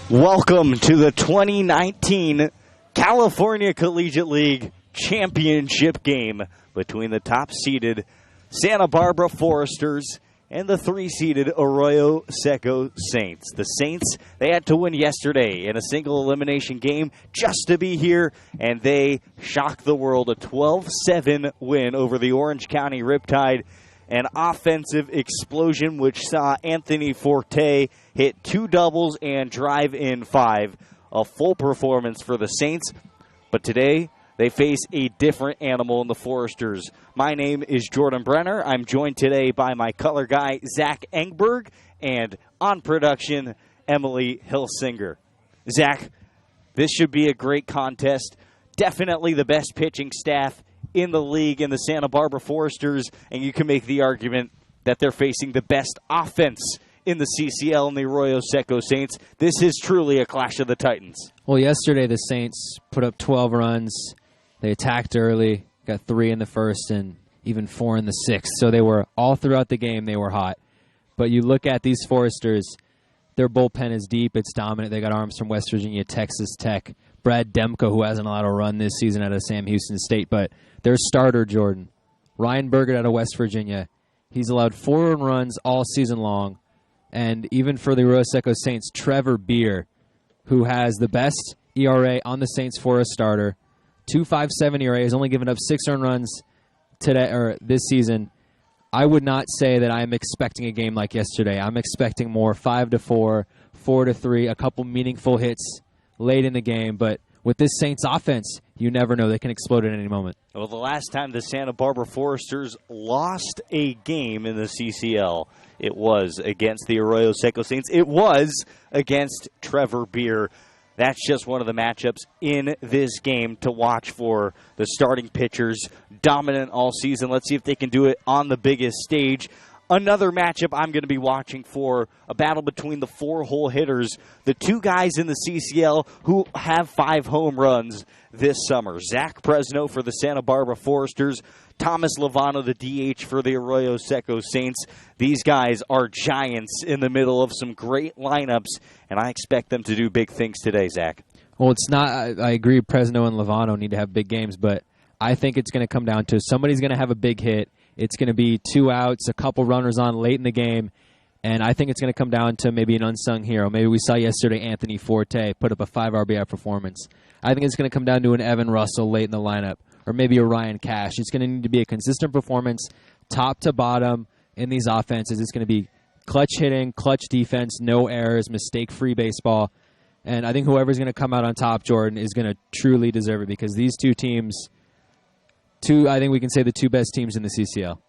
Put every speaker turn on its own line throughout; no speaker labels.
Welcome to the 2019 California Collegiate League Championship game between the top-seeded Santa Barbara Foresters and the 3-seeded Arroyo Seco Saints. The Saints, they had to win yesterday in a single elimination game just to be here, and they shocked the world. A 12-7 win over the Orange County Riptide. An offensive explosion which saw Anthony Forte hit 2 doubles and drive in 5. A full performance for the Saints. But today, they face a different animal in the Foresters. My name is Jordan Brenner. I'm joined today by my color guy, Zach Engberg, and on production, Emily Hilsinger. Zach, this should be a great contest. Definitely the best pitching staff in the league in the Santa Barbara Foresters, and you can make the argument that they're facing the best offense in the CCL and the Arroyo Seco Saints. This is truly a clash of the Titans.
Well, yesterday the Saints put up 12 runs. They attacked early, got 3 in the first and even 4 in the sixth. So they were all throughout the game, they were hot. But you look at these Foresters, their bullpen is deep, it's dominant. They got arms from West Virginia, Texas Tech, Brad Demko, who hasn't allowed a run this season out of Sam Houston State, but their starter, Jordan, Ryan Burgett out of West Virginia, he's allowed 4 runs all season long. And even for the Arroyo Seco Saints, Trevor Beer, who has the best ERA on the Saints for a starter, 2.57 ERA, has only given up 6 earned runs today or this season. I would not say that I'm expecting a game like yesterday. I'm expecting more 5-4, 4-3, a couple meaningful hits late in the game, but with this Saints offense, you never know. They can explode at any moment.
Well, the last time the Santa Barbara Foresters lost a game in the CCL, it was against the Arroyo Seco Saints. It was against Trevor Beer. That's just one of the matchups in this game to watch for the starting pitchers. Dominant all season. Let's see if they can do it on the biggest stage. Another matchup I'm going to be watching for, a battle between the 4-hole hitters, the 2 guys in the CCL who have 5 home runs this summer. Zach Presno for the Santa Barbara Foresters, Thomas Lovano, the DH for the Arroyo Seco Saints. These guys are giants in the middle of some great lineups, and I expect them to do big things today, Zach.
Well, it's not. I agree Presno and Lovano need to have big games, but I think it's going to come down to somebody's going to have a big hit. It's going to be 2 outs, a couple runners on late in the game, and I think it's going to come down to maybe an unsung hero. Maybe we saw yesterday Anthony Forte put up a 5 RBI performance. I think it's going to come down to an Evan Russell late in the lineup, or maybe a Ryan Cash. It's going to need to be a consistent performance, top to bottom, in these offenses. It's going to be clutch hitting, clutch defense, no errors, mistake-free baseball. And I think whoever's going to come out on top, Jordan, is going to truly deserve it, because these 2 teams, I think we can say the 2 best teams in the CCL.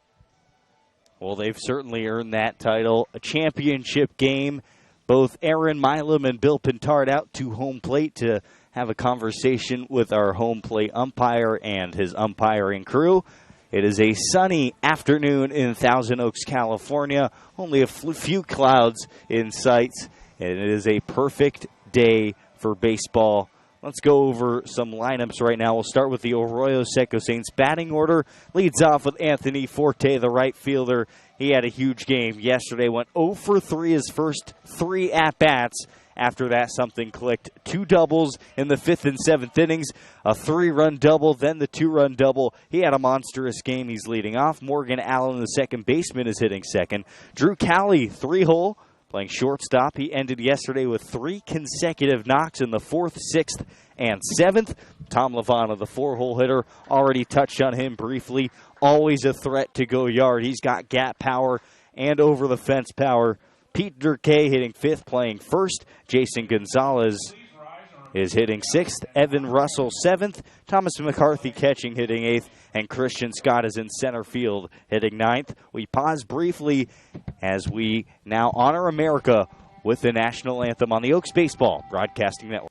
Well, they've certainly earned that title. A championship game. Both Aaron Milam and Bill Pintard out to home plate to have a conversation with our home plate umpire and his umpiring crew. It is a sunny afternoon in Thousand Oaks, California. Only a few clouds in sight, and it is a perfect day for baseball. Let's go over some lineups right now. We'll start with the Arroyo Seco Saints. Batting order leads off with Anthony Forte, the right fielder. He had a huge game yesterday. Went 0 for 3 his first 3 at-bats. After that, something clicked. 2 doubles in the 5th and 7th innings. A 3-run double, then the 2-run double. He had a monstrous game. He's leading off. Morgan Allen, the second baseman, is hitting second. Drew Cowley, 3-hole. Playing shortstop, he ended yesterday with 3 consecutive knocks in the 4th, 6th, and 7th. Tom Lovano, the 4-hole hitter, already touched on him briefly. Always a threat to go yard. He's got gap power and over-the-fence power. Pete Durkay hitting 5th, playing 1st. Jason Gonzalez is hitting 6th. Evan Russell 7th. Thomas McCarthy catching, hitting 8th. And Christian Scott is in center field, hitting 9th. We pause briefly as we now honor America with the national anthem on the Oaks Baseball Broadcasting Network.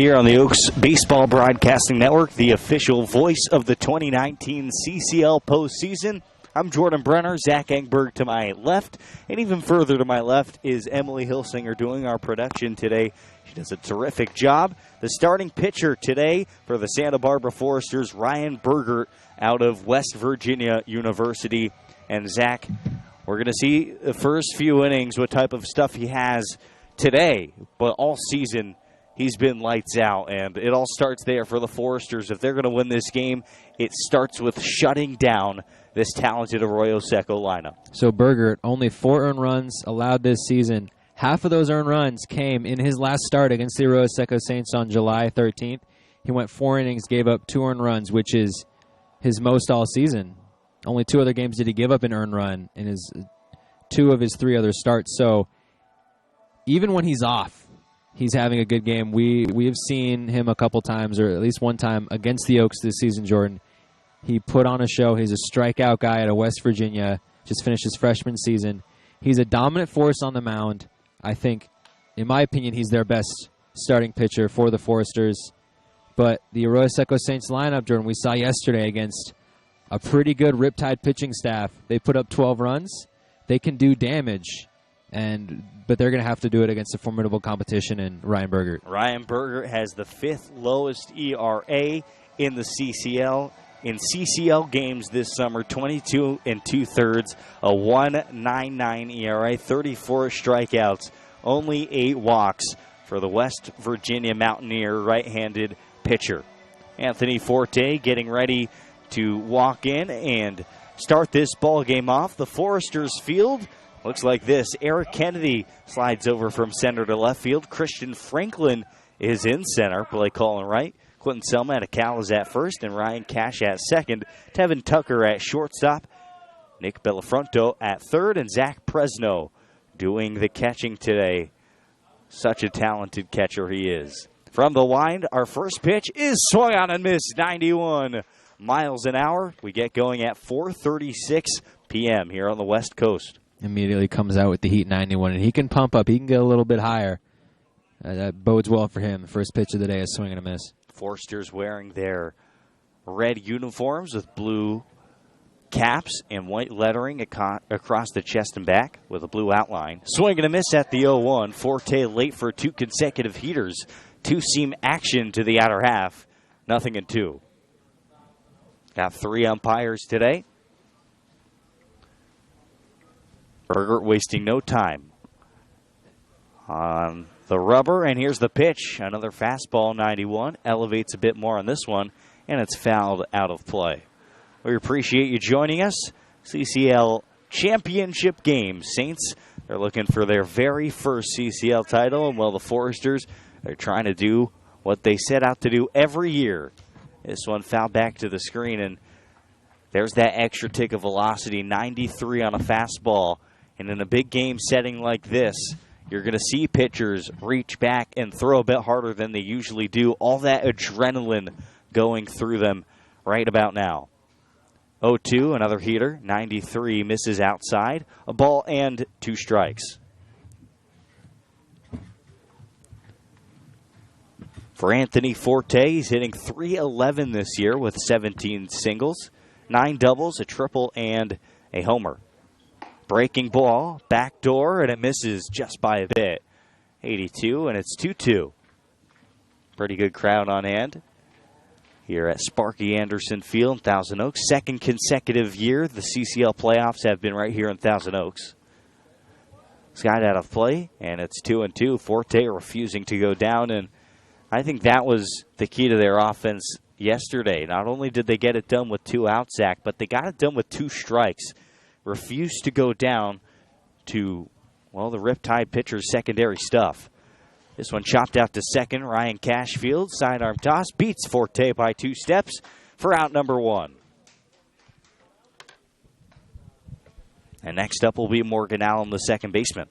here on the Oaks Baseball Broadcasting Network, the official voice of the 2019 CCL postseason. I'm Jordan Brenner, Zach Engberg to my left, and even further to my left is Emily Hilsinger doing our production today. She does a terrific job. The starting pitcher today for the Santa Barbara Foresters, Ryan Bergert out of West Virginia University. And Zach, we're going to see the first few innings, what type of stuff he has today, but all season he's been lights out, and it all starts there for the Foresters. If they're going to win this game, it starts with shutting down this talented Arroyo Seco lineup.
So Bergert, only 4 earned runs allowed this season. Half of those earned runs came in his last start against the Arroyo Seco Saints on July 13th. He went 4 innings, gave up 2 earned runs, which is his most all season. Only 2 other games did he give up an earned run in his 2 of his 3 other starts. So even when he's off, he's having a good game. We have seen him a couple times, or at least one time, against the Oaks this season, Jordan. He put on a show. He's a strikeout guy out of West Virginia. Just finished his freshman season. He's a dominant force on the mound. I think, in my opinion, he's their best starting pitcher for the Foresters. But the Arroyo Seco Saints lineup, Jordan, we saw yesterday against a pretty good Riptide pitching staff. They put up 12 runs. They can do damage, but they're going to have to do it against a formidable competition in Ryan Bergert.
Ryan Bergert has the 5th lowest ERA in the CCL. In CCL games this summer, 22 2/3, a 1.99 ERA, 34 strikeouts, only 8 walks for the West Virginia Mountaineer right-handed pitcher. Anthony Forte getting ready to walk in and start this ball game off. The Foresters field looks like this. Eric Kennedy slides over from center to left field. Christian Franklin is in center, play calling right. Quentin Selma at Cal is at first, and Ryan Cash at second. Tevin Tucker at shortstop. Nick Bellafronto at third, and Zach Presno doing the catching today. Such a talented catcher he is. From the wind, our first pitch is swung on and missed, 91 miles an hour. We get going at 4:36 p.m. here on the West Coast.
Immediately comes out with the heat 91, and he can pump up. He can get a little bit higher. That bodes well for him. The first pitch of the day is swing and a miss.
Foresters wearing their red uniforms with blue caps and white lettering across the chest and back with a blue outline. Swing and a miss at the 0-1. Forte late for 2 consecutive heaters. 2-seam action to the outer half. 0-2. Got 3 umpires today. Bergert wasting no time on the rubber, and here's the pitch. Another fastball, 91. Elevates a bit more on this one, and it's fouled out of play. We appreciate you joining us. CCL championship game. Saints, they're looking for their very first CCL title, and the Foresters are trying to do what they set out to do every year. This one fouled back to the screen, and there's that extra tick of velocity, 93 on a fastball. And in a big game setting like this, you're going to see pitchers reach back and throw a bit harder than they usually do. All that adrenaline going through them right about now. 0-2, another heater. 93 misses outside. A ball and 2 strikes. For Anthony Forte, he's hitting .311 this year with 17 singles, 9 doubles, a triple, and a homer. Breaking ball, backdoor, and it misses just by a bit. 82, and it's 2-2. Pretty good crowd on hand here at Sparky Anderson Field in Thousand Oaks. 2nd consecutive year the CCL playoffs have been right here in Thousand Oaks. Skied out of play, and it's 2-2. Forte refusing to go down, and I think that was the key to their offense yesterday. Not only did they get it done with 2 outs, Zach, but they got it done with 2 strikes. Refused to go down to, the Riptide pitcher's secondary stuff. This one chopped out to second. Ryan Cashfield, sidearm toss, beats Forte by 2 steps for out number 1. And next up will be Morgan Allen, the second baseman.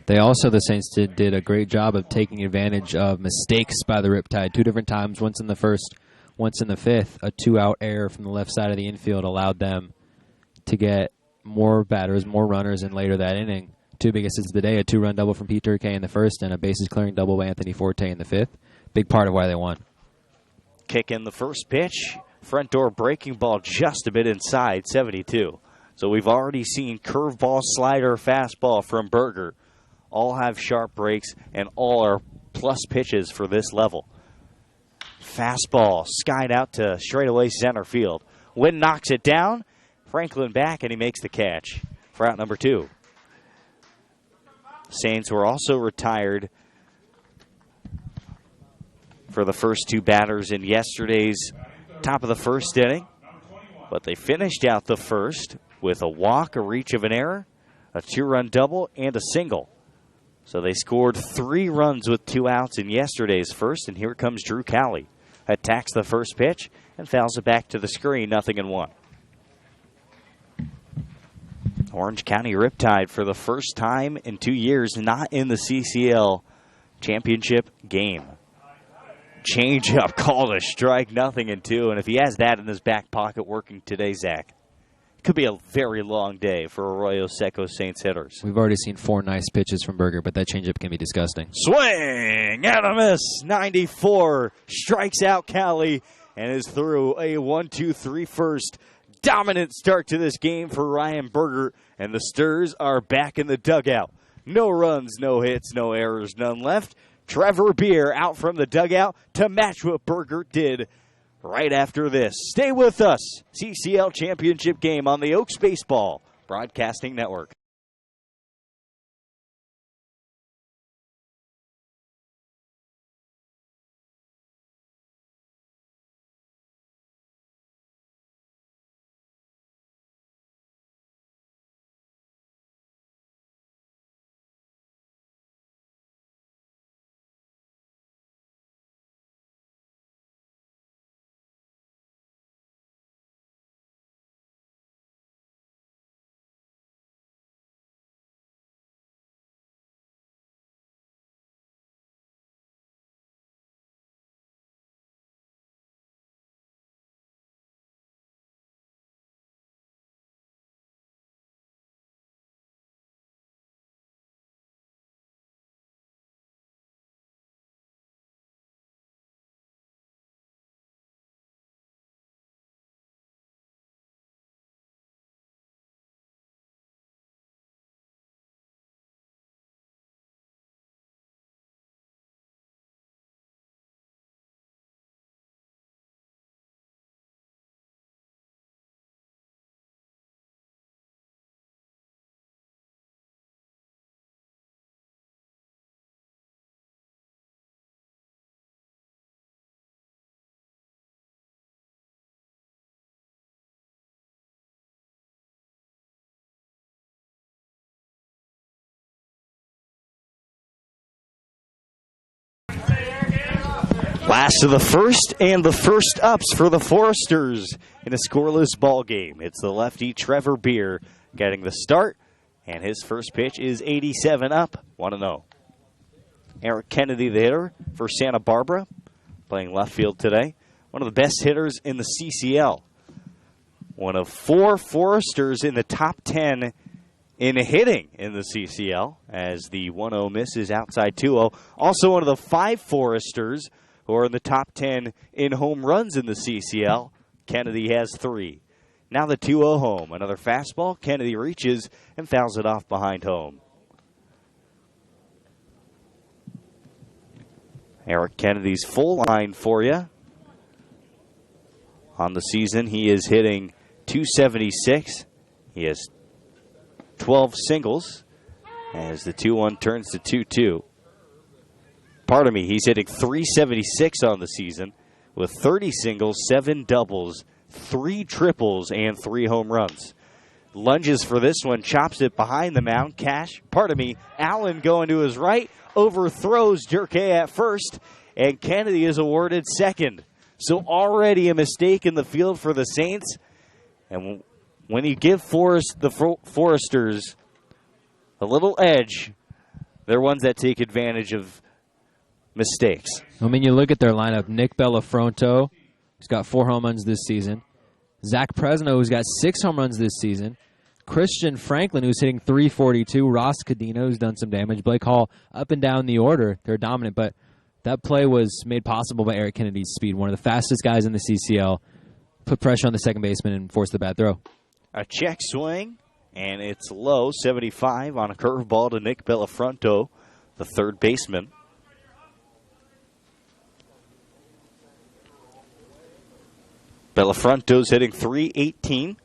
The Saints did a great job of taking advantage of mistakes by the Riptide 2 different times, once in the first, once in the 5th. A 2-out error from the left side of the infield allowed them to get more batters, more runners in later that inning. 2 big assists of the day, a 2-run double from Pete Turkay in the first and a bases-clearing double by Anthony Forte in the 5th. big part of why they won.
Kick in the first pitch. Front door breaking ball just a bit inside, 72. So we've already seen curveball, slider, fastball from Berger. All have sharp breaks, and all are plus pitches for this level. Fastball skied out to straightaway center field. Wynn knocks it down. Franklin back, and he makes the catch for out number 2. Saints were also retired for the first 2 batters in yesterday's top of the first inning. But they finished out the first with a walk, a reach of an error, a 2-run double, and a single. So they scored 3 runs with 2 outs in yesterday's first, and here comes Drew Cowley. Attacks the first pitch and fouls it back to the screen, 0-1. Orange County Riptide for the first time in 2 years not in the CCL championship game. Change-up called a strike, 0-2, and if he has that in his back pocket working today, Zach, it could be a very long day for Arroyo Seco Saints hitters.
We've already seen 4 nice pitches from Berger, but that changeup can be disgusting.
Swing and a miss, 94, strikes out Cali, and is through a 1-2-3 first. Dominant start to this game for Ryan Berger, and the Sturs are back in the dugout. No runs, no hits, no errors, none left. Trevor Beer out from the dugout to match what Berger did right after this. Stay with us. CCL Championship game on the Oaks Baseball Broadcasting Network. Last of the first and the first ups for the Foresters in a scoreless ball game. It's the lefty Trevor Beer getting the start, and his first pitch is 87 up, 1-0. Eric Kennedy, the hitter for Santa Barbara, playing left field today. One of the best hitters in the CCL. One of 4 Foresters in the top 10 in hitting in the CCL, as the 1-0 misses outside 2-0. Also one of the 5 Foresters who are in the top 10 in home runs in the CCL. Kennedy has 3. Now the 2-0 home. Another fastball. Kennedy reaches and fouls it off behind home. Eric Kennedy's full line for you. On the season, he is hitting .276. He has 12 singles as the 2-1 turns to 2-2. Pardon me, he's hitting .376 on the season with 30 singles, 7 doubles, 3 triples, and 3 home runs. Lunges for this one, chops it behind the mound. Allen going to his right, overthrows Durkee at first, and Kennedy is awarded second. So already a mistake in the field for the Saints. And when you give the Foresters a little edge, they're ones that take advantage of mistakes.
I mean, you look at their lineup. Nick Bellafronto, who's got 4 home runs this season. Zach Presno, who's got 6 home runs this season. Christian Franklin, who's hitting .342. Ross Cadino, who's done some damage. Blake Hall, up and down the order. They're dominant, but That play was made possible by Eric Kennedy's speed, one of the fastest guys in the CCL. Put pressure on the second baseman and forced the bad throw.
A check swing, and it's low, 75 on a curveball to Nick Bellafronto, the third baseman. Bellafronto's hitting .318.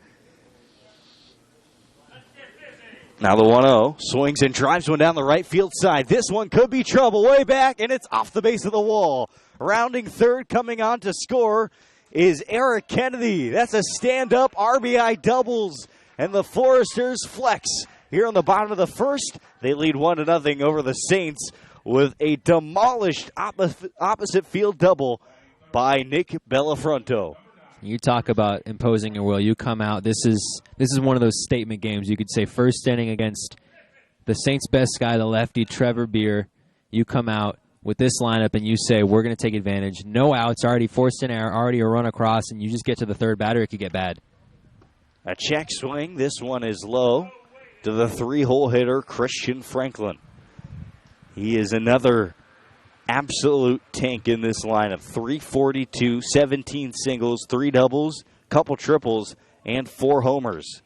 Now the 1-0. Swings and drives one down the right field side. This one could be trouble. Way back, and it's off the base of the wall. Rounding third, coming on to score is Eric Kennedy. That's a stand-up RBI doubles. And the Foresters flex here on the bottom of the first. They lead 1-0 over the Saints with a demolished opposite field double by Nick Bellafronto.
You talk about imposing your will. You come out. This is one of those statement games. You could say first inning against the Saints' best guy, the lefty, Trevor Beer. You come out with this lineup and you say, we're going to take advantage. No outs, already forced an error, already a run across, and you just get to the third batter, it could get bad.
A check swing. This one is low to the three-hole hitter, Christian Franklin. He is another absolute tank in this lineup. 342, 17 singles, 3 doubles, couple triples, and 4 homers.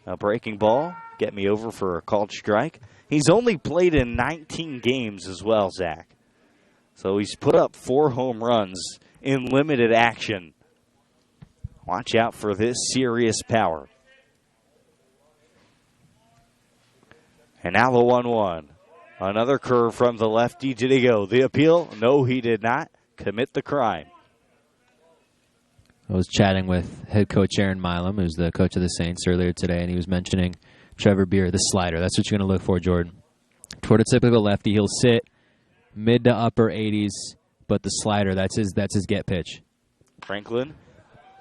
A breaking ball, get me over for a called strike. He's only played in 19 games as well, Zach. So he's put up 4 home runs in limited action. Watch out for this serious power. And now the 1-1. Another curve from the lefty. Did he go the appeal? No, he did not commit the crime.
I was chatting with head coach Aaron Milam, who's the coach of the Saints, earlier today, and he was mentioning Trevor Beer, the slider. That's what you're going to look for, Jordan. Toward a typical lefty, he'll sit mid to upper 80s, but the slider, that's his get pitch.
Franklin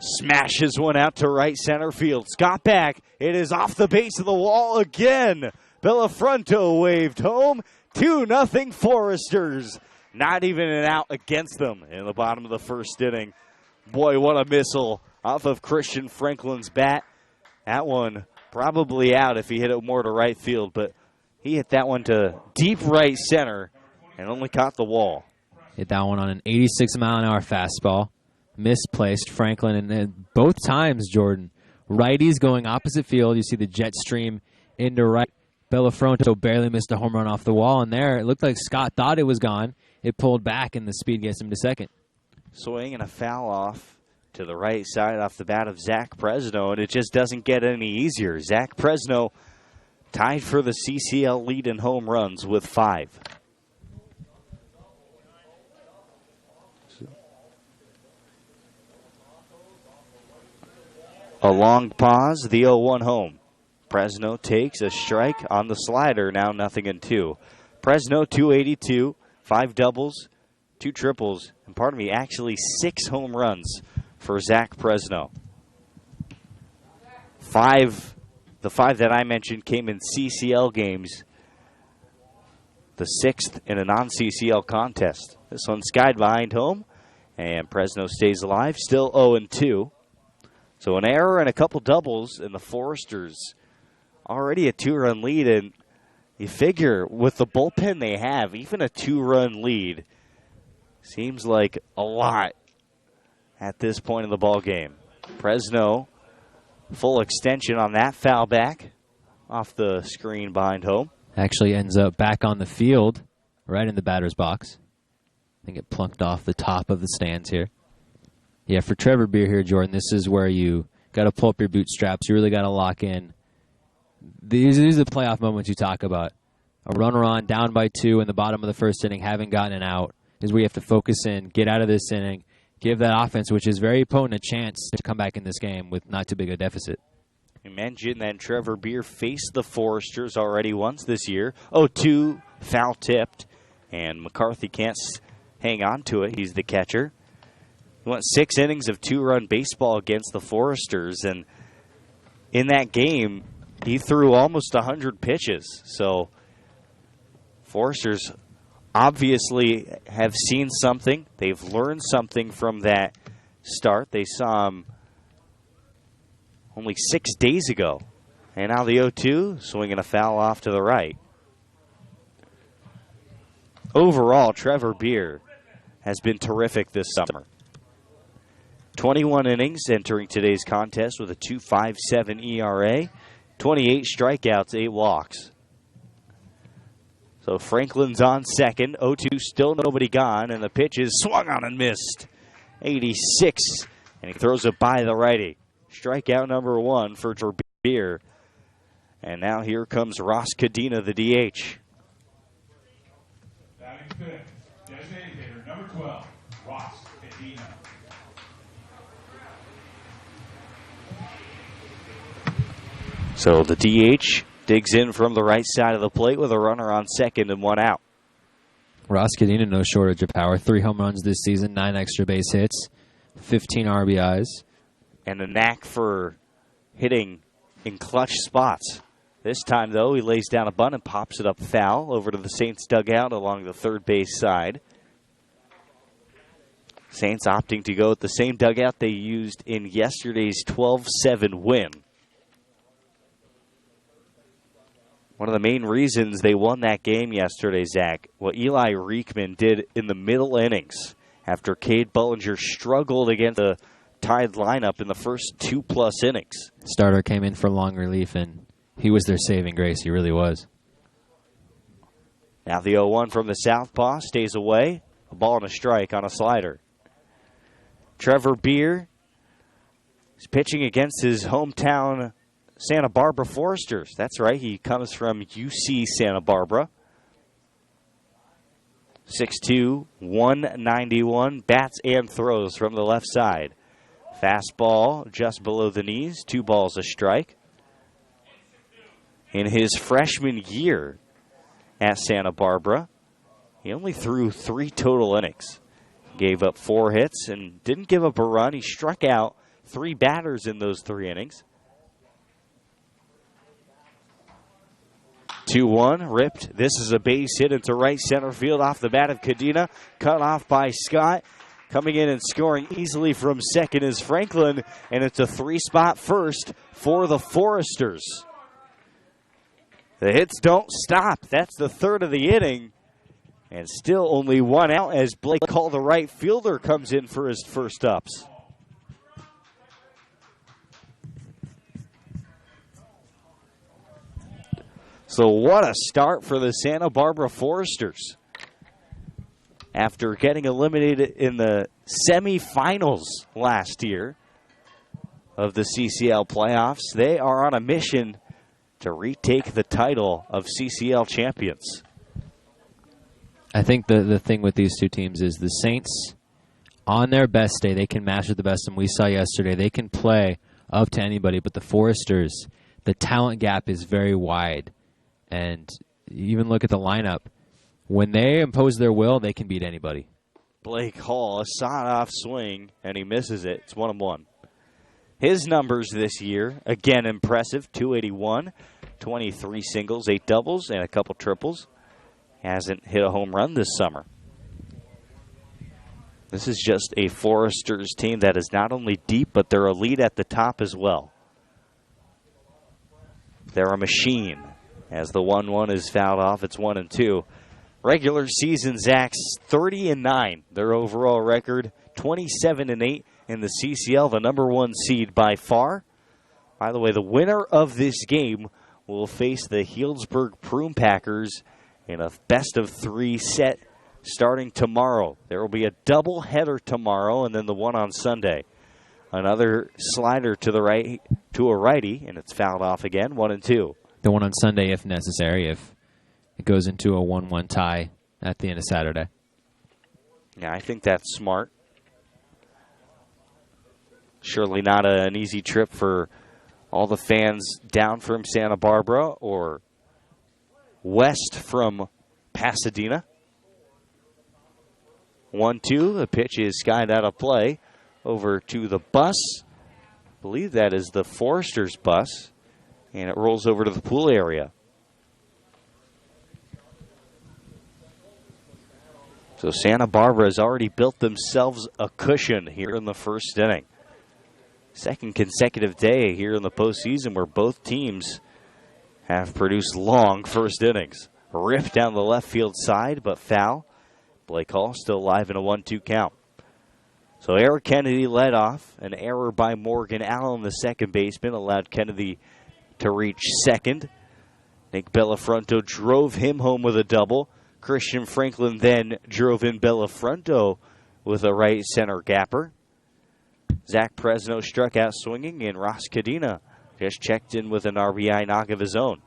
smashes one out to right center field. Scott back. It is off the base of the wall again. Bellafronto waved home. 2-0 Foresters. Not even an out against them in the bottom of the first inning. Boy, what a missile off of Christian Franklin's bat. That one probably out if he hit it more to right field, but he hit that one to deep right center and only caught the wall.
Hit that one on an 86-mile-an-hour fastball. Misplaced Franklin, and both times, Jordan, righties going opposite field. You see the jet stream into right. Bellafronto barely missed a home run off the wall, and there it looked like Scott thought it was gone. It pulled back, and the speed gets him to second.
Swing and a foul off to the right side off the bat of Zach Presno, and it just doesn't get any easier. Zach Presno tied for the CCL lead in home runs with 5. A long pause, the 0-1 home. Presno takes a strike on the slider, now 0-2. Presno 282, 5 doubles, 2 triples, and pardon me, actually 6 home runs for Zach Presno. The 5 that I mentioned came in CCL games. The 6th in a non-CCL contest. This one skied behind home, and Presno stays alive, still 0-2. So an error and a couple doubles, and the Foresters already a 2-run lead, and you figure with the bullpen they have, even a 2-run lead seems like a lot at this point in the ball game. Presno, full extension on that foul back off the screen behind home.
Actually ends up back on the field, right in the batter's box. I think it plunked off the top of the stands here. Yeah, for Trevor Beer here, Jordan, this is where you got to pull up your bootstraps. You really got to lock in. These are the playoff moments you talk about. A runner on, down by 2 in the bottom of the first inning, having gotten an out, is where you have to focus in, get out of this inning, give that offense, which is very potent, a chance to come back in this game with not too big a deficit.
You mentioned that Trevor Beer faced the Foresters already once this year. 0-2, foul tipped, and McCarthy can't hang on to it. He's the catcher. He went 6 innings of 2-run baseball against the Foresters, and in that game, he threw almost 100 pitches. So Foresters obviously have seen something. They've learned something from that start. They saw him only 6 days ago. And now the 0-2, swinging a foul off to the right. Overall, Trevor Beer has been terrific this summer. 21 innings entering today's contest with a 2.57 ERA, 28 strikeouts, 8 walks. So Franklin's on second, 0-2, still nobody gone, and the pitch is swung on and missed. 86, and he throws it by the righty. Strikeout number 1 for Beer. And now here comes Ross Cadena, the DH.
Batting fifth, designated hitter number 12, Ross Cadena.
So the DH digs in from the right side of the plate with a runner on second and 1 out.
Ross Cadena, no shortage of power. 3 home runs this season, 9 extra base hits, 15 RBIs.
And a knack for hitting in clutch spots. This time, though, he lays down a bunt and pops it up foul over to the Saints dugout along the third base side. Saints opting to go with the same dugout they used in yesterday's 12-7 win. One of the main reasons they won that game yesterday, Zach, what Eli Riekman did in the middle innings after Cade Bullinger struggled against the tied lineup in the first 2+ innings.
Starter came in for long relief, and he was their saving grace. He really was.
Now the 0-1 from the southpaw stays away. A ball and a strike on a slider. Trevor Beer is pitching against his hometown Santa Barbara Foresters. That's right, he comes from UC Santa Barbara. 6'2", 191, bats and throws from the left side. Fastball just below the knees, 2 balls a strike. In his freshman year at Santa Barbara, he only threw 3 total innings. Gave up 4 hits and didn't give up a run. He struck out 3 batters in those 3 innings. 2-1, ripped. This is a base hit into right center field off the bat of Cadena. Cut off by Scott. Coming in and scoring easily from second is Franklin, and it's a 3-spot first for the Foresters. The hits don't stop. That's the third of the inning, and still only 1 out as Blake Call, the right fielder, comes in for his first ups. So what a start for the Santa Barbara Foresters. After getting eliminated in the semifinals last year of the CCL playoffs, they are on a mission to retake the title of CCL champions.
I think the thing with these two teams is the Saints, on their best day, they can match with the best, and we saw yesterday, they can play up to anybody, but the Foresters, the talent gap is very wide. And even look at the lineup. When they impose their will, they can beat anybody.
Blake Hall, a sawed-off swing, and he misses it. It's 1-1. His numbers this year, again impressive, 281, 23 singles, 8 doubles, and a couple triples. Hasn't hit a home run this summer. This is just a Foresters team that is not only deep, but they're elite at the top as well. They're a machine. As the 1-1 is fouled off, it's 1-2. Regular season, Zach's 30-9. Their overall record, 27-8 in the CCL, the number 1 seed by far. By the way, the winner of this game will face the Healdsburg Prune Packers in a best-of-3 set starting tomorrow. There will be a doubleheader tomorrow, and then the one on Sunday. Another slider to the right, to a righty, and it's fouled off again, 1-2.
The one on Sunday, if necessary, if it goes into a 1-1 tie at the end of Saturday.
Yeah, I think that's smart. Surely not an easy trip for all the fans down from Santa Barbara or west from Pasadena. 1-2, the pitch is skied out of play over to the bus. I believe that is the Foresters bus. And it rolls over to the pool area. So Santa Barbara has already built themselves a cushion here in the first inning. Second consecutive day here in the postseason where both teams have produced long first innings. Ripped down the left field side, but foul. Blake Hall still live in a 1-2 count. So Eric Kennedy led off. An error by Morgan Allen, the second baseman, allowed Kennedy to reach second. Nick Bellafronto drove him home with a double. Christian Franklin then drove in Bellafronto with a right center gapper. Zach Presno struck out swinging, and Ross Cadena just checked in with an RBI knock of his own.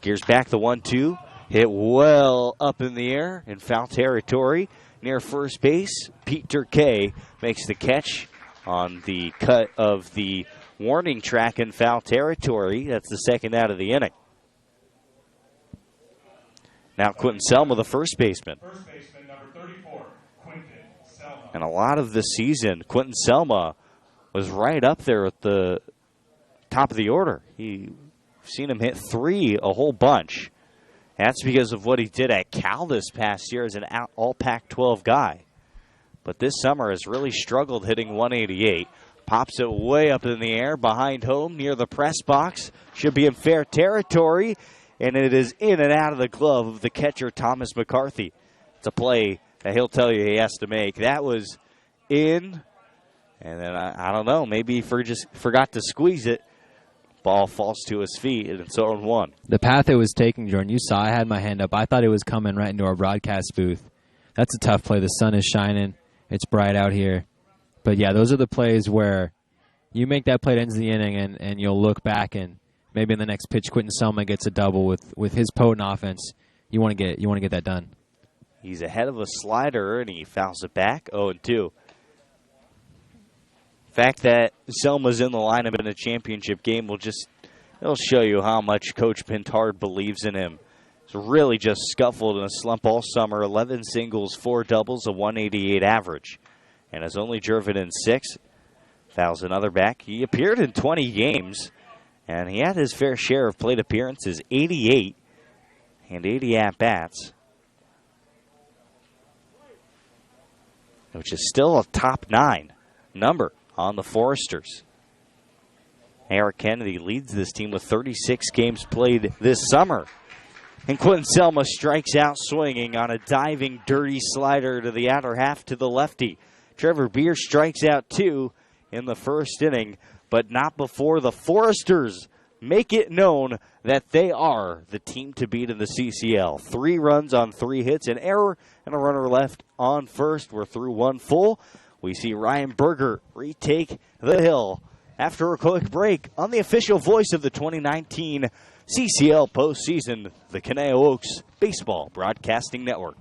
Gears back the 1-2. Hit well up in the air in foul territory near first base. Pete Durkay makes the catch on the cut of the warning track in foul territory. That's the second out of the inning. Now Quentin Selma, the first baseman.
First baseman, number 34, Quentin Selma.
And a lot of the season, Quentin Selma was right up there at the top of the order. You've seen him hit 3 a whole bunch. That's because of what he did at Cal this past year as an all Pac-12 guy. But this summer has really struggled hitting 188. Pops it way up in the air behind home near the press box. Should be in fair territory. And it is in and out of the glove of the catcher, Thomas McCarthy. It's a play that he'll tell you he has to make. That was in. And then, I don't know, maybe he just forgot to squeeze it. Ball falls to his feet, and it's 0-1.
The path it was taking, Jordan, you saw I had my hand up. I thought it was coming right into our broadcast booth. That's a tough play. The sun is shining. It's bright out here. But, yeah, those are the plays where you make that play that ends the inning, and you'll look back, and maybe in the next pitch, Quentin Selma gets a double with his potent offense. You want to get that done.
He's ahead of a slider, and he fouls it back, 0-2. The fact that Selma's in the lineup in a championship game it'll show you how much Coach Pintard believes in him. He's really just scuffled in a slump all summer, 11 singles, 4 doubles, a 188 average, and has only driven in 6. Fouls another back. He appeared in 20 games, and he had his fair share of plate appearances, 88 and 80 at-bats, which is still a top 9 number on the Foresters. Eric Kennedy leads this team with 36 games played this summer. And Quentin Selma strikes out swinging on a diving, dirty slider to the outer half to the lefty. Trevor Beer strikes out 2 in the first inning, but not before the Foresters make it known that they are the team to beat in the CCL. 3 runs on 3 hits, an error, and a runner left on first. We're through 1 full. We see Ryan Berger retake the hill after a quick break on the official voice of the 2019 CCL postseason, the Caneo Oaks Baseball Broadcasting Network.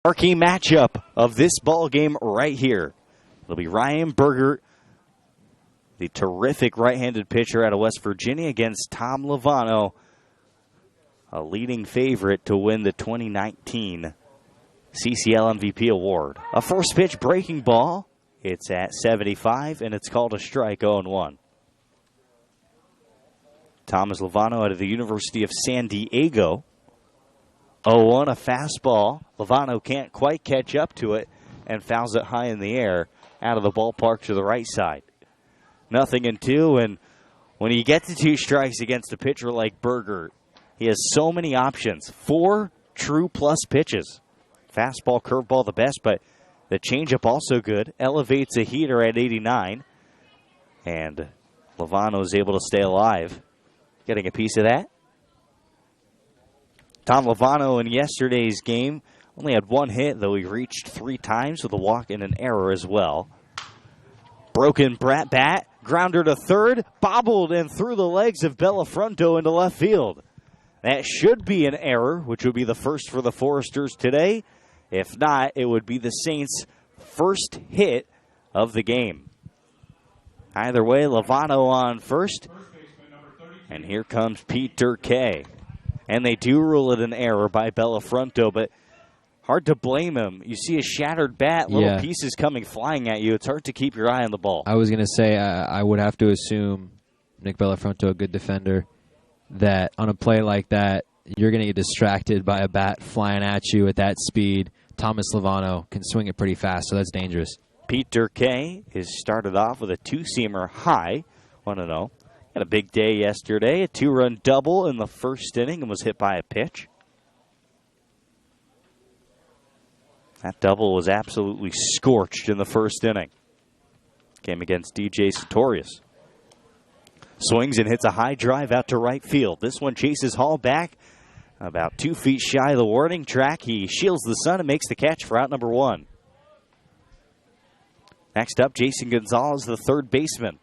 Marquee matchup of this ball game right here. It'll be Ryan Berger, the terrific right-handed pitcher out of West Virginia, against Tom Lovano, a leading favorite to win the 2019 CCL MVP award. A first pitch breaking ball. It's at 75, and it's called a strike, 0-1. Thomas Lovano out of the University of San Diego. 0-1, a fastball. Lovano can't quite catch up to it and fouls it high in the air out of the ballpark to the right side. 0-2, and when you get to 2 strikes against a pitcher like Berger, he has so many options. 4 true plus pitches. Fastball, curveball the best, but the changeup also good. Elevates a heater at 89. And Lovano is able to stay alive. Getting a piece of that. Tom Lovano in yesterday's game only had one hit, though he reached 3 times with a walk and an error as well. Broken bat, grounder to third, bobbled and through the legs of Bellafronto into left field. That should be an error, which would be the first for the Foresters today. If not, it would be the Saints' first hit of the game. Either way, Lovano on first. And here comes Pete Durkay. And they do rule it an error by Bellafronto, but hard to blame him. You see a shattered bat, little pieces coming flying at you. It's hard to keep your eye on the ball.
I was going to say, I would have to assume, Nick Bellafronto, a good defender, that on a play like that, you're going to get distracted by a bat flying at you at that speed. Thomas Lovano can swing it pretty fast, so that's dangerous.
Pete Durkay is started off with a 2-seamer high, 1-0. Had a big day yesterday, a 2-run double in the first inning and was hit by a pitch. That double was absolutely scorched in the first inning. Came against DJ Sartorius. Swings and hits a high drive out to right field. This one chases Hall back about 2 feet shy of the warning track. He shields the sun and makes the catch for out number 1. Next up, Jason Gonzalez, the third baseman.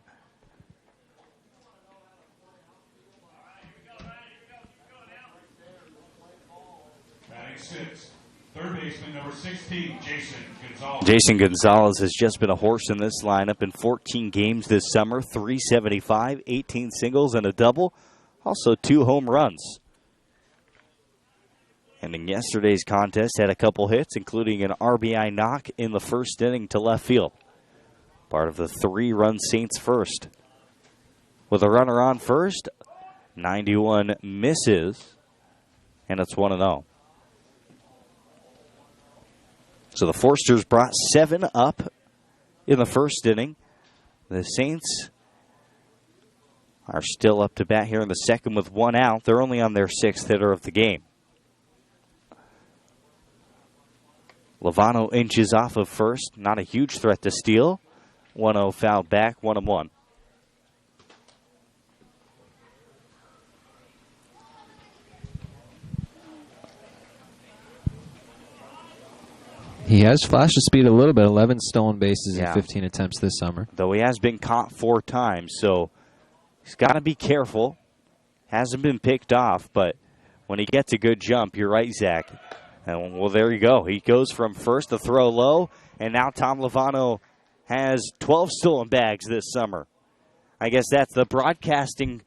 Batting 6, third baseman, number 16, Jason Gonzalez.
Jason Gonzalez has just been a horse in this lineup in 14 games this summer, 375, 18 singles and a double, also 2 home runs. And in yesterday's contest, had a couple hits, including an RBI knock in the first inning to left field. Part of the 3-run Saints first. With a runner on first, 91 misses, and it's 1-0. So the Foresters brought 7 up in the first inning. The Saints are still up to bat here in the second with 1 out. They're only on their 6th hitter of the game. Lovano inches off of first. Not a huge threat to steal. 1-0 foul back, 1-1.
He has flashed his speed a little bit. 11 stolen bases in 15 attempts this summer.
Though he has been caught 4 times, so he's got to be careful. Hasn't been picked off, but when he gets a good jump, you're right, Zach. And, well, there you go. He goes from first to throw low, and now Tom Lovano has 12 stolen bags this summer. I guess that's the broadcasting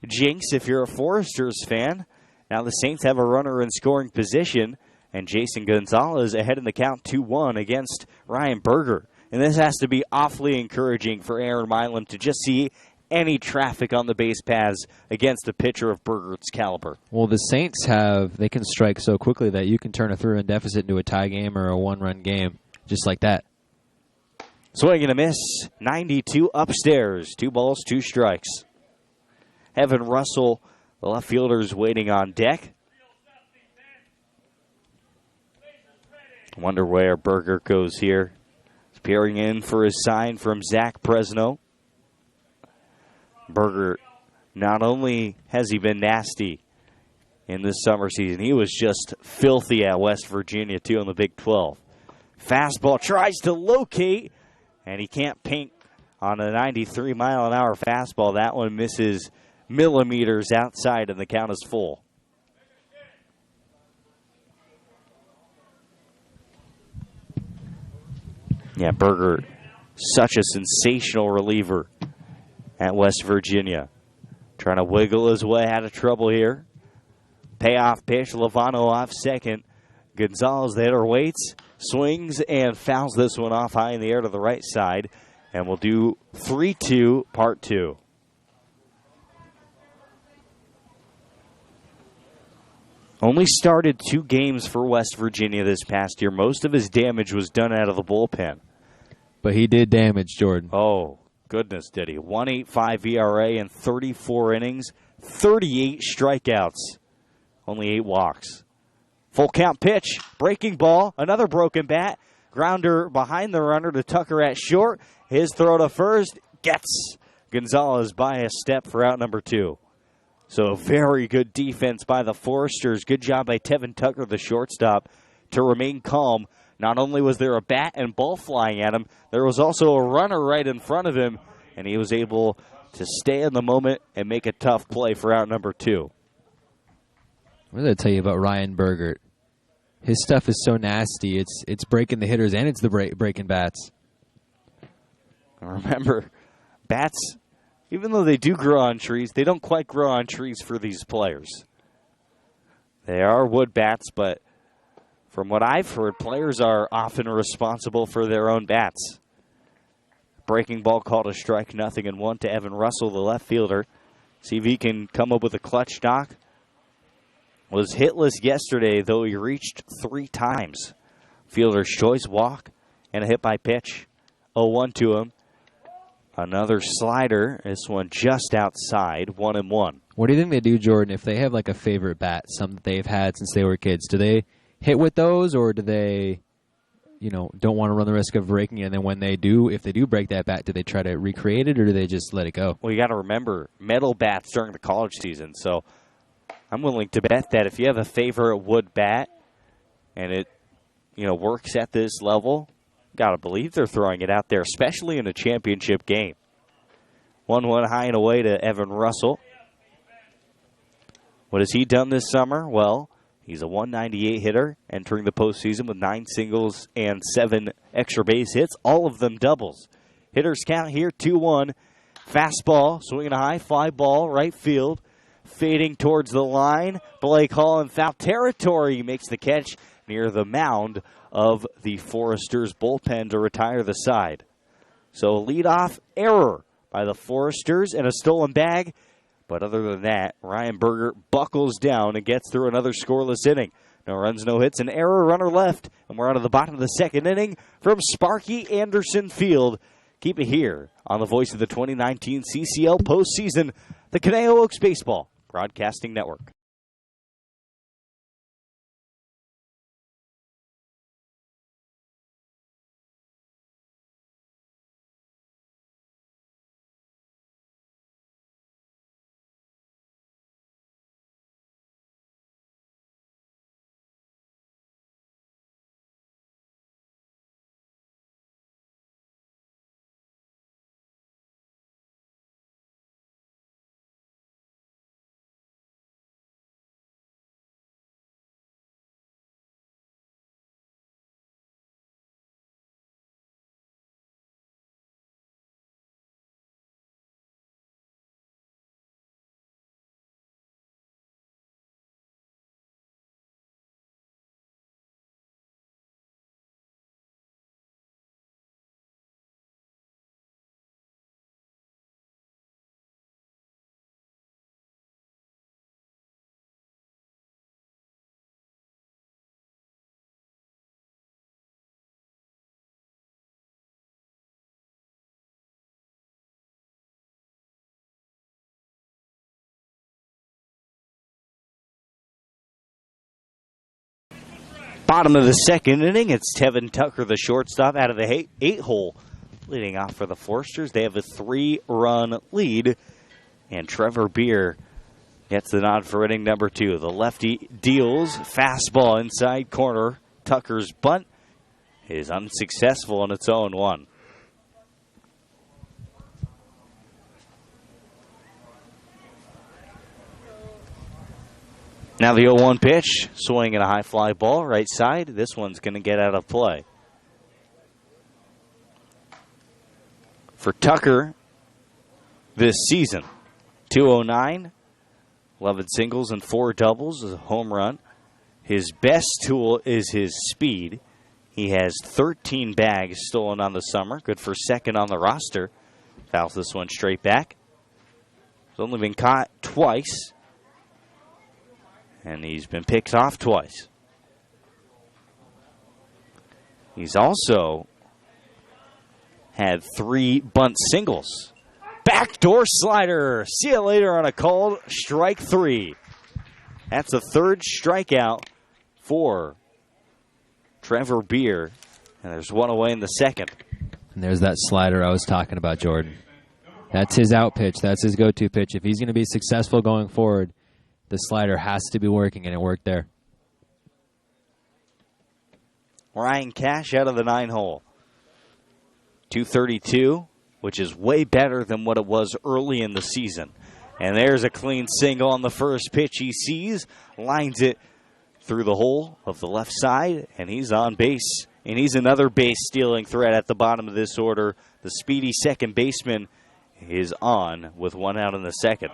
jinx if you're a Foresters fan. Now the Saints have a runner in scoring position, and Jason Gonzalez ahead in the count 2-1 against Ryan Berger. And this has to be awfully encouraging for Aaron Milam to just see any traffic on the base paths against a pitcher of Berger's caliber.
Well, the Saints they can strike so quickly that you can turn a 3-run deficit into a tie game or a 1-run game just like that.
Swing and a miss, 92 upstairs. 2 balls, 2 strikes. Evan Russell, the left fielder's waiting on deck. Wonder where Berger goes here. He's peering in for his sign from Zach Presno. Berger, not only has he been nasty in this summer season, he was just filthy at West Virginia, too, in the Big 12. Fastball tries to locate, and he can't pink on a 93-mile-an-hour fastball. That one misses millimeters outside, and the count is full. Yeah, Berger, such a sensational reliever at West Virginia. Trying to wiggle his way out of trouble here. Payoff pitch, Lovano off second. Gonzalez, the hitter, waits, swings, and fouls this one off high in the air to the right side. And we'll do 3-2, part 2. Only started 2 games for West Virginia this past year. Most of his damage was done out of the bullpen.
But he did damage, Jordan.
Oh, goodness, did he. 1.85 ERA in 34 innings, 38 strikeouts, only 8 walks. Full count pitch, breaking ball, another broken bat. Grounder behind the runner to Tucker at short. His throw to first gets Gonzalez by a step for out number 2. So very good defense by the Foresters. Good job by Tevin Tucker, the shortstop, to remain calm. Not only was there a bat and ball flying at him, there was also a runner right in front of him, and he was able to stay in the moment and make a tough play for out number 2.
What did I tell you about Ryan Bergert? His stuff is so nasty. It's breaking the hitters and it's the breaking bats.
Remember, bats, even though they do grow on trees, they don't quite grow on trees for these players. They are wood bats, but from what I've heard, players are often responsible for their own bats. Breaking ball called a strike, 0-1 to Evan Russell, the left fielder. See if he can come up with a clutch knock. Was hitless yesterday, though he reached 3 times. Fielder's choice, walk, and a hit by pitch. 0-1 to him. Another slider, this one just outside, 1-1.
What do you think they do, Jordan, if they have like a favorite bat, something that they've had since they were kids? Do they hit with those, or do they, don't want to run the risk of breaking it? And then when they do, if they do break that bat, do they try to recreate it, or do they just let it go?
Well, you got to remember, metal bats during the college season, so I'm willing to bet that if you have a favorite wood bat and it, works at this level, got to believe they're throwing it out there, especially in a championship game. 1-1 high and away to Evan Russell. What has he done this summer? Well, he's a 198 hitter, entering the postseason with 9 singles and 7 extra base hits, all of them doubles. Hitters count here, 2-1. Fastball, swinging a high fly ball, right field. Fading towards the line. Blake Hall in foul territory. He makes the catch near the mound of the Foresters bullpen to retire the side. So leadoff error by the Foresters and a stolen bag. But other than that, Ryan Berger buckles down and gets through another scoreless inning. No runs, no hits, an error, runner left. And we're out of the bottom of the second inning from Sparky Anderson Field. Keep it here on the voice of the 2019 CCL postseason, the Conejo Oaks Baseball Broadcasting Network. Bottom of the second inning, it's Tevin Tucker, the shortstop, out of the 8-hole. Leading off for the Foresters. They have a 3-run lead, and Trevor Beer gets the nod for inning number 2. The lefty deals, fastball inside corner. Tucker's bunt is unsuccessful on its own 1. Now the 0-1 pitch, swinging a high fly ball, right side. This one's going to get out of play. For Tucker this season, 209, 11 singles and 4 doubles, is a home run. His best tool is his speed. He has 13 bags stolen on the summer. Good for second on the roster. Fouls this one straight back. He's only been caught twice. And he's been picked off twice. He's also had 3 bunt singles. Backdoor slider. See you later on a called strike 3. That's the 3rd strikeout for Trevor Beer. And there's one away in the second.
And there's that slider I was talking about, Jordan. That's his out pitch. That's his go-to pitch. If he's going to be successful going forward, the slider has to be working, and it worked there.
Ryan Cash out of the 9-hole. 232, which is way better than what it was early in the season. And there's a clean single on the first pitch he sees. Lines it through the hole of the left side, and he's on base. And he's another base-stealing threat at the bottom of this order. The speedy second baseman is on with one out in the second.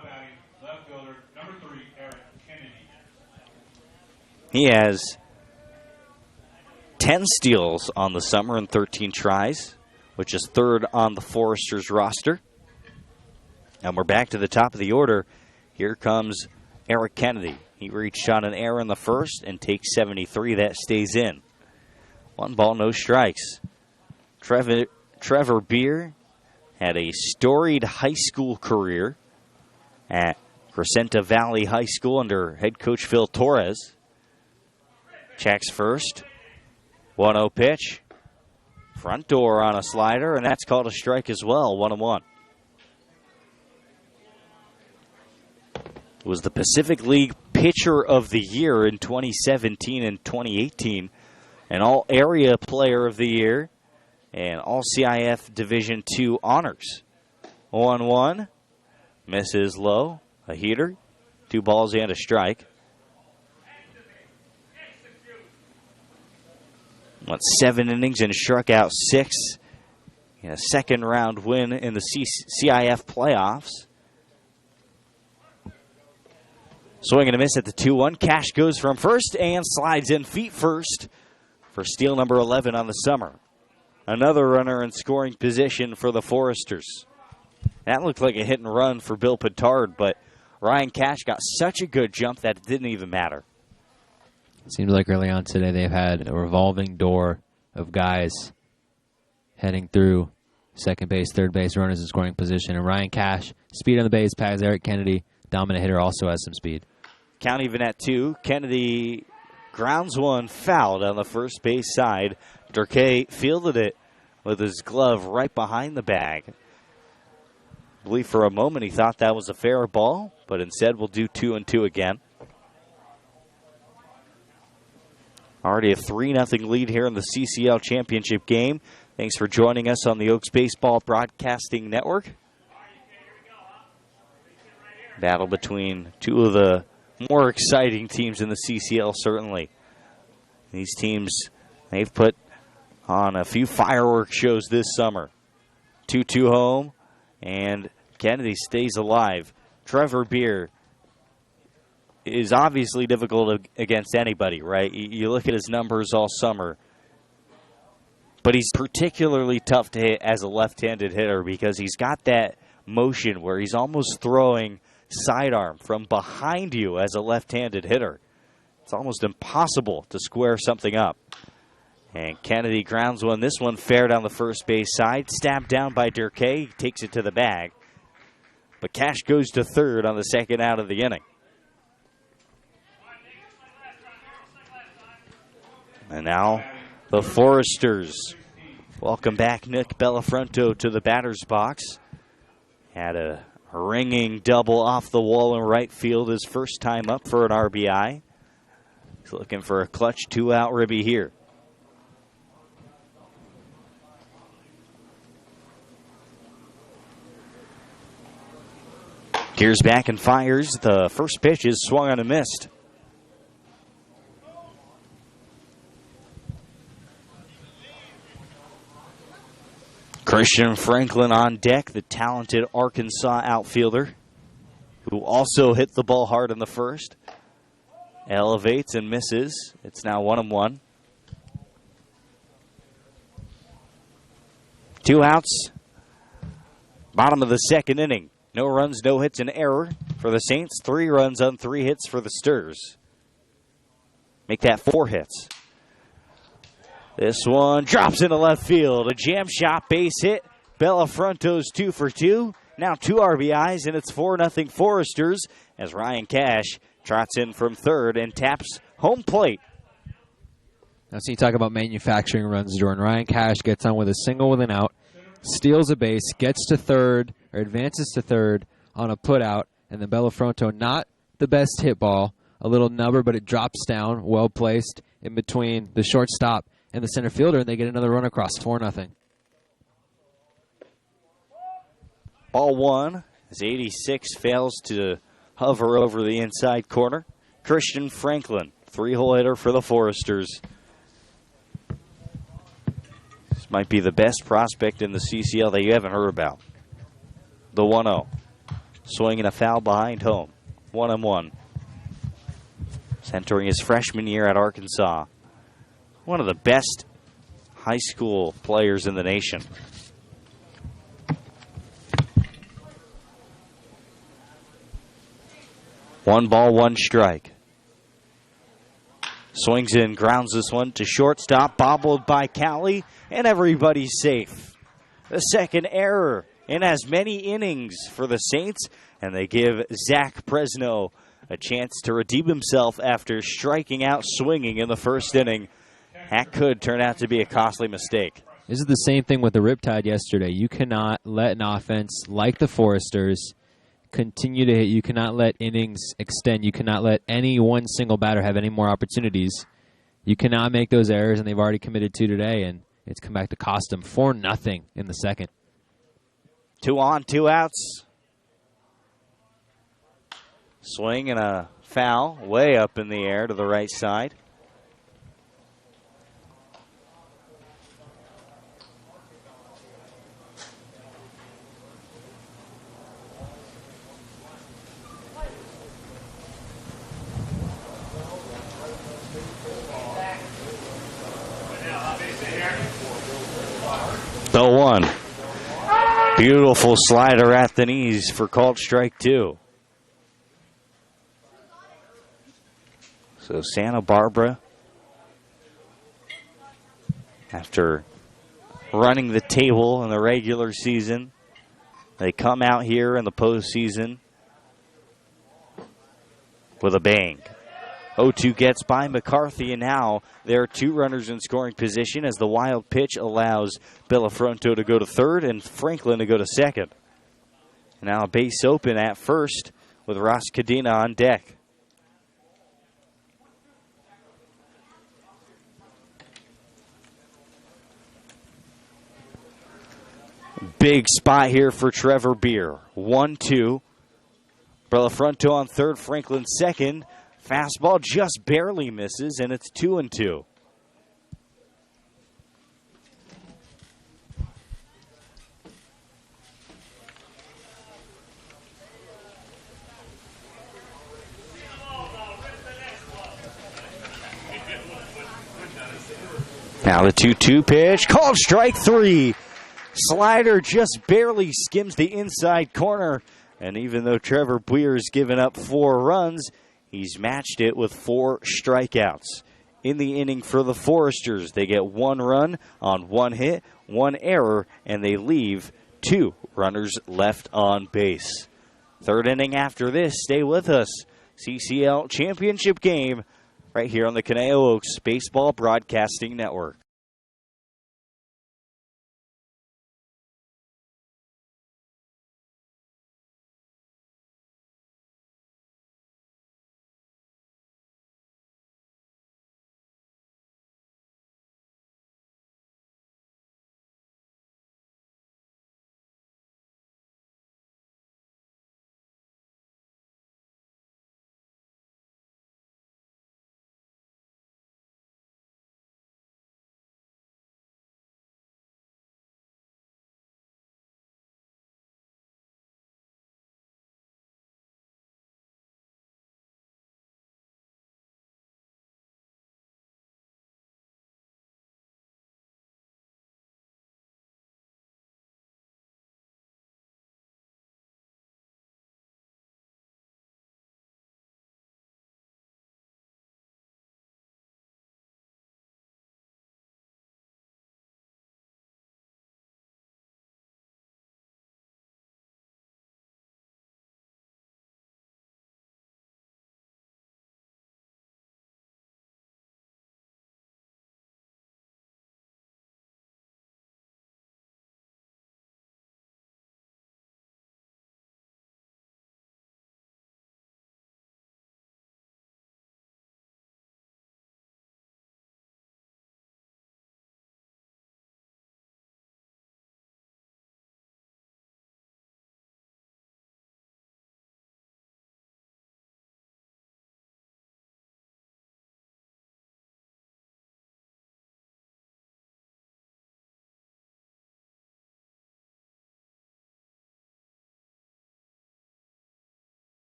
He has 10 steals on the summer and 13 tries, which is third on the Foresters roster. And we're back to the top of the order. Here comes Eric Kennedy. He reached on an error in the first and takes 73. That stays in. 1 ball, no strikes. Trevor Beer had a storied high school career at Crescenta Valley High School under head coach Phil Torres. Checks first. 1-0 pitch. Front door on a slider, and that's called a strike as well. 1-1. Was the Pacific League Pitcher of the Year in 2017 and 2018. An All-Area Player of the Year. And All-CIF Division II honors. 1-1. Misses low. A heater. 2 balls and a strike. Went 7 innings and struck out 6 in a second-round win in the CIF playoffs. Swing and a miss at the 2-1. Cash goes from first and slides in feet first for steal number 11 on the summer. Another runner in scoring position for the Foresters. That looked like a hit and run for Bill Petard, but Ryan Cash got such a good jump that it didn't even matter.
It seems like early on today they've had a revolving door of guys heading through second base, third base, runners in scoring position. And Ryan Cash, speed on the base paths. Eric Kennedy, dominant hitter, also has some speed.
Count even at 2. Kennedy grounds one fouled on the first base side. Durkee fielded it with his glove right behind the bag. I believe for a moment he thought that was a fair ball, but instead we'll do 2-2 again. Already a 3-0 lead here in the CCL championship game. Thanks for joining us on the Oaks Baseball Broadcasting Network. Battle between two of the more exciting teams in the CCL, certainly. These teams, they've put on a few fireworks shows this summer. 2-2 home, and Kennedy stays alive. Trevor Beer is obviously difficult against anybody, right? You look at his numbers all summer. But he's particularly tough to hit as a left-handed hitter because he's got that motion where he's almost throwing sidearm from behind you as a left-handed hitter. It's almost impossible to square something up. And Kennedy grounds one. This one fair down the first base side. Stabbed down by Durkee. He takes it to the bag. But Cash goes to third on the second out of the inning. And now the Foresters welcome back Nick Bellafronto to the batter's box. Had a ringing double off the wall in right field his first time up for an RBI. He's looking for a clutch 2-out ribby here. Gears back and fires. The first pitch is swung on and missed. Christian Franklin on deck, the talented Arkansas outfielder, who also hit the ball hard in the first. Elevates and misses. It's now 1-1. 2 outs. Bottom of the second inning. No runs, no hits, and error for the Saints. 3 runs on 3 hits for the Sturs. Make that 4 hits. This one drops into left field. A jam shot base hit. Bellafronto's 2 for 2. Now 2 RBIs, and it's 4-0 Foresters as Ryan Cash trots in from third and taps home plate
Now, so you talk about manufacturing runs, Jordan. Ryan Cash gets on with a single with an out, steals a base, gets to third, or advances to third on a putout, and then Bellafronto, not the best hit ball, a little nubber, but it drops down, well placed in between the shortstop and the center fielder, and they get another run across, 4-0.
Ball one as 86 fails to hover over the inside corner. Christian Franklin, 3-hole hitter for the Foresters. This might be the best prospect in the CCL that you haven't heard about. The 1-0. Swinging a foul behind home. 1-1. Entering his freshman year at Arkansas. One of the best high school players in the nation. One ball, one strike. Swings in, grounds this one to shortstop, bobbled by Cali, and everybody's safe. The second error in as many innings for the Saints, and they give Zach Presno a chance to redeem himself after striking out swinging in the first inning. That could turn out to be a costly mistake.
This is the same thing with the Riptide yesterday. You cannot let an offense like the Foresters continue to hit. You cannot let innings extend. You cannot let any one single batter have any more opportunities. You cannot make those errors, and they've already committed 2 today, and it's come back to cost them 4-0 in the second.
2 on, 2 outs. Swing and a foul way up in the air to the right side. The 1. Beautiful slider at the knees for called strike 2. So Santa Barbara, after running the table in the regular season, they come out here in the postseason with a bang. 0-2 gets by McCarthy, and now there are 2 runners in scoring position as the wild pitch allows Bellafronto to go to third and Franklin to go to second. Now a base open at first with Ross Cadena on deck. Big spot here for Trevor Beer. 1-2. Bellafronto on third, Franklin second. Fastball just barely misses, and it's 2-2. Now the 2-2 pitch, called strike 3. Slider just barely skims the inside corner, and even though Trevor Beer's given up 4 runs, he's matched it with 4 strikeouts. In the inning for the Foresters, they get 1 run on 1 hit, 1 error, and they leave 2 runners left on base. Third inning after this. Stay with us. CCL championship game right here on the Conejo Oaks Baseball Broadcasting Network.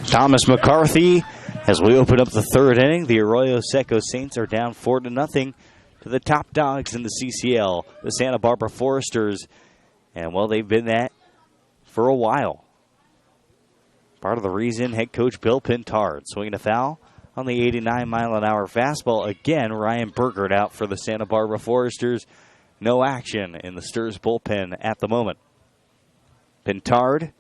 Thomas McCarthy, as we open up the third inning, the Arroyo Seco Saints are down 4-0 to the top dogs in the CCL, the Santa Barbara Foresters. And, well, they've been that for a while. Part of the reason, head coach Bill Pintard swinging a foul on the 89-mile-an-hour fastball. Again, Ryan Burgert out for the Santa Barbara Foresters. No action in the Sturs bullpen at the moment. Pintard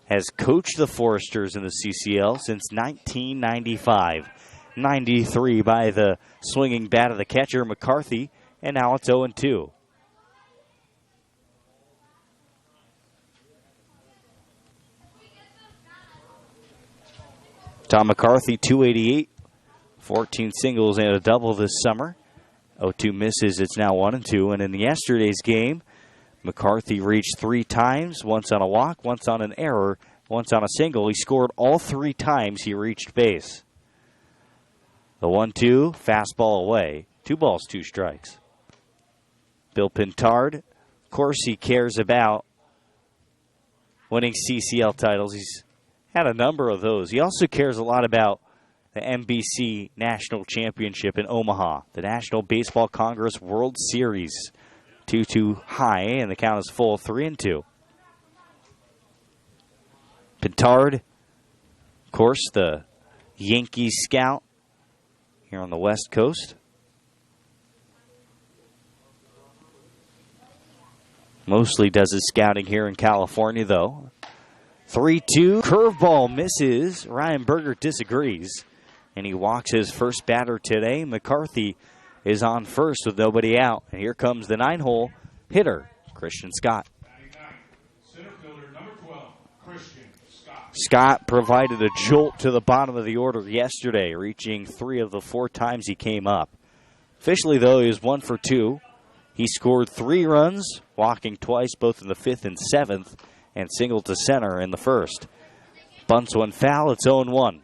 has coached the Foresters in the CCL since 1995. 93 by the swinging bat of the catcher, McCarthy, and now it's 0-2. Tom McCarthy, 288, 14 singles and a double this summer. 0-2 misses, it's now 1-2. And in yesterday's game, McCarthy reached 3 times, once on a walk, once on an error, once on a single. He scored all 3 times he reached base. The 1-2, fastball away. 2 balls, 2 strikes. Bill Pintard, of course he cares about winning CCL titles. He's had a number of those. He also cares a lot about the NBC National Championship in Omaha, the National Baseball Congress World Series. 2-2 high, and the count is full, 3-2. Pintard, of course, the Yankees scout here on the West Coast. Mostly does his scouting here in California, though. 3-2, curveball misses. Ryan Burgert disagrees, and he walks his first batter today. McCarthy is on first with nobody out, and here comes the 9-hole hitter, Christian Scott.
Center fielder number 12, Christian Scott.
Scott provided a jolt to the bottom of the order yesterday, reaching 3 of the 4 times he came up. Officially, though, he was 1 for 2. He scored 3 runs, walking twice, both in the 5th and 7th, and singled to center in the 1st. Bunts one foul, it's 0-1.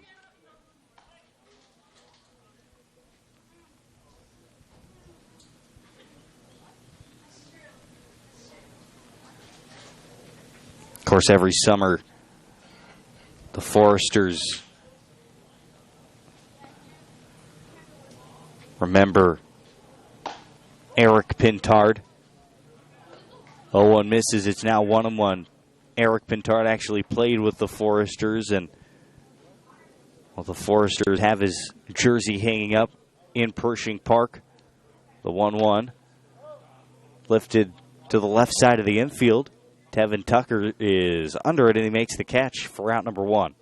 Of course, every summer, the Foresters remember Eric Pintard. 0-1 misses. It's now 1-1. Eric Pintard actually played with the Foresters, and well, the Foresters have his jersey hanging up in Pershing Park. The 1-1 lifted to the left side of the infield. Tevin Tucker is under it, and he makes the catch for out number 1.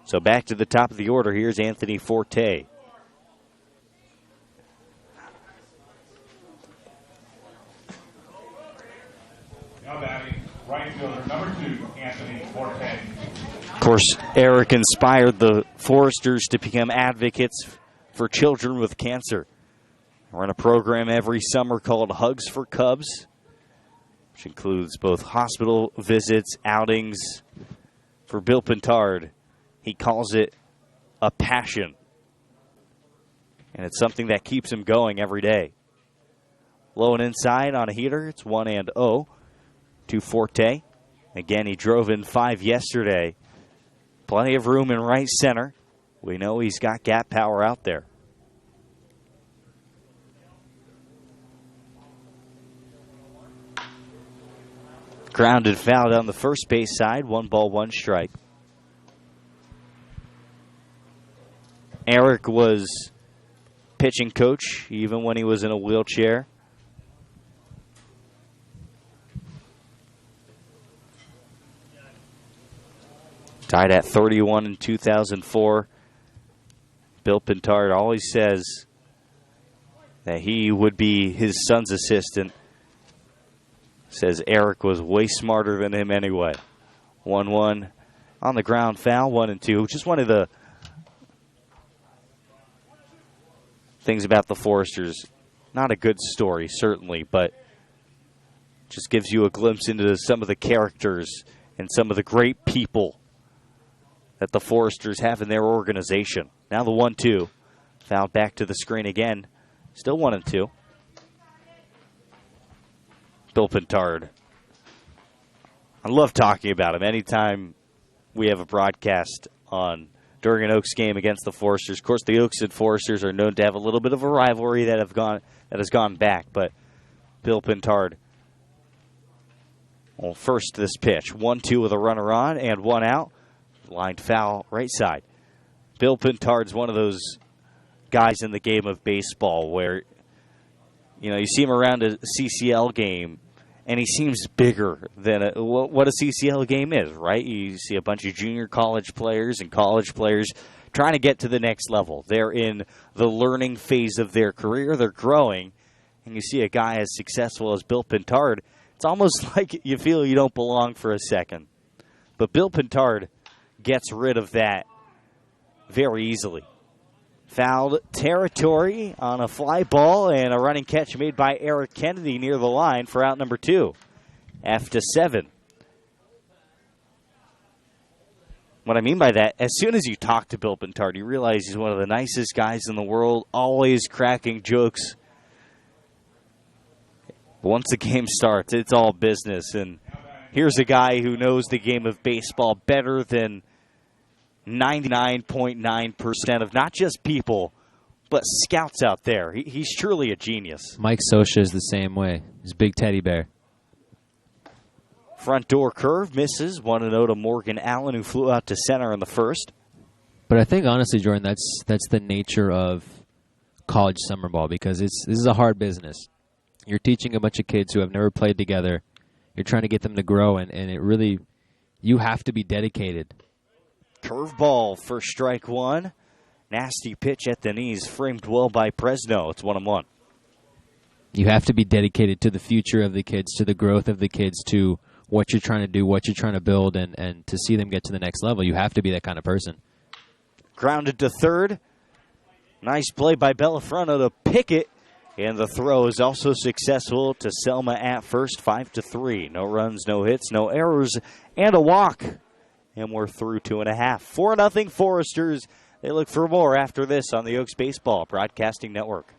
So back to the top of the order. Here's Anthony Forte.
Now batting, right fielder number 2, Anthony Forte.
Of course, Eric inspired the Foresters to become advocates for children with cancer. We run a program every summer called Hugs for Cubs, which includes both hospital visits, outings. For Bill Pintard, he calls it a passion. And it's something that keeps him going every day. Low and inside on a heater, it's 1-0 to Forte. Again, he drove in 5 yesterday. Plenty of room in right center. We know he's got gap power out there. Grounded foul down the first base side. 1 ball, 1 strike. Eric was pitching coach even when he was in a wheelchair. Tied at 31 in 2004. Bill Pintard always says that he would be his son's assistant. Says Eric was way smarter than him anyway. 1-1 on the ground foul, 1-2. Just one of the things about the Foresters. Not a good story, certainly, but just gives you a glimpse into some of the characters and some of the great people that the Foresters have in their organization. Now the 1-2. Foul back to the screen again. Still 1-2. Bill Pintard. I love talking about him. Anytime we have a broadcast during an Oaks game against the Foresters. Of course, the Oaks and Foresters are known to have a little bit of a rivalry that has gone back, but Bill Pintard. Well, first this pitch, 1-2 with a runner on and one out. Lined foul right side. Bill Pintard's one of those guys in the game of baseball where, you see him around a CCL game, and he seems bigger than what a CCL game is, right? You see a bunch of junior college players and college players trying to get to the next level. They're in the learning phase of their career. They're growing, and you see a guy as successful as Bill Pintard. It's almost like you feel you don't belong for a second. But Bill Pintard gets rid of that very easily. Fouled territory on a fly ball and a running catch made by Eric Kennedy near the line for out number 2. After 7. What I mean by that, as soon as you talk to Bill Pintard, you realize he's one of the nicest guys in the world, always cracking jokes. But once the game starts, it's all business. And here's a guy who knows the game of baseball better than 99.9% of not just people, but scouts out there. He's truly a genius.
Mike Scioscia is the same way. He's a big teddy bear.
Front door curve misses. 1-0 to Morgan Allen, who flew out to center in the first.
But I think, honestly, Jordan, that's the nature of college summer ball, because this is a hard business. You're teaching a bunch of kids who have never played together. You're trying to get them to grow, and it really, you have to be dedicated.
Curveball for strike 1. Nasty pitch at the knees, framed well by Presno. It's 1-1.
You have to be dedicated to the future of the kids, to the growth of the kids, to what you're trying to do, what you're trying to build, and to see them get to the next level. You have to be that kind of person.
Grounded to third. Nice play by Bellafronto to pick it. And the throw is also successful to Selma at first, 5-3. No runs, no hits, no errors, and a walk. And we're through 2.5. 4-0 Foresters. They look for more after this on the Oaks Baseball Broadcasting Network.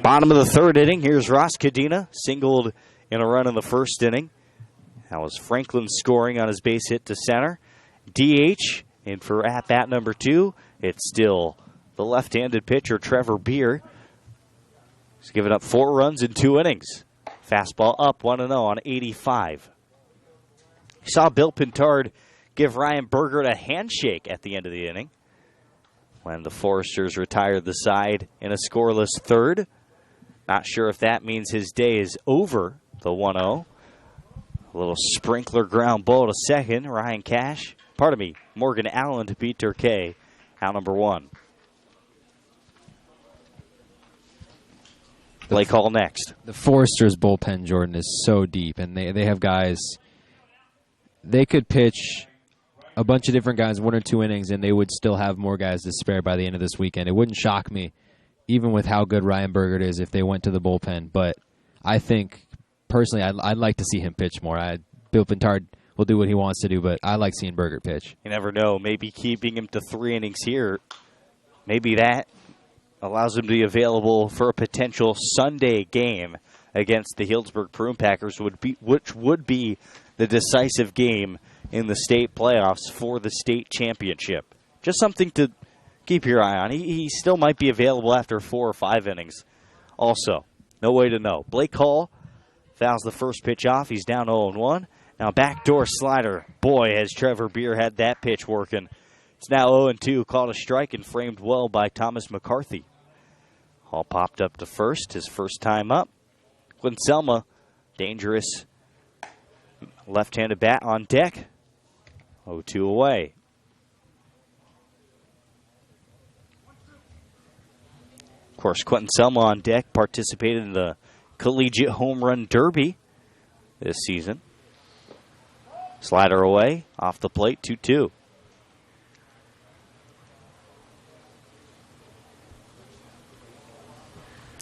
Bottom of the third inning. Here's Ross Cadena, singled in a run in the first inning. That was Franklin scoring on his base hit to center. DH, and for at-bat number 2, it's still the left-handed pitcher, Trevor Beer. He's given up 4 runs in 2 innings. Fastball up 1-0 on 85. You saw Bill Pintard give Ryan Bergert a handshake at the end of the inning when the Foresters retired the side in a scoreless third. Not sure if that means his day is over, the 1-0. A little sprinkler ground ball to second. Morgan Allen to beat Turkey. Out number 1. Play call next.
The Foresters bullpen, Jordan, is so deep, and they have guys they could pitch a bunch of different guys, 1 or 2 innings, and they would still have more guys to spare by the end of this weekend. It wouldn't shock me, even with how good Ryan Bergert is, if they went to the bullpen. But I think, personally, I'd like to see him pitch more. Bill Pintard will do what he wants to do, but I like seeing Bergert pitch.
You never know. Maybe keeping him to 3 innings here, maybe that allows him to be available for a potential Sunday game against the Healdsburg Prune Packers, which would be the decisive game in the state playoffs for the state championship. Just something to keep your eye on. He still might be available after 4 or 5 innings. Also, no way to know. Blake Hall fouls the first pitch off. He's down 0-1. Now backdoor slider. Boy, has Trevor Beer had that pitch working. It's now 0-2, called a strike and framed well by Thomas McCarthy. Hall popped up to first, his first time up. Quinn Selma, dangerous left-handed bat on deck. 0-2 away. Of course, Quentin Selma on deck participated in the Collegiate Home Run Derby this season. Slider away, off the plate, 2-2.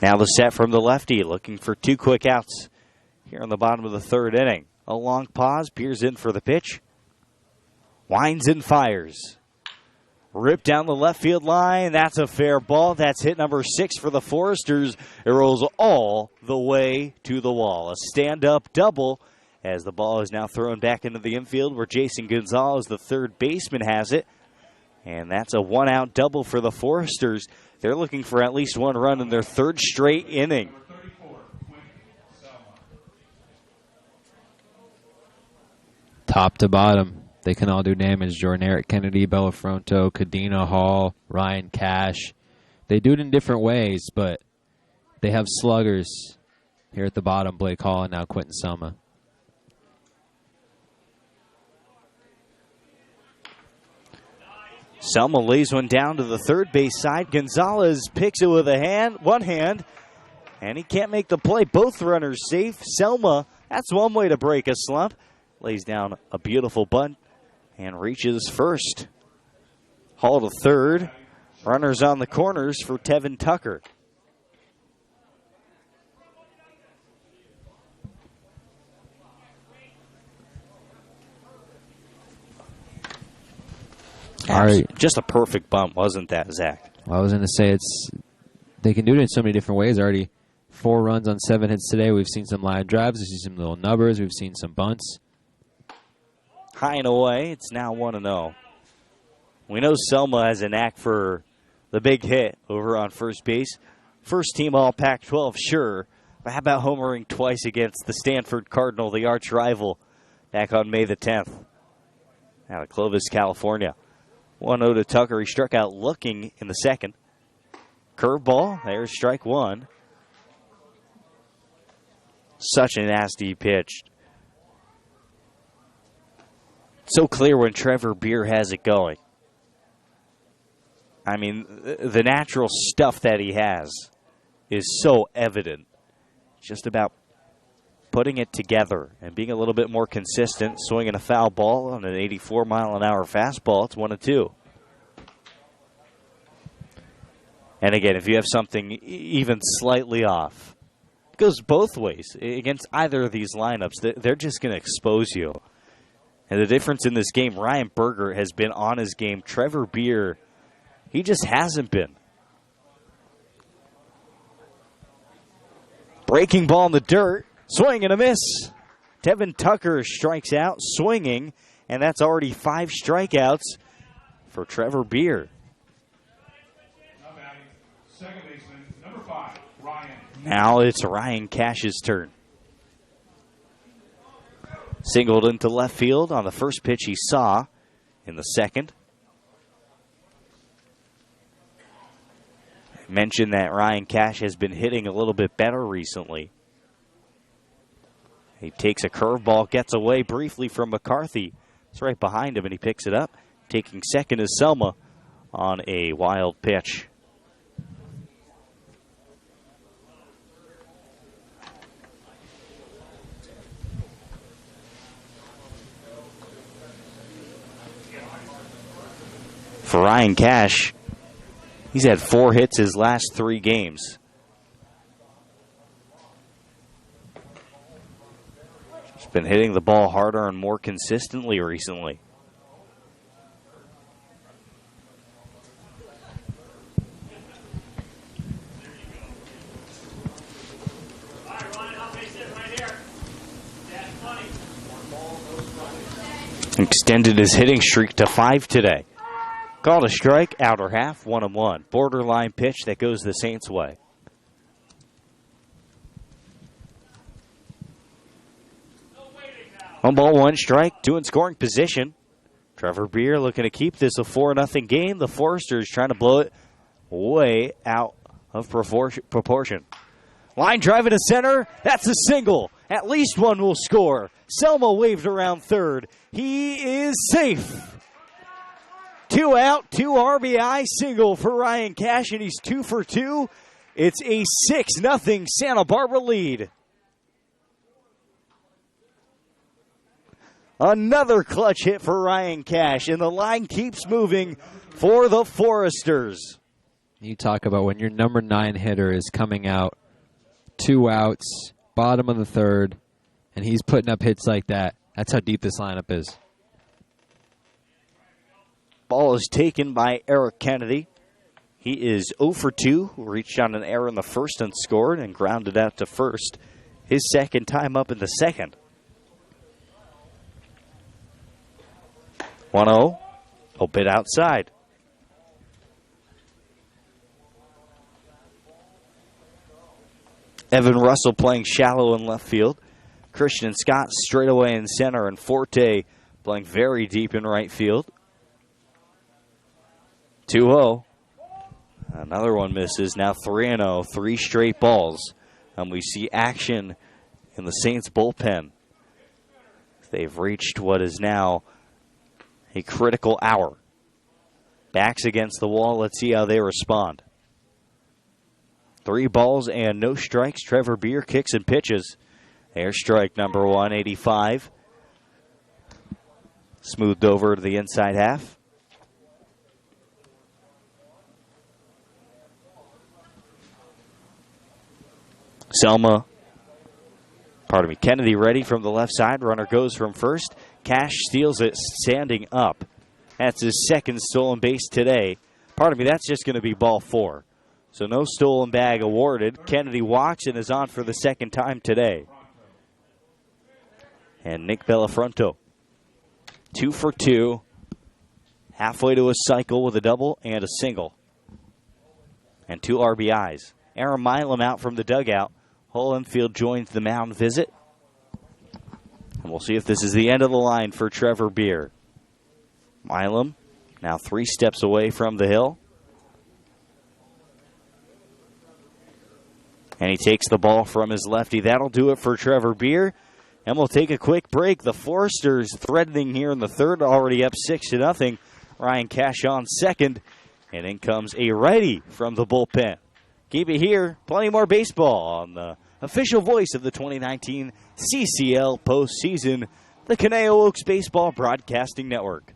Now the set from the lefty, looking for 2 quick outs here in the bottom of the 3rd inning. A long pause, Beers in for the pitch. Winds and fires. Ripped down the left field line. That's a fair ball. That's hit number 6 for the Foresters. It rolls all the way to the wall. A stand-up double as the ball is now thrown back into the infield where Jason Gonzalez, the third baseman, has it. And that's a 1-out double for the Foresters. They're looking for at least 1 run in their 3rd straight inning.
Top to bottom, they can all do damage. Jordan Eric Kennedy, Bellafronto, Cadena Hall, Ryan Cash. They do it in different ways, but they have sluggers here at the bottom. Blake Hall and now Quentin Selma.
Selma lays one down to the third base side. Gonzalez picks it with one hand, and he can't make the play. Both runners safe. Selma, that's one way to break a slump. Lays down a beautiful bunt and reaches first. Hall to third. Runners on the corners for Tevin Tucker.
All right.
Just a perfect bump, wasn't that, Zach?
Well, I was going to say they can do it in so many different ways. Already 4 runs on 7 hits today. We've seen some line drives. We've seen some little nubbers. We've seen some bunts.
High and away. It's now 1-0. We know Selma has a knack for the big hit over on first base. First team all Pac-12, sure. But how about homering twice against the Stanford Cardinal, the arch rival, back on May the 10th out of Clovis, California. 1-0 to Tucker. He struck out looking in the second. Curveball. There's strike 1. Such a nasty pitch. So clear when Trevor Beer has it going. I mean, the natural stuff that he has is so evident. Just about putting it together and being a little bit more consistent, swinging a foul ball on an 84-mile-an-hour fastball. It's 1-2. And again, if you have something even slightly off, it goes both ways. Against either of these lineups, they're just going to expose you. And the difference in this game, Ryan Bergert has been on his game. Trevor Beer, he just hasn't been. Breaking ball in the dirt. Swing and a miss. Tevin Tucker strikes out, swinging, and that's already 5 strikeouts for Trevor Beer.
Second baseman, number 5, Ryan.
Now it's Ryan Cash's turn. Singled into left field on the first pitch he saw in the second. I mentioned that Ryan Cash has been hitting a little bit better recently. He takes a curveball, gets away briefly from McCarthy. It's right behind him, and he picks it up. Taking second is Selma on a wild pitch. For Ryan Cash, he's had 4 hits his last 3 games. He's been hitting the ball harder and more consistently recently. Extended his hitting streak to 5 today. Called a strike, outer half, 1-1. Borderline pitch that goes the Saints' way. One ball, 1 strike, 2 in scoring position. Trevor Beer looking to keep this a 4-0 game. The Foresters trying to blow it way out of proportion. Line drive into center. That's a single. At least one will score. Selma waved around third. He is safe. 2 out, 2 RBI single for Ryan Cash, and he's 2 for 2. It's a 6-0 Santa Barbara lead. Another clutch hit for Ryan Cash, and the line keeps moving for the Foresters.
You talk about when your number 9 hitter is coming out, 2 outs, bottom of the third, and he's putting up hits like that. That's how deep this lineup is.
Ball is taken by Eric Kennedy. He is 0 for 2, reached on an error in the first and scored and grounded out to first. His second time up in the second. 1-0, a bit outside. Evan Russell playing shallow in left field. Christian Scott straight away in center, and Forte playing very deep in right field. 2-0. Another one misses. Now 3-0. 3 straight balls. And we see action in the Saints bullpen. They've reached what is now a critical hour. Backs against the wall. Let's see how they respond. 3 balls and no strikes. Trevor Beer kicks and pitches. There's strike number 1, 85. Smoothed over to the inside half. Kennedy ready from the left side. Runner goes from first. Cash steals it, standing up. That's his second stolen base today. That's just going to be ball 4. So no stolen bag awarded. Kennedy walks and is on for the second time today. And Nick Bellafronto, 2 for 2. Halfway to a cycle with a double and a single. And 2 RBIs. Aaron Milam out from the dugout. Hull Infield joins the mound visit. And we'll see if this is the end of the line for Trevor Beer. Milam now 3 steps away from the hill. And he takes the ball from his lefty. That'll do it for Trevor Beer. And we'll take a quick break. The Foresters threatening here in the third, already up 6-0. Ryan Cash on second. And in comes a righty from the bullpen. Keep it here. Plenty more baseball on the official voice of the 2019 CCL postseason, the Conejo Oaks Baseball Broadcasting Network.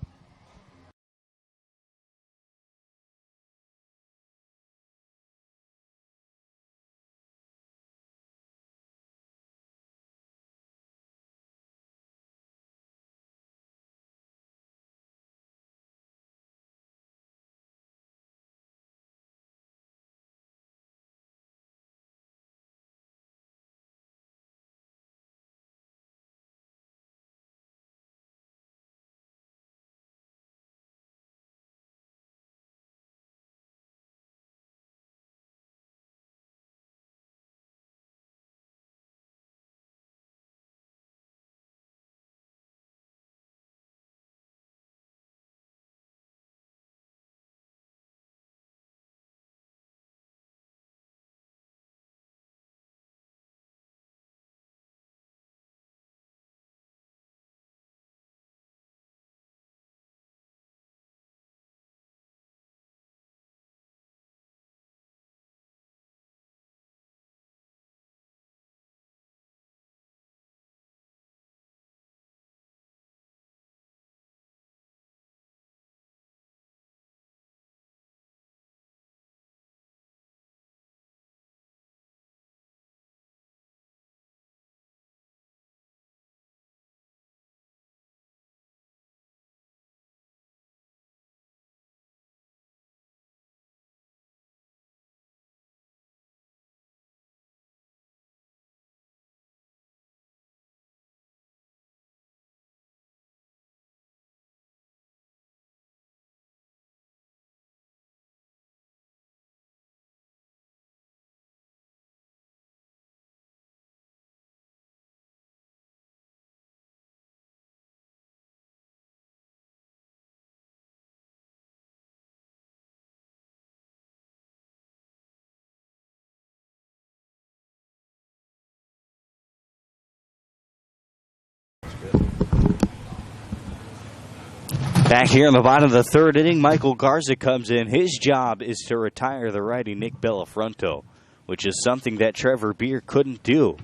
Back here in the bottom of the third inning, Michael Garza comes in. His job is to retire the righty Nick Bellafronto, which is something that Trevor Beer couldn't do.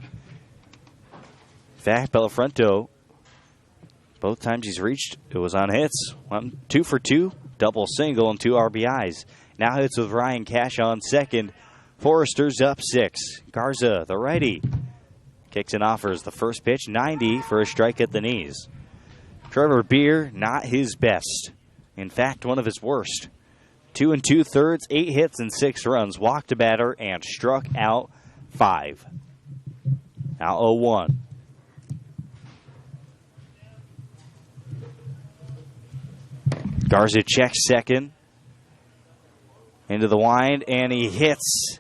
In fact, Bellafronto, both times he's reached, it was on hits. 2 for 2, double single, and 2 RBIs. Now hits with Ryan Cash on second. Foresters up 6. Garza, the righty, kicks and offers the first pitch, 90 for a strike at the knees. Trevor Beer, not his best. In fact, one of his worst. 2 2/3, 8 hits and 6 runs. Walked a batter and struck out 5. Now 0-1. Garza checks second. Into the wind, and he hits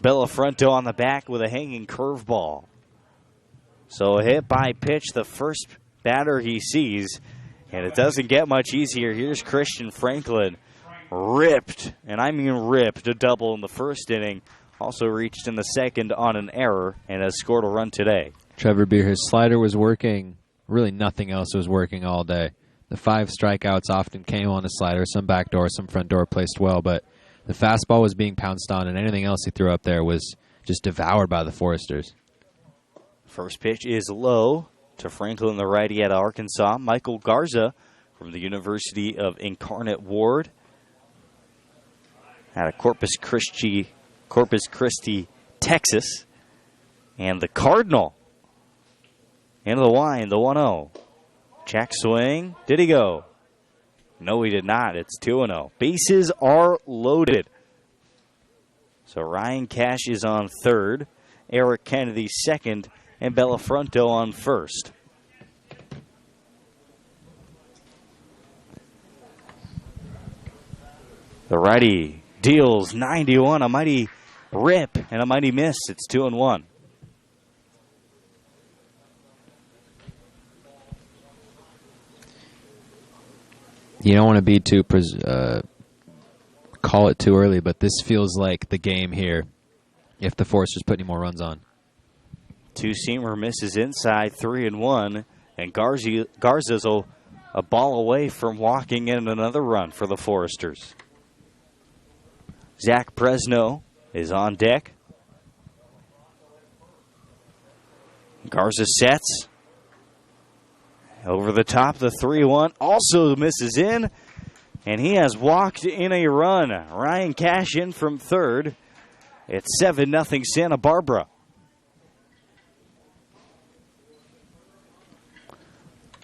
Bellafronto on the back with a hanging curveball. So a hit by pitch, the first batter he sees, and it doesn't get much easier. Here's Christian Franklin, ripped, and I mean ripped, a double in the first inning. Also reached in the second on an error and has scored a run today.
Trevor Beer, his slider was working. Really nothing else was working all day. The 5 strikeouts often came on the slider, some back door, some front door placed well, but the fastball was being pounced on, and anything else he threw up there was just devoured by the Foresters.
First pitch is low to Franklin, the righty out of Arkansas. Michael Garza from the University of Incarnate Ward out of Corpus Christi, Texas. And the Cardinal into the wind, the 1-0. Check swing. Did he go? No, he did not. It's 2-0. Bases are loaded. So Ryan Cash is on third, Eric Kennedy second, and Bellafronto on first. The righty deals 91, a mighty rip and a mighty miss. It's 2-1.
You don't want to be too call it too early, but this feels like the game here if the Foresters put any more runs on.
Two-seamer misses inside, 3-1, and Garza's a ball away from walking in another run for the Foresters. Zach Presno is on deck. Garza sets. Over the top, the 3-1 also misses in, and he has walked in a run. Ryan Cash in from third. It's 7-0 Santa Barbara.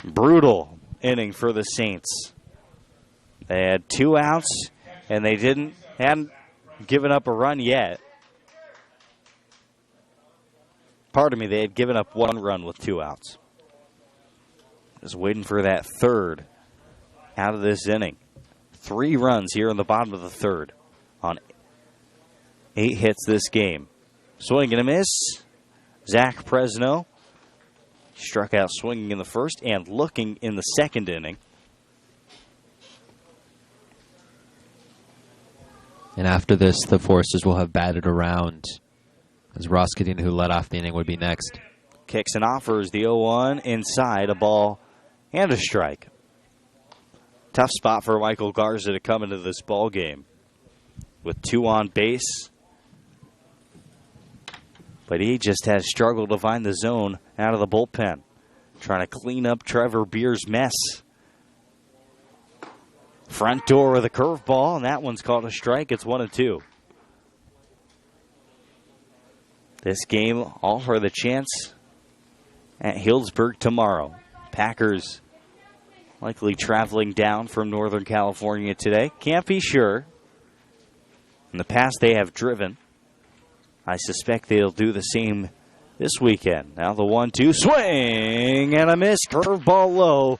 Brutal inning for the Saints. They had 2 outs, and they hadn't given up a run yet. Pardon me, they had given up 1 run with 2 outs. Just waiting for that third out of this inning. 3 runs here in the bottom of the third on 8 hits this game. Swing and a miss. Zach Presno struck out swinging in the first and looking in the second inning.
And after this, the Foresters will have batted around, as Ross Cadena, who led off the inning, would be next.
Kicks and offers the 0-1 inside, a ball and a strike. Tough spot for Michael Garza to come into this ball game with 2 on base. But he just has struggled to find the zone out of the bullpen, trying to clean up Trevor Beer's mess. Front door with a curveball, and that one's called a strike. It's 1-2. This game all for the chance at Healdsburg tomorrow. Packers likely traveling down from Northern California today. Can't be sure. In the past, they have driven. I suspect they'll do the same this weekend. Now the 1-2 swing and a miss. Curveball low.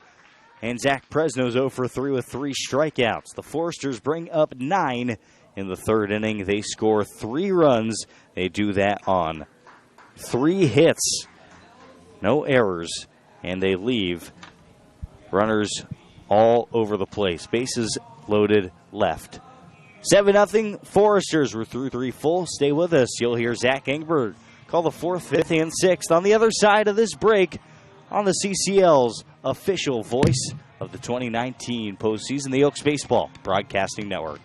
And Zach Presno's 0 for 3 with 3 strikeouts. The Foresters bring up 9 in the third inning. They score 3 runs. They do that on 3 hits. No errors. And they leave runners all over the place. Bases loaded left. 7-0 Foresters. We're through 3 full. Stay with us. You'll hear Zach Engberg call the 4th, 5th, and 6th on the other side of this break on the CCL's official voice of the 2019 postseason, the Oaks Baseball Broadcasting Network.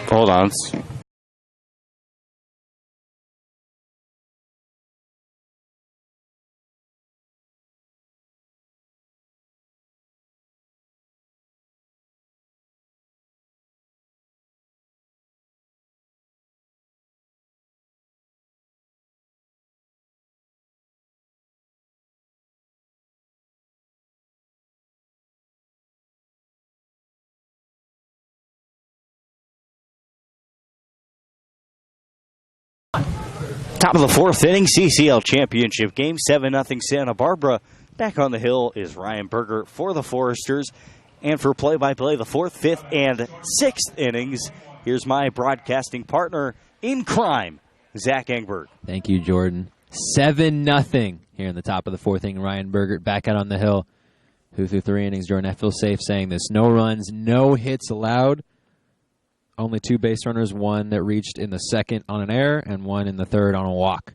Hold on. Top of the fourth inning, CCL championship game, 7-0 Santa Barbara. Back on the hill is Ryan Berger for the Foresters. And for play-by-play, the fourth, fifth, and sixth innings, here's my broadcasting partner in crime, Zach Engberg.
Thank you, Jordan. 7-0 here in the top of the fourth inning. Ryan Berger back out on the hill, who threw 3 innings. Jordan, I feel safe saying this. No runs, no hits allowed. Only 2 base runners, one that reached in the second on an error and one in the third on a walk.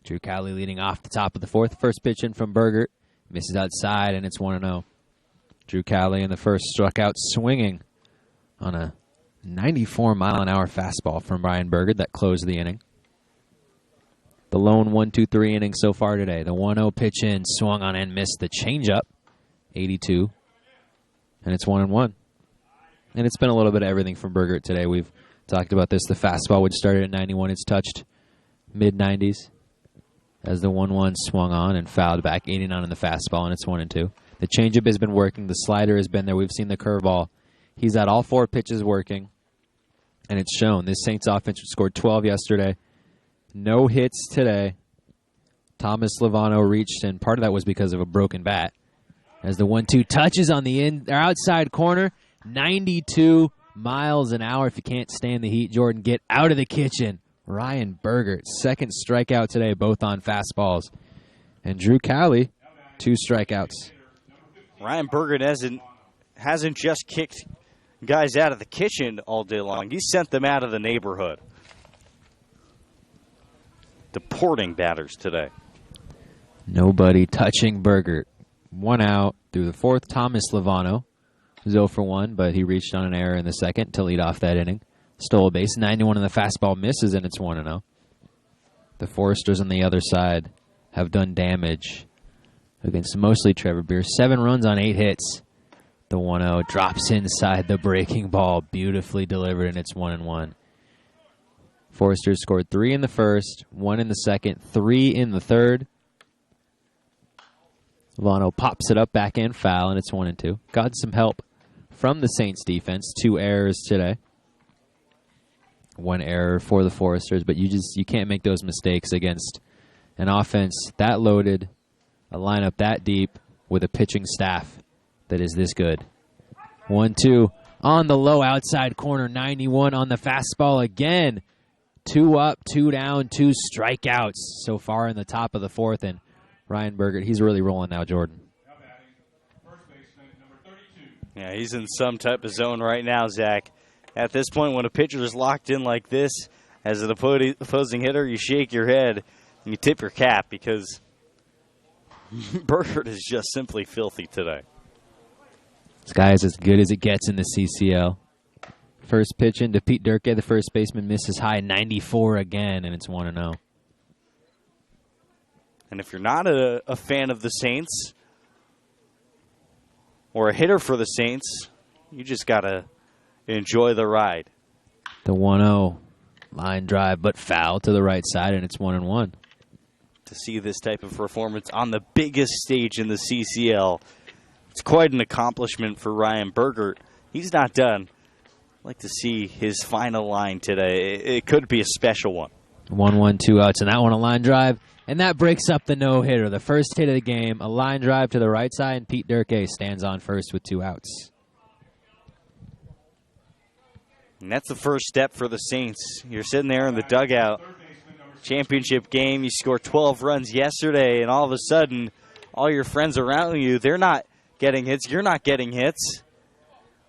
Drew Cowley leading off the top of the fourth. First pitch in from Berger. Misses outside, and it's 1-0. Drew Cowley in the first struck out swinging on a 94-mile-an-hour fastball from Ryan Berger that closed the inning. The lone 1-2-3 inning so far today. The 1-0 pitch in, swung on and missed the changeup. 82. And it's 1-1. And it's been a little bit of everything from Berger today. We've talked about this. The fastball, which started at 91, it's touched mid-90s as the 1-1 swung on and fouled back 89 on the fastball, and it's 1-2. The changeup has been working. The slider has been there. We've seen the curveball. He's had all 4 pitches working, and it's shown. This Saints offense scored 12 yesterday. No hits today. Thomas Lovano reached, and part of that was because of a broken bat. As the 1-2 touches on the outside corner, 92 miles an hour. If you can't stand the heat, Jordan, get out of the kitchen. Ryan Berger, second strikeout today, both on fastballs. And Drew Cowley, 2 strikeouts.
Ryan Berger hasn't just kicked guys out of the kitchen all day long. He sent them out of the neighborhood. Deporting batters today.
Nobody touching Berger. 1 out through the fourth. Thomas Lovano was 0 for 1, but he reached on an error in the second to lead off that inning. Stole a base. 91 on the fastball, misses, and it's 1-0. The Foresters on the other side have done damage against mostly Trevor Beer. 7 runs on 8 hits. The 1-0 drops inside the breaking ball. Beautifully delivered, and it's 1-1. Foresters scored 3 in the first, 1 in the second, 3 in the third. Lovano pops it up, back end foul, and it's 1-2. Got some help from the Saints defense. 2 errors today. 1 error for the Foresters, but you can't make those mistakes against an offense that loaded, a lineup that deep, with a pitching staff that is this good. 1-2 on the low outside corner, 91 on the fastball again. 2 up, 2 down, 2 strikeouts so far in the top of the fourth, and Ryan Berger, he's really rolling now, Jordan.
Yeah, he's in some type of zone right now, Zach. At this point, when a pitcher is locked in like this, as an opposing hitter, you shake your head and you tip your cap because Berger is just simply filthy today.
This guy is as good as it gets in the CCL. First pitch into Pete Durkee, the first baseman, misses high, 94 again, and it's 1-0.
And if you're not a fan of the Saints or a hitter for the Saints, you just got to enjoy the ride.
The 1-0 line drive, but foul to the right side, and it's 1-1.
To see this type of performance on the biggest stage in the CCL, it's quite an accomplishment for Ryan Bergert. He's not done. I'd like to see his final line today. It could be a special one.
1-1, 2 outs, and that one a line drive, and that breaks up the no-hitter. The first hit of the game, a line drive to the right side, and Pete Durkee stands on first with 2 outs.
And that's the first step for the Saints. You're sitting there in the dugout. Championship game, you scored 12 runs yesterday, and all of a sudden, all your friends around you, they're not getting hits. You're not getting hits.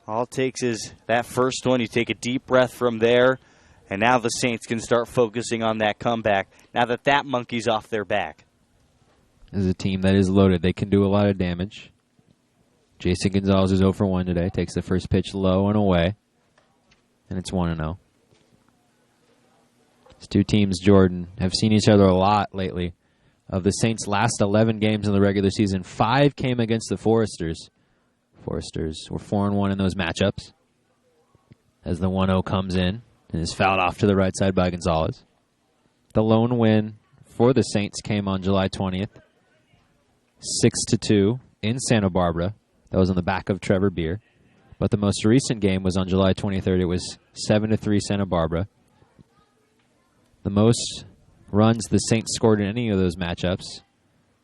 All it takes is that first one. You take a deep breath from there, and now the Saints can start focusing on that comeback now that that monkey's off their back.
This is a team that is loaded. They can do a lot of damage. Jason Gonzalez is 0 for 1 today. Takes the first pitch low and away, and it's 1-0. These two teams, Jordan, have seen each other a lot lately. Of the Saints' last 11 games in the regular season, 5 came against the Foresters. Foresters were 4-1 in those matchups. As the 1-0 comes in and is fouled off to the right side by Gonzalez. The lone win for the Saints came on July 20th, 6-2 in Santa Barbara. That was on the back of Trevor Beer. But the most recent game was on July 23rd. It was 7-3 Santa Barbara. The most runs the Saints scored in any of those matchups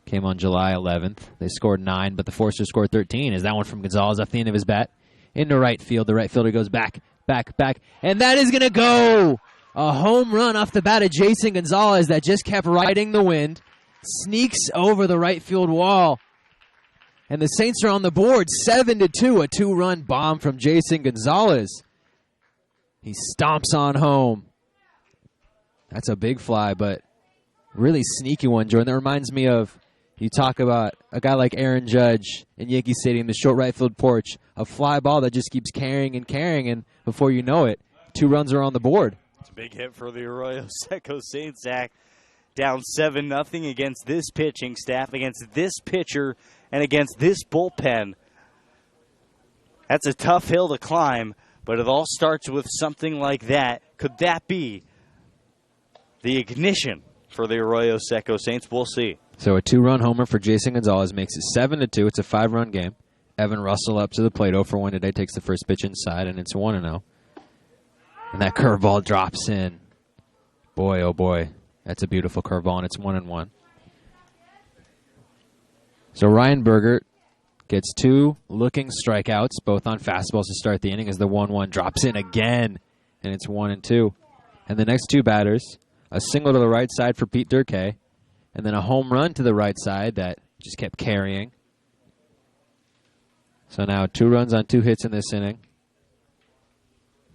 came on July 11th. They scored 9, but the Foresters scored 13. Is that one from Gonzalez off the end of his bat? Into right field. The right fielder goes back, and that is going to go! A home run off the bat of Jason Gonzalez that just kept riding the wind. Sneaks over the right field wall. And the Saints are on the board, 7-2. A 2-run bomb from Jason Gonzalez. He stomps on home. That's a big fly, but really sneaky one, Jordan. That reminds me of, you talk about a guy like Aaron Judge in Yankee Stadium, the short right field porch, a fly ball that just keeps carrying, and before you know it, 2 runs are on the board.
It's a big hit for the Arroyo Seco Saints, Zach. Down 7-0 against this pitching staff, against this pitcher, and against this bullpen. That's a tough hill to climb, but it all starts with something like that. Could that be the ignition for the Arroyo Seco Saints? We'll see.
So a 2-run homer for Jason Gonzalez makes it 7-2. It's a 5-run game. Evan Russell up to the plate, 0 for 1 today, takes the first pitch inside, and it's 1-0. And that curveball drops in. Boy, oh boy, that's a beautiful curveball, and it's 1-1. So Ryan Bergert gets 2 looking strikeouts, both on fastballs to start the inning, as the 1-1 drops in again, and it's 1-2. And the next 2 batters, a single to the right side for Pete Durkee, and then a home run to the right side that just kept carrying. So now 2 runs on 2 hits in this inning.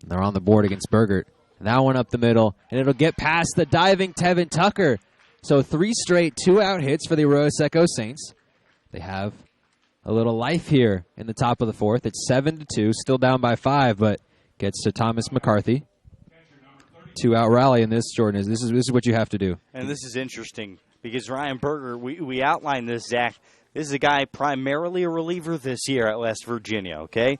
And they're on the board against Bergert. And that one up the middle, and it'll get past the diving Tevin Tucker. So 3 straight 2-out hits for the Arroyo Seco Saints. They have a little life here in the top of the 4th. It's 7-2, still down by 5, but gets to Thomas McCarthy. 2-out rally in this, Jordan. This is what you have to do.
And this is interesting because Ryan Berger, we outlined this, Zach. This is a guy primarily a reliever this year at West Virginia, okay?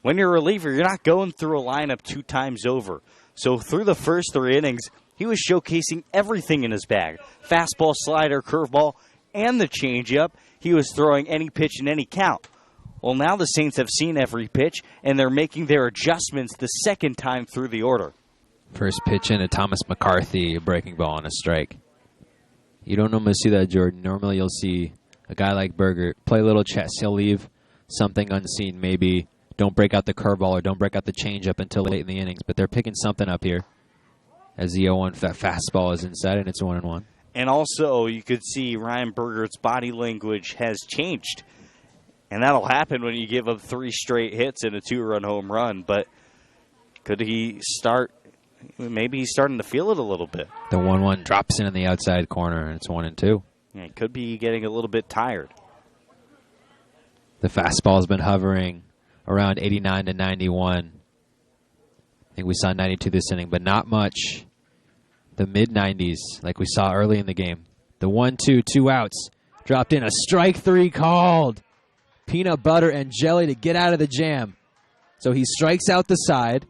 When you're a reliever, you're not going through a lineup 2 times over. So through the first 3 innings, he was showcasing everything in his bag. Fastball, slider, curveball, and the changeup. He was throwing any pitch in any count. Well, now the Saints have seen every pitch, and they're making their adjustments the second time through the order.
First pitch into Thomas McCarthy, a breaking ball and a strike. You don't normally see that, Jordan. Normally you'll see a guy like Berger play a little chess. He'll leave something unseen. Maybe don't break out the curveball or don't break out the changeup until late in the innings. But they're picking something up here as the 0-1 fastball is inside, and it's 1-1.
And also, you could see Ryan Berger's body language has changed. And that'll happen when you give up 3 straight hits and a 2-run home run. But could he start? Maybe he's starting to feel it a little bit.
The 1-1 drops in the outside corner, and it's 1-2.
Yeah, he could be getting a little bit tired.
The fastball has been hovering around 89 to 91. I think we saw 92 this inning, but not much. The mid-90s, like we saw early in the game. The 1-2, 2 outs. Dropped in a strike 3 called. Peanut butter and jelly to get out of the jam. So he strikes out the side.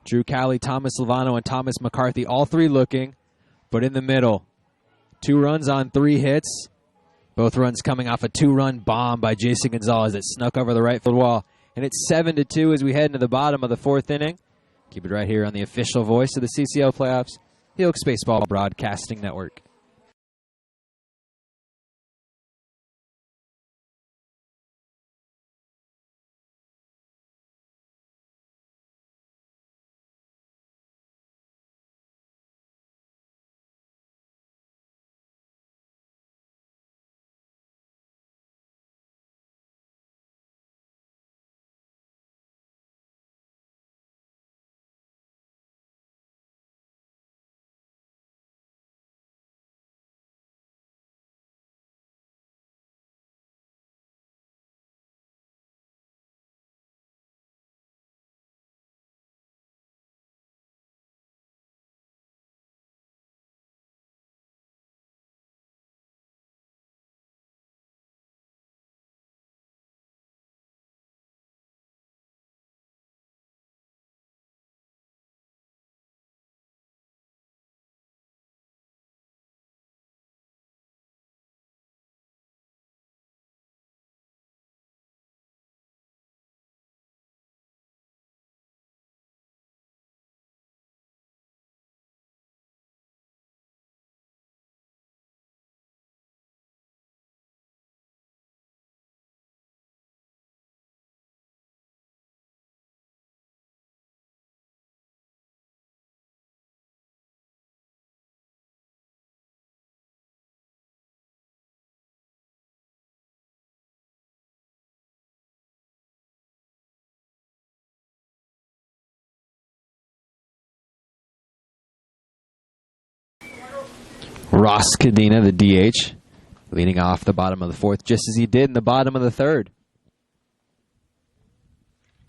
Drew Cowley, Thomas Lovano, and Thomas McCarthy, all three looking, but in the middle. 2 runs on 3 hits. Both runs coming off a 2-run bomb by Jason Gonzalez that snuck over the right field wall. And it's 7-2 as we head into the bottom of the 4th inning. Keep it right here on the official voice of the CCL playoffs, the Oaks Baseball Broadcasting Network. Ross Cadena, the DH, leading off the bottom of the 4th, just as he did in the bottom of the 3rd.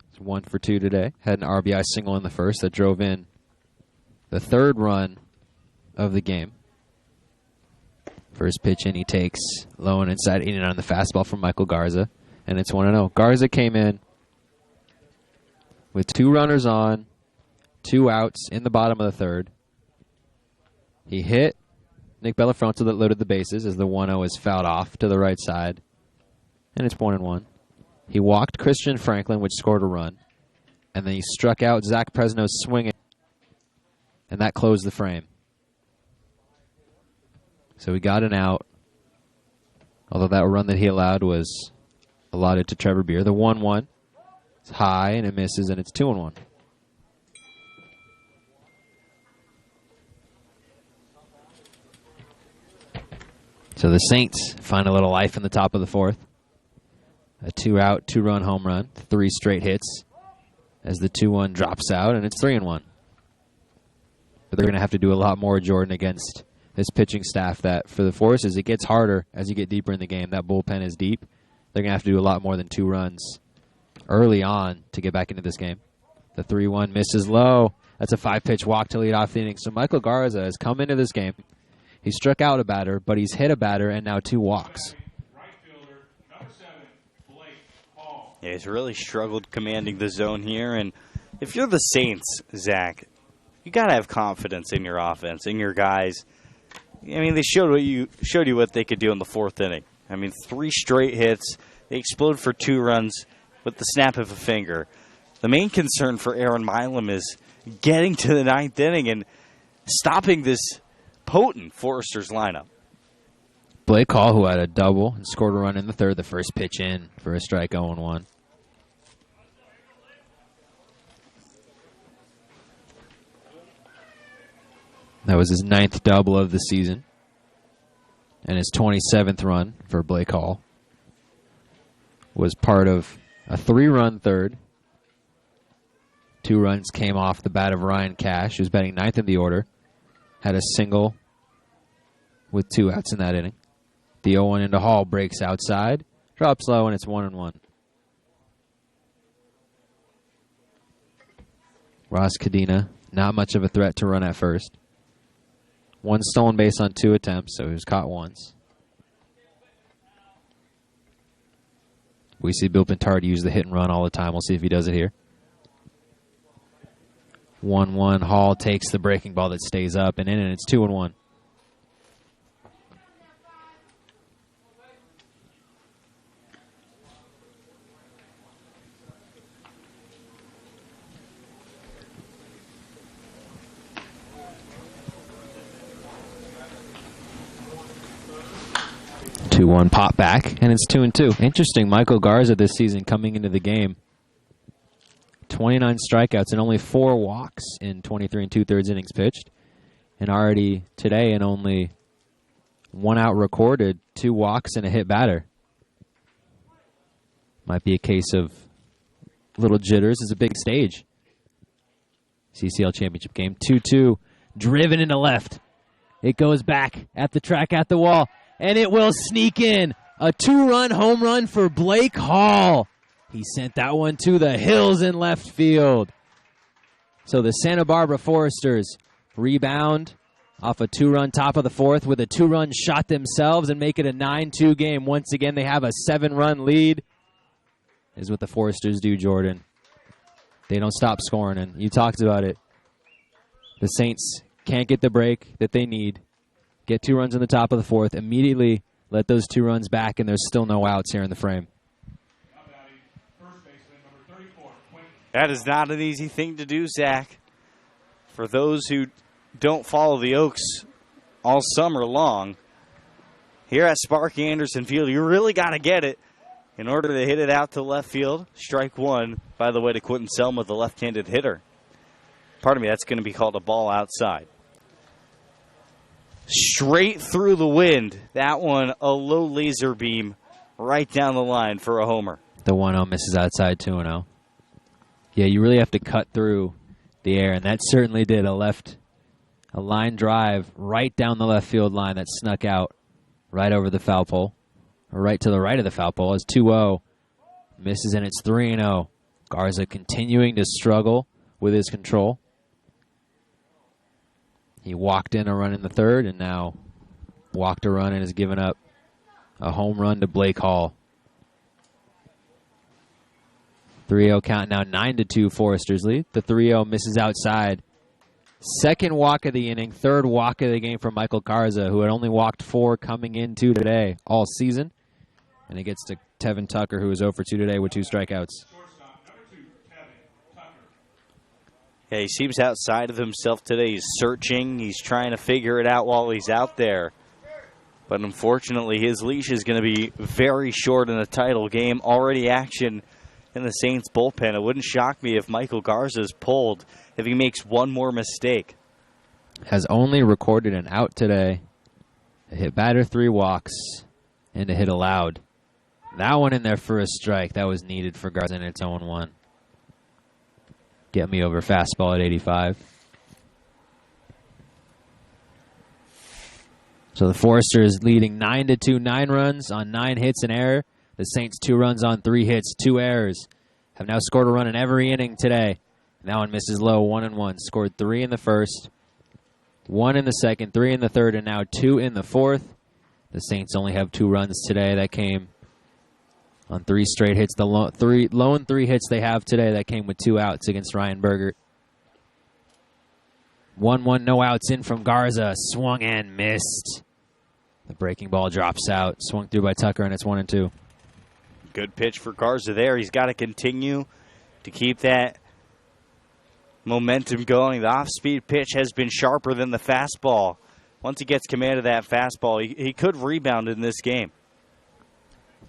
It's 1 for 2 today. Had an RBI single in the 1st that drove in the 3rd run of the game. First pitch in, he takes low and inside, in and on the fastball from Michael Garza, and it's 1-0. Garza came in with 2 runners on, 2 outs in the bottom of the 3rd. He hit Nick Bellafronto that loaded the bases as the 1-0 is fouled off to the right side. And it's 1-1. He walked Christian Franklin, which scored a run. And then he struck out Zach Presno swinging. And that closed the frame. So he got an out. Although that run that he allowed was allotted to Trevor Beer. The 1-1. It's high and it misses, and it's 2-1. So the Saints find a little life in the top of the 4th. A 2-out, 2-run home run, 3 straight hits as the 2-1 drops out, and it's 3-1. But they're going to have to do a lot more, Jordan, against this pitching staff that for the Forces, it gets harder as you get deeper in the game. That bullpen is deep. They're going to have to do a lot more than 2 runs early on to get back into this game. The 3-1 misses low. That's a 5-pitch walk to lead off the inning. So Michael Garza has come into this game. He struck out a batter, but he's hit a batter and now 2 walks.
Right fielder, number 7, Blake Hall.
Yeah, he's really struggled commanding the zone here. And if you're the Saints, Zach, you got to have confidence in your offense, in your guys. I mean, they showed you what they could do in the 4th inning. I mean, 3 straight hits. They explode for 2 runs with the snap of a finger. The main concern for Aaron Milam is getting to the 9th inning and stopping this potent Foresters lineup.
Blake Hall, who had a double and scored a run in the 3rd, the first pitch in for a strike, 0-1. That was his 9th double of the season and his 27th run for Blake Hall. Was part of a 3-run 3rd. 2 runs came off the bat of Ryan Cash, who's batting 9th in the order. Had a single with 2 outs in that inning. The 0-1 into Hall breaks outside, drops low, and it's 1-1. Ross Cadena, not much of a threat to run at first. 1 stolen base on 2 attempts, so he was caught once. We see Bill Pintard use the hit and run all the time. We'll see if he does it here. 1-1. Hall takes the breaking ball that stays up and in, and it's 2-1. Pop back, and it's 2-2. Interesting, Michael Garza this season coming into the game. 29 strikeouts and only 4 walks in 23 2/3 innings pitched. And already today in only 1 out recorded, 2 walks and a hit batter. Might be a case of little jitters. It's a big stage. CCL championship game. 2-2. Driven into left. It goes back at the track, at the wall. And it will sneak in. A 2-run home run for Blake Hall. He sent that one to the hills in left field. So the Santa Barbara Foresters rebound off a 2-run top of the 4th with a 2-run shot themselves and make it a 9-2 game. Once again, they have a 7-run lead. Is what the Foresters do, Jordan. They don't stop scoring, and you talked about it. The Saints can't get the break that they need. Get 2 runs in the top of the 4th, immediately let those 2 runs back, and there's still no outs here in the frame.
That is not an easy thing to do, Zach. For those who don't follow the Oaks all summer long, here at Sparky Anderson Field, you really got to get it in order to hit it out to left field. Strike 1, by the way, to Quentin Selma, the left-handed hitter. Pardon me, that's going to be called a ball outside. Straight through the wind. That one, a low laser beam right down the line for a homer.
The 1-0 misses outside, 2-0. Yeah, you really have to cut through the air, and that certainly did. A line drive right down the left field line that snuck out right over the foul pole, or right to the right of the foul pole. It's 2-0. Misses, and it's 3-0. Garza continuing to struggle with his control. He walked in a run in the 3rd, and now walked a run and has given up a home run to Blake Hall. 3-0 count now, 9-2 Foresters lead. The 3-0 misses outside. 2nd walk of the inning, 3rd walk of the game for Michael Garza, who had only walked 4 coming into today all season. And it gets to Tevin Tucker, who is 0 for 2 today with 2 strikeouts.
Yeah, he seems outside of himself today. He's searching. He's trying to figure it out while he's out there. But unfortunately, his leash is going to be very short in a title game. Already action in the Saints bullpen. It wouldn't shock me if Michael Garza's pulled if he makes one more mistake.
Has only recorded an out today. A hit batter, 3 walks, and a hit allowed. That one in there for a strike. That was needed for Garza, and it's 0-1. Get me over fastball at 85. So the Foresters leading 9-2, 9 runs on 9 hits and error. The Saints 2 runs on 3 hits, 2 errors. Have now scored a run in every inning today. That one misses low, 1-1. Scored 3 in the 1st, 1 in the 2nd, 3 in the 3rd, and now 2 in the 4th. The Saints only have 2 runs today. That came on 3 straight hits. The lone 3 hits they have today, that came with 2 outs against Ryan Bergert. 1-1, no outs in from Garza. Swung and missed. The breaking ball drops out. Swung through by Tucker, and it's 1-2.
Good pitch for Garza there. He's got to continue to keep that momentum going. The off-speed pitch has been sharper than the fastball. Once he gets command of that fastball, he could rebound in this game.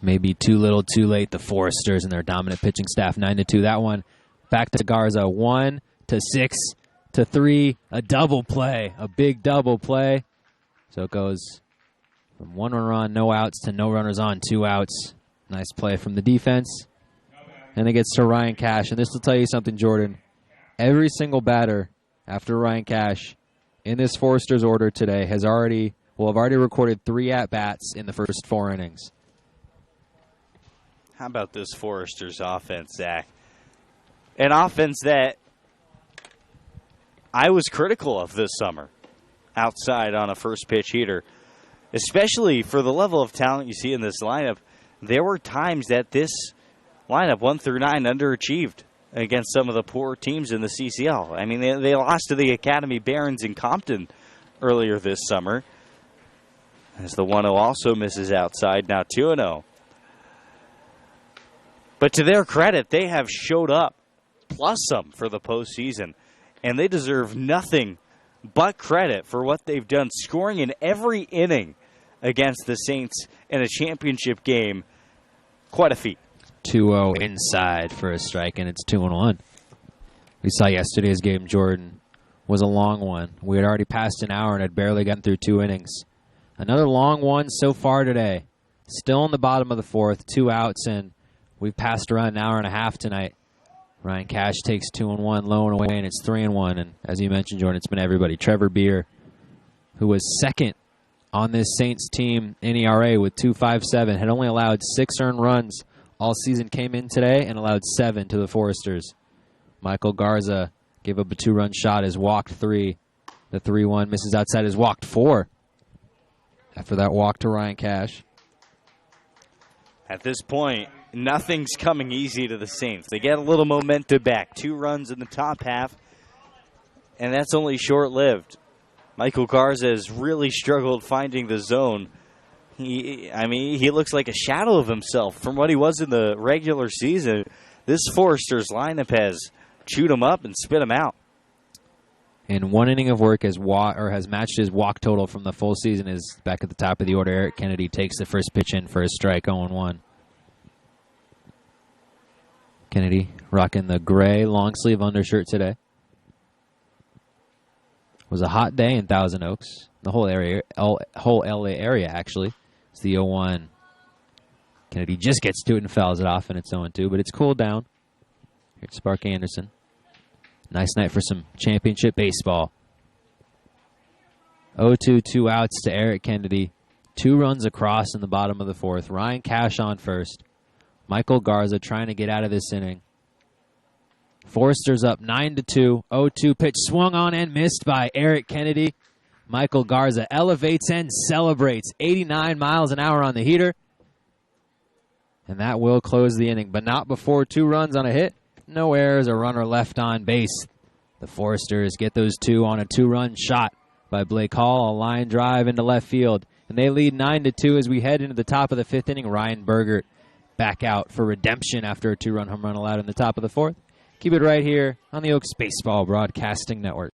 Maybe too little, too late. The Foresters and their dominant pitching staff, 9-2. That one back to Garza, 1 to 6 to 3. A double play, a big double play. So it goes from 1 runner on, no outs, to no runners on, 2 outs. Nice play from the defense. And it gets to Ryan Cash. And this will tell you something, Jordan. Every single batter after Ryan Cash in this Foresters order today have already recorded 3 at-bats in the first 4 innings.
How about this Foresters offense, Zach? An offense that I was critical of this summer outside on a first pitch heater, especially for the level of talent you see in this lineup. There were times that this lineup, 1 through 9, underachieved. against some of the poor teams in the CCL. I mean, they lost to the Academy Barons in Compton earlier this summer, as the 1-0 also misses outside, now 2-0. But to their credit, they have showed up, plus some, for the postseason, and they deserve nothing but credit for what they've done, scoring in every inning against the Saints in a championship game. Quite a feat.
2-0 inside for a strike, and it's 2-1. We saw yesterday's game, Jordan, was a long one. We had already passed an hour and had barely gotten through 2 innings. Another long one so far today. Still in the bottom of the 4th, 2 outs, and we've passed around an hour and a half tonight. Ryan Cash takes 2-1, low and away, and it's 3-1. And as you mentioned, Jordan, it's been everybody. Trevor Beer, who was second on this Saints team in ERA with 2.57, had only allowed 6 earned runs all season, came in today and allowed 7 to the Foresters. Michael Garza gave up a 2-run shot, has walked 3. The 3-1 misses outside, has walked 4. After that walk to Ryan Cash.
At this point, nothing's coming easy to the Saints. They get a little momentum back. 2 runs in the top half, and that's only short-lived. Michael Garza has really struggled finding the zone. He looks like a shadow of himself from what he was in the regular season. This Foresters lineup has chewed him up and spit him out.
And 1 inning of work has matched his walk total from the full season. Is back at the top of the order. Eric Kennedy takes the first pitch in for a strike, 0-1. Kennedy rocking the gray long sleeve undershirt today. It was a hot day in Thousand Oaks. The whole LA area actually. It's the 0-1. Kennedy just gets to it and fouls it off, and it's 0-2. But it's cooled down. Here's Spark Anderson. Nice night for some championship baseball. 0-2, 2 outs to Eric Kennedy. 2 runs across in the bottom of the 4th. Ryan Cash on first. Michael Garza trying to get out of this inning. Foresters up 9-2. 0-2 pitch swung on and missed by Eric Kennedy. Michael Garza elevates and celebrates. 89 miles an hour on the heater. And that will close the inning, but not before 2 runs on a hit. No errors, a runner left on base. The Foresters get those 2 on a 2-run shot by Blake Hall, a line drive into left field. And they lead 9-2 as we head into the top of the 5th inning. Ryan Bergert back out for redemption after a 2-run home run allowed in the top of the 4th. Keep it right here on the Oaks Baseball Broadcasting Network.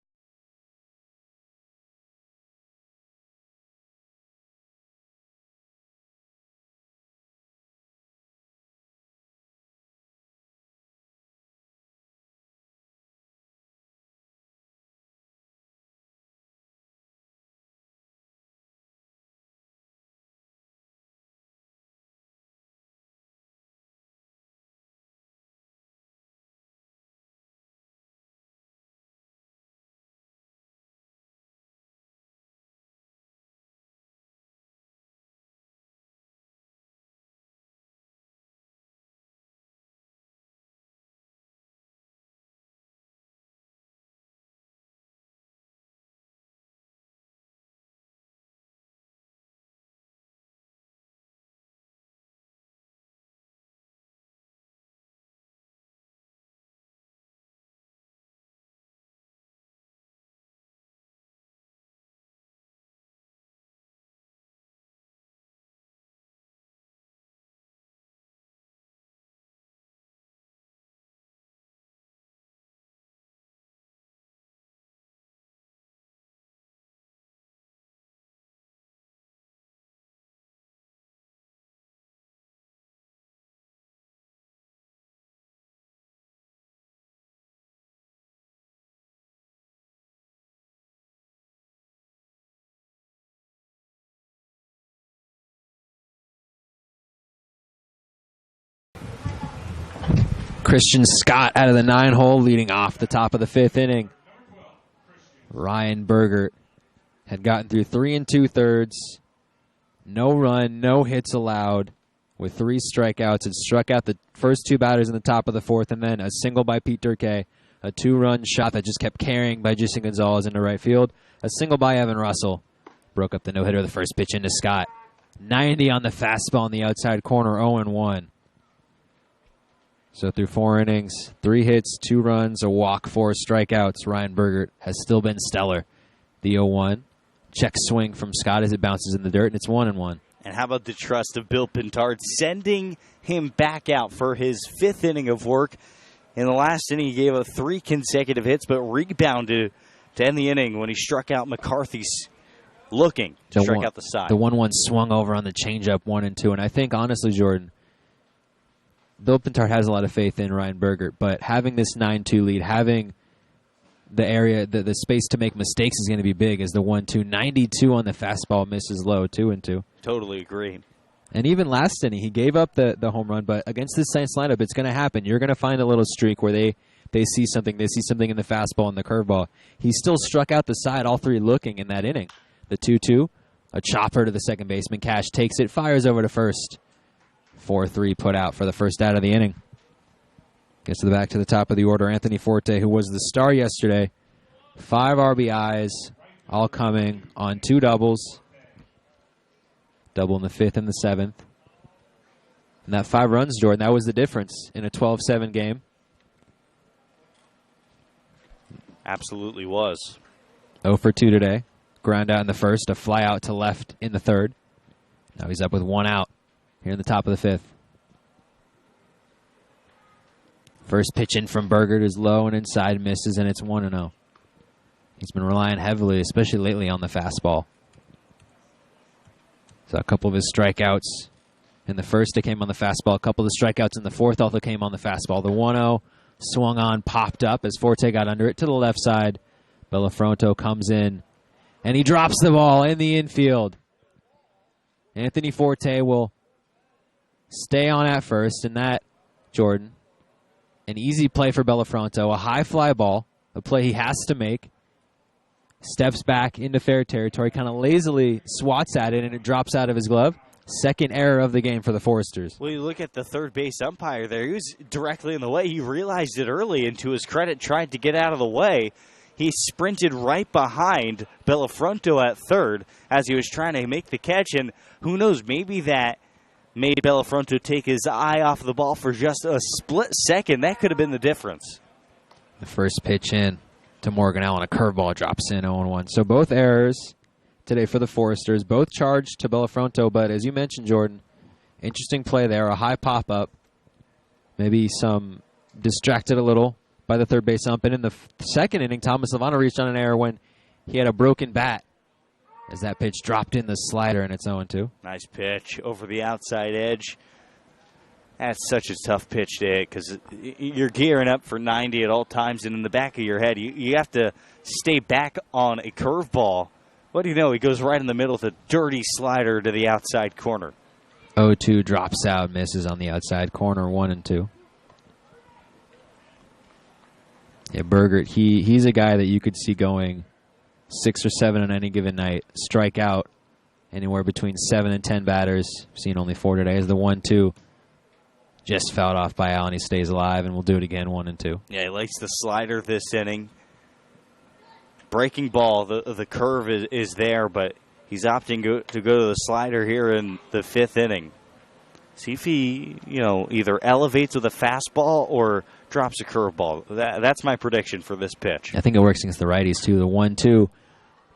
Christian Scott out of the 9-hole leading off the top of the 5th inning. Ryan Bergert had gotten through 3 2/3. No run, no hits allowed with 3 strikeouts. Had struck out the first 2 batters in the top of the 4th, and then a single by Pete Durkee, a 2-run shot that just kept carrying by Jason Gonzalez into right field, a single by Evan Russell. Broke up the no-hitter, the first pitch into Scott. 90 on the fastball in the outside corner, 0-1. So through 4 innings, 3 hits, 2 runs, a walk, 4 strikeouts, Ryan Bergert has still been stellar. The 0-1. Check swing from Scott as it bounces in the dirt, and it's 1-1.
And how about the trust of Bill Pintard sending him back out for his 5th inning of work? In the last inning, he gave up 3 consecutive hits, but rebounded to end the inning when he struck out McCarthy looking to strike out the side.
The 1-1 swung over on the changeup 1-2. And I think, honestly, Jordan, Bill Pintard has a lot of faith in Ryan Bergert, but having this 9-2 lead, having the area, the space to make mistakes is going to be big as the 1-2. 92 on the fastball, misses low, 2-2.
Totally agree.
And even last inning, he gave up the home run, but against this Saints lineup, it's going to happen. You're going to find a little streak where they see something. They see something in the fastball and the curveball. He still struck out the side, all 3 looking in that inning. The 2-2, a chopper to the second baseman. Cash takes it, fires over to first. 4-3 put out for the first out of the inning. Gets to the back to the top of the order. Anthony Forte, who was the star yesterday. 5 RBIs, all coming on 2 doubles. Double in the 5th and the 7th. And that 5 runs, Jordan, that was the difference in a 12-7 game.
Absolutely was.
0 for 2 today. Ground out in the first, a fly out to left in the 3rd. Now he's up with 1 out here in the top of the 5th. First pitch in from Bergert is low and inside, misses, and it's 1-0. He's been relying heavily, especially lately, on the fastball. So a couple of his strikeouts in the first, they came on the fastball. A couple of the strikeouts in the 4th also came on the fastball. The 1-0 swung on, popped up as Forte got under it to the left side. Bellafronto comes in, and he drops the ball in the infield. Anthony Forte will stay on at first, and that, Jordan, an easy play for Bellafronto, a high fly ball, a play he has to make. Steps back into fair territory, kind of lazily swats at it, and it drops out of his glove. Second error of the game for the Foresters.
Well, you look at the third base umpire there. He was directly in the way. He realized it early, and to his credit, tried to get out of the way. He sprinted right behind Bellafronto at third as he was trying to make the catch, and who knows, maybe that made Bellafronto take his eye off the ball for just a split second. That could have been the difference.
The first pitch in to Morgan Allen, a curveball drops in 0-1. So both errors today for the Foresters, both charged to Bellafronto, but as you mentioned, Jordan, interesting play there, a high pop-up, maybe some distracted a little by the third base ump. And in the second inning, Thomas Lovano reached on an error when he had a broken bat as that pitch dropped in the slider, and it's 0-2.
Nice pitch over the outside edge. That's such a tough pitch to hit because you're gearing up for 90 at all times, and in the back of your head, you have to stay back on a curveball. What do you know? He goes right in the middle with a dirty slider to the outside corner.
0-2 drops out, misses on the outside corner, 1-2. Yeah, Bergert, he's a guy that you could see going 6 or 7 on any given night. Strike out anywhere between 7 and 10 batters. Seen only 4 today. As the 1-2 just fouled off by Allen. He stays alive, and we'll do it again, 1-2.
Yeah, he likes the slider this inning. Breaking ball, the curve is there, but he's opting to go to the slider here in the 5th inning. See if he, either elevates with a fastball or drops a curveball. That's my prediction for this pitch.
I think it works against the righties, too. The 1-2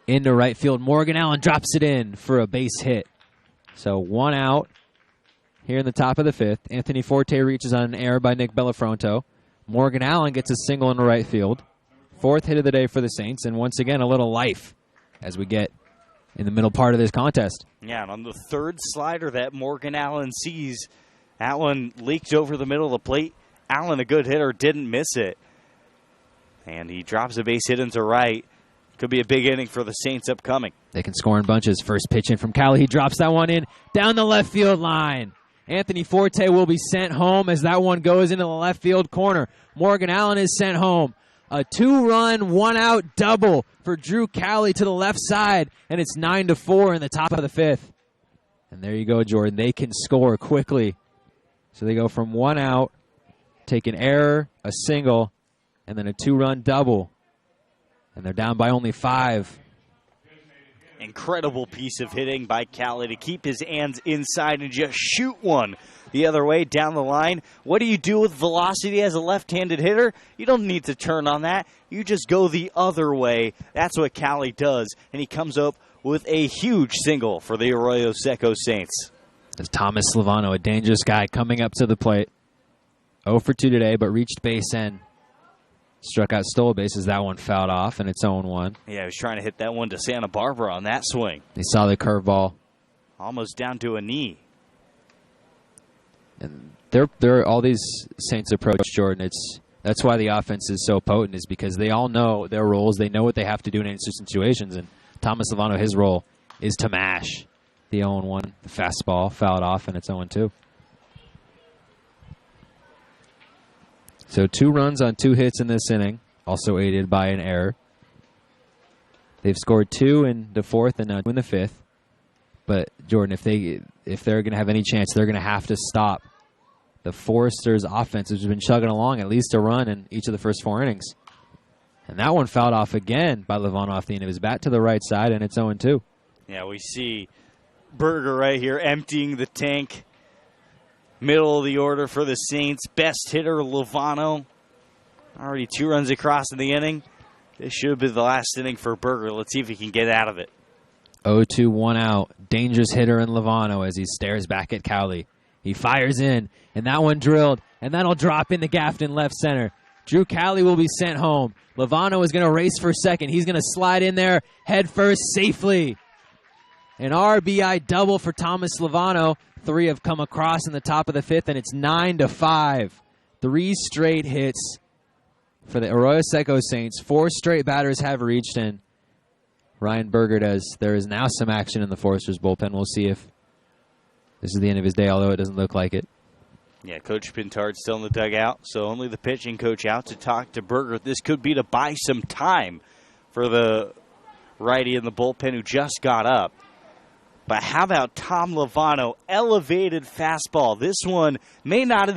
into right field. Morgan Allen drops it in for a base hit. So 1 out here in the top of the 5th. Anthony Forte reaches on an error by Nick Bellafronto. Morgan Allen gets a single in the right field. 4th hit of the day for the Saints, and once again, a little life as we get in the middle part of this contest.
Yeah, and on the 3rd slider that Morgan Allen sees, that one leaked over the middle of the plate. Allen, a good hitter, didn't miss it. And he drops a base hit into right. Could be a big inning for the Saints upcoming.
They can score in bunches. First pitch in from Cali. He drops that one in down the left field line. Anthony Forte will be sent home as that one goes into the left field corner. Morgan Allen is sent home. A 2-run, 1-out double for Drew Cali to the left side, and it's 9-4 in the top of the 5th. And there you go, Jordan. They can score quickly. So they go from 1 out, take an error, a single, and then a 2-run double. And they're down by only 5.
Incredible piece of hitting by Callie to keep his hands inside and just shoot one the other way down the line. What do you do with velocity as a left-handed hitter? You don't need to turn on that. You just go the other way. That's what Callie does, and he comes up with a huge single for the Arroyo Seco Saints.
There's Thomas Lovano, a dangerous guy, coming up to the plate. 0 for 2 today, but reached base end. Struck out, stole bases. That one fouled off, and it's 0-1.
Yeah, he was trying to hit that one to Santa Barbara on that swing.
He saw the curveball.
Almost down to a knee.
And they're all these Saints approach, Jordan. That's why the offense is so potent, is because they all know their roles. They know what they have to do in certain situations. And Thomas Lovano, his role is to mash the 0-1, the fastball, fouled off, and it's 0-2. So 2 runs on 2 hits in this inning, also aided by an error. They've scored 2 in the 4th and now 2 in the 5th. But Jordan, if they're going to have any chance, they're going to have to stop the Foresters' offense, which has been chugging along at least a run in each of the first 4 innings. And that one fouled off again by Lovano off the end of his bat to the right side, and it's 0-2.
Yeah, we see Berger right here emptying the tank. Middle of the order for the Saints. Best hitter, Lovano. Already 2 runs across in the inning. This should have been the last inning for Berger. Let's see if he can get out of it.
0-2, 1 out. Dangerous hitter in Lovano as he stares back at Cowley. He fires in, and that one drilled, and that'll drop into Gaft in left center. Drew Cowley will be sent home. Lovano is going to race for second. He's going to slide in there head first safely. An RBI double for Thomas Lovano. 3 have come across in the top of the 5th, and it's 9-5. 3 straight hits for the Arroyo Seco Saints. 4 straight batters have reached, and Ryan Berger does. There is now some action in the Foresters bullpen. We'll see if this is the end of his day, although it doesn't look like it.
Yeah, Coach Pintard's still in the dugout, so only the pitching coach out to talk to Berger. This could be to buy some time for the righty in the bullpen who just got up. But how about Tom Lovano? Elevated fastball. This one may not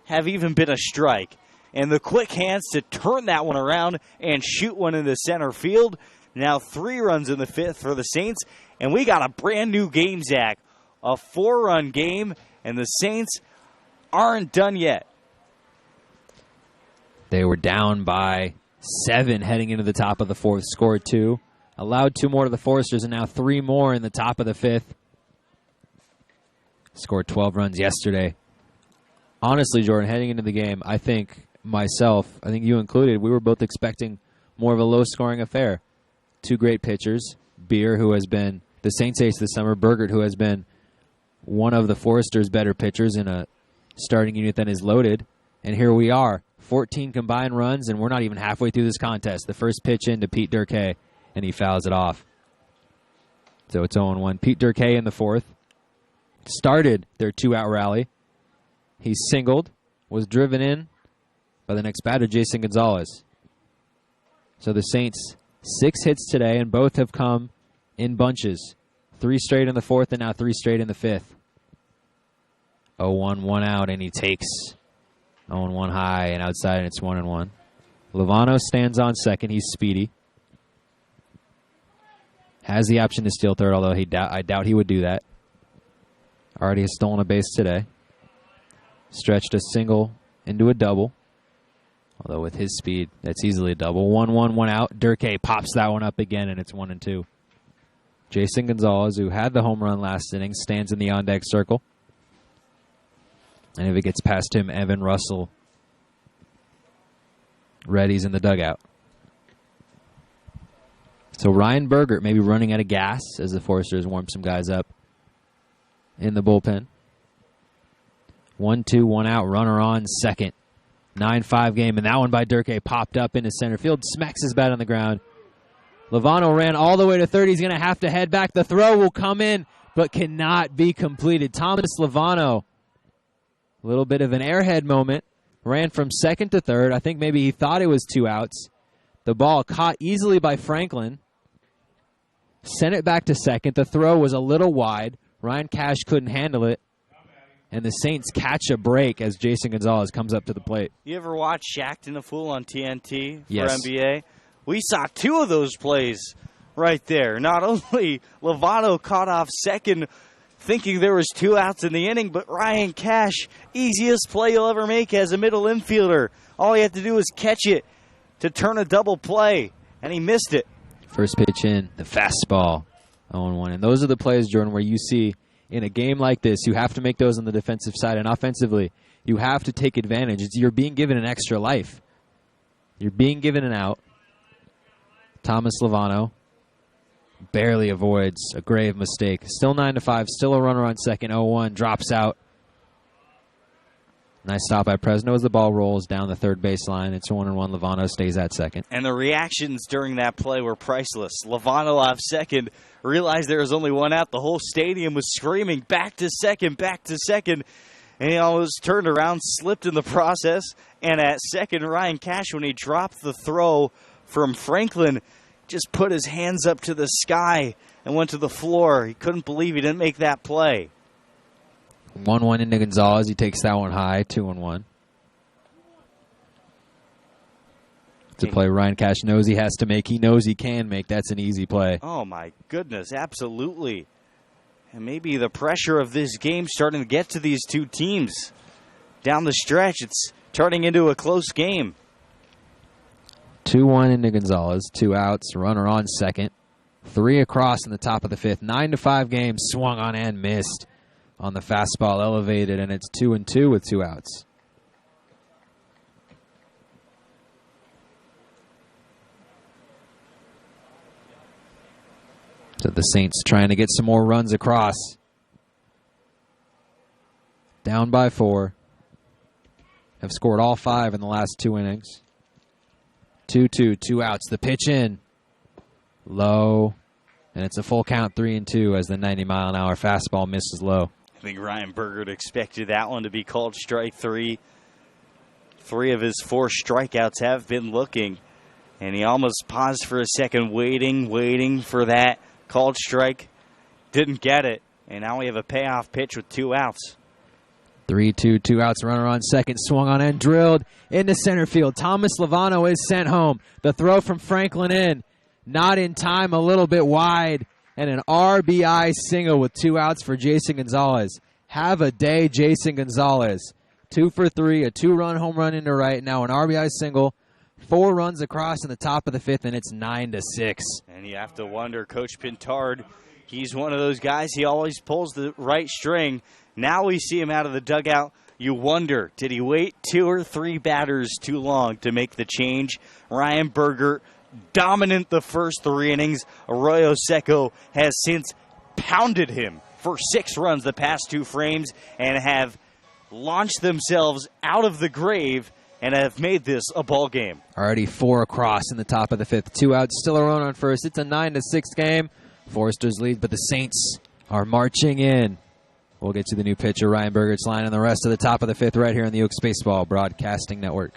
have even been a strike. And the quick hands to turn that one around and shoot one into center field. Now 3 runs in the 5th for the Saints. And we got a brand new game, Zach. A 4-run game. And the Saints aren't done yet.
They were down by 7 heading into the top of the 4th. Scored 2. Allowed 2 more to the Foresters, and now 3 more in the top of the 5th. Scored 12 runs yesterday. Honestly, Jordan, heading into the game, I think you included, we were both expecting more of a low-scoring affair. 2 great pitchers, Beer, who has been the Saints ace this summer, Bergert, who has been one of the Foresters' better pitchers in a starting unit that is loaded. And here we are, 14 combined runs, and we're not even halfway through this contest. The first pitch in to Pete Durkee, and he fouls it off. So it's 0-1. Pete Durkee in the 4th started their 2-out rally. He singled, was driven in by the next batter, Jason Gonzalez. So the Saints, 6 hits today, and both have come in bunches. 3 straight in the 4th, and now 3 straight in the 5th. 0-1, 1 out, and he takes 0-1 high and outside, and it's 1-1. Lovano stands on second. He's speedy. Has the option to steal third, although I doubt he would do that. Already has stolen a base today. Stretched a single into a double. Although with his speed, that's easily a double. 1-1, 1 out. Durkee pops that one up again, and it's 1-2. Jason Gonzalez, who had the home run last inning, stands in the on-deck circle. And if it gets past him, Evan Russell readies in the dugout. So Ryan Berger maybe running out of gas as the Foresters warm some guys up in the bullpen. 1-2, 1 out, runner on second. 9-5 game, and that one by Durkee popped up into center field, smacks his bat on the ground. Lovano ran all the way to third. He's going to have to head back. The throw will come in, but cannot be completed. Thomas Lovano, a little bit of an airhead moment, ran from second to third. I think maybe he thought it was 2 outs. The ball caught easily by Franklin. Sent it back to second. The throw was a little wide. Ryan Cash couldn't handle it. And the Saints catch a break as Jason Gonzalez comes up to the plate.
You ever watch Shaqtin' a Fool on TNT for
Yes.
NBA? We saw 2 of those plays right there. Not only Lovato caught off second, thinking there was 2 outs in the inning, but Ryan Cash, easiest play you'll ever make as a middle infielder. All he had to do was catch it to turn a double play, and he missed it.
First pitch in, the fastball, 0-1. And those are the plays, Jordan, where you see in a game like this, you have to make those on the defensive side. And offensively, you have to take advantage. You're being given an extra life. You're being given an out. Thomas Lovano barely avoids a grave mistake. Still 9-5, still a runner on second, 0-1, drops out. Nice stop by Presno as the ball rolls down the third baseline. It's 1-1. Lovano stays at second.
And the reactions during that play were priceless. Lovano off second, realized there was only 1 out. The whole stadium was screaming, back to second, back to second. And he almost turned around, slipped in the process. And at second, Ryan Cash, when he dropped the throw from Franklin, just put his hands up to the sky and went to the floor. He couldn't believe he didn't make that play.
1-1 into Gonzalez. He takes that one high, 2-1. It's a play Ryan Cash knows he has to make. He knows he can make. That's an easy play.
Oh, my goodness, absolutely. And maybe the pressure of this game starting to get to these two teams. Down the stretch, it's turning into a close game.
2-1 into Gonzalez. 2 outs. Runner on second. 3 across in the top of the fifth. 9-5 game. Swung on and missed on the fastball, elevated, and it's 2-2 with 2 outs. So the Saints trying to get some more runs across. Down by 4. Have scored all 5 in the last 2 innings. 2-2, 2 outs. The pitch in. Low. And it's a full count, 3-2, as the 90-mile-an-hour fastball misses low.
I think Ryan Bergert expected that one to be called strike 3. 3 of his 4 strikeouts have been looking. And he almost paused for a second, waiting for that called strike. Didn't get it. And now we have a payoff pitch with 2 outs.
3-2, 2 outs, runner on second, swung on and drilled into center field. Thomas Lovano is sent home. The throw from Franklin in, not in time, a little bit wide, and an RBI single with 2 outs for Jason Gonzalez. Have a day, Jason Gonzalez. 2 for 3, a 2-run home run into right, now an RBI single, 4 runs across in the top of the fifth, and it's 9-6.
And you have to wonder, Coach Pintard, he's one of those guys, he always pulls the right string. Now we see him out of the dugout. You wonder, did he wait 2 or 3 batters too long to make the change? Ryan Bergert, dominant the first 3 innings. Arroyo Seco has since pounded him for 6 runs the past 2 frames and have launched themselves out of the grave and have made this a ball game.
Already 4 across in the top of the fifth. 2 outs, still a run on first. It's a 9-6 game. Foresters lead, but the Saints are marching in. We'll get to the new pitcher, Ryan Bergert's line, and the rest of the top of the fifth right here on the Oaks Baseball Broadcasting Network.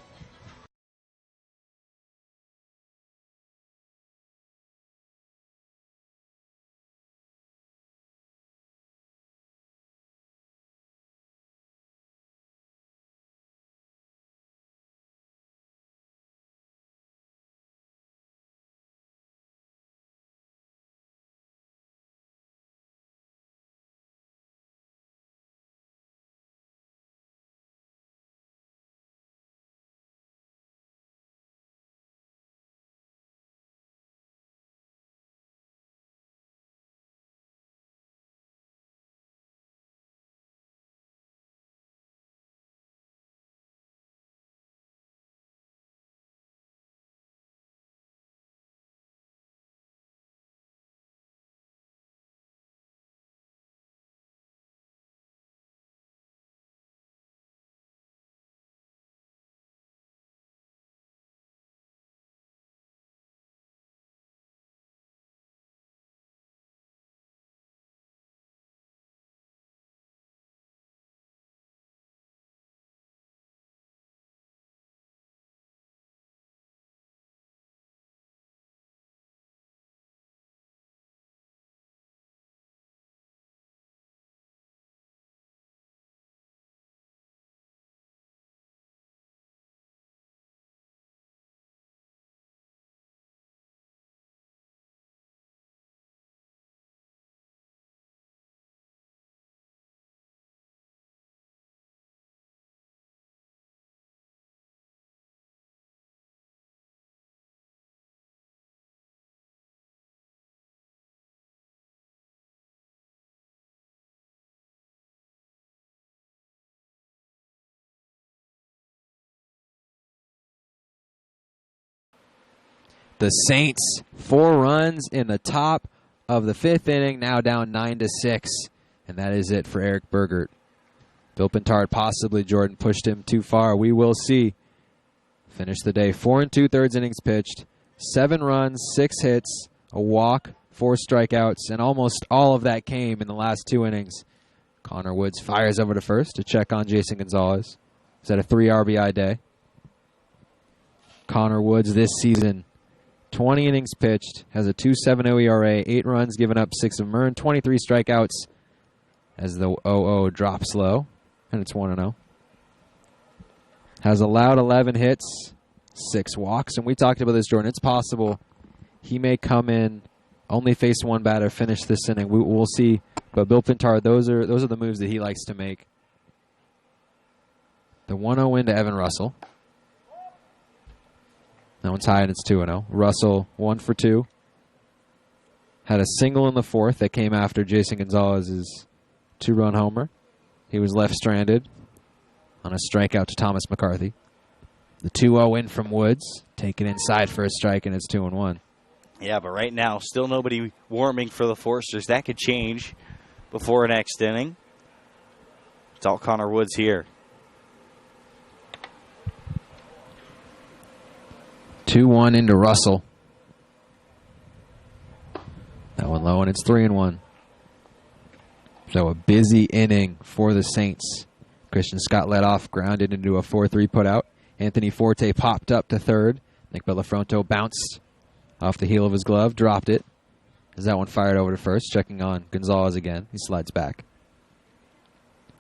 the Saints. 4 runs in the top of the 5th inning, now down 9-6. And that is it for Eric Bergert. Bill Pintard possibly, Jordan, pushed him too far. We will see. Finished the day 4 2/3 innings pitched, 7 runs, 6 hits, a walk, 4 strikeouts, and almost all of that came in the last 2 innings. Connor Woods fires over to first to check on Jason Gonzalez. Is that a 3 RBI day? Connor Woods this season, 20 innings pitched, has a 2.70 ERA, 8 runs given up, 6 of them earned, 23 strikeouts as the 0-0 drops low, and it's 1-0. Has allowed 11 hits, 6 walks, and we talked about this, Jordan. It's possible he may come in, only face 1 batter, finish this inning. We'll see. But Bill Pintard, those are the moves that he likes to make. The 1-0 win to Evan Russell. That one's high, and it's 2-0. Russell 1 for 2. Had a single in the 4th that came after Jason Gonzalez's 2-run homer. He was left stranded on a strikeout to Thomas McCarthy. The 2-0 win from Woods, taken inside for a strike, and it's 2-1.
Yeah, but right now, still nobody warming for the Forsters. That could change before next inning. It's all Connor Woods here.
2-1 into Russell. That one low, and it's 3-1. So a busy inning for the Saints. Christian Scott led off, grounded into a 4-3 putout. Anthony Forte popped up to third. Nick Bellafronto bounced off the heel of his glove, dropped it. As that one fired over to first, checking on Gonzalez again. He slides back.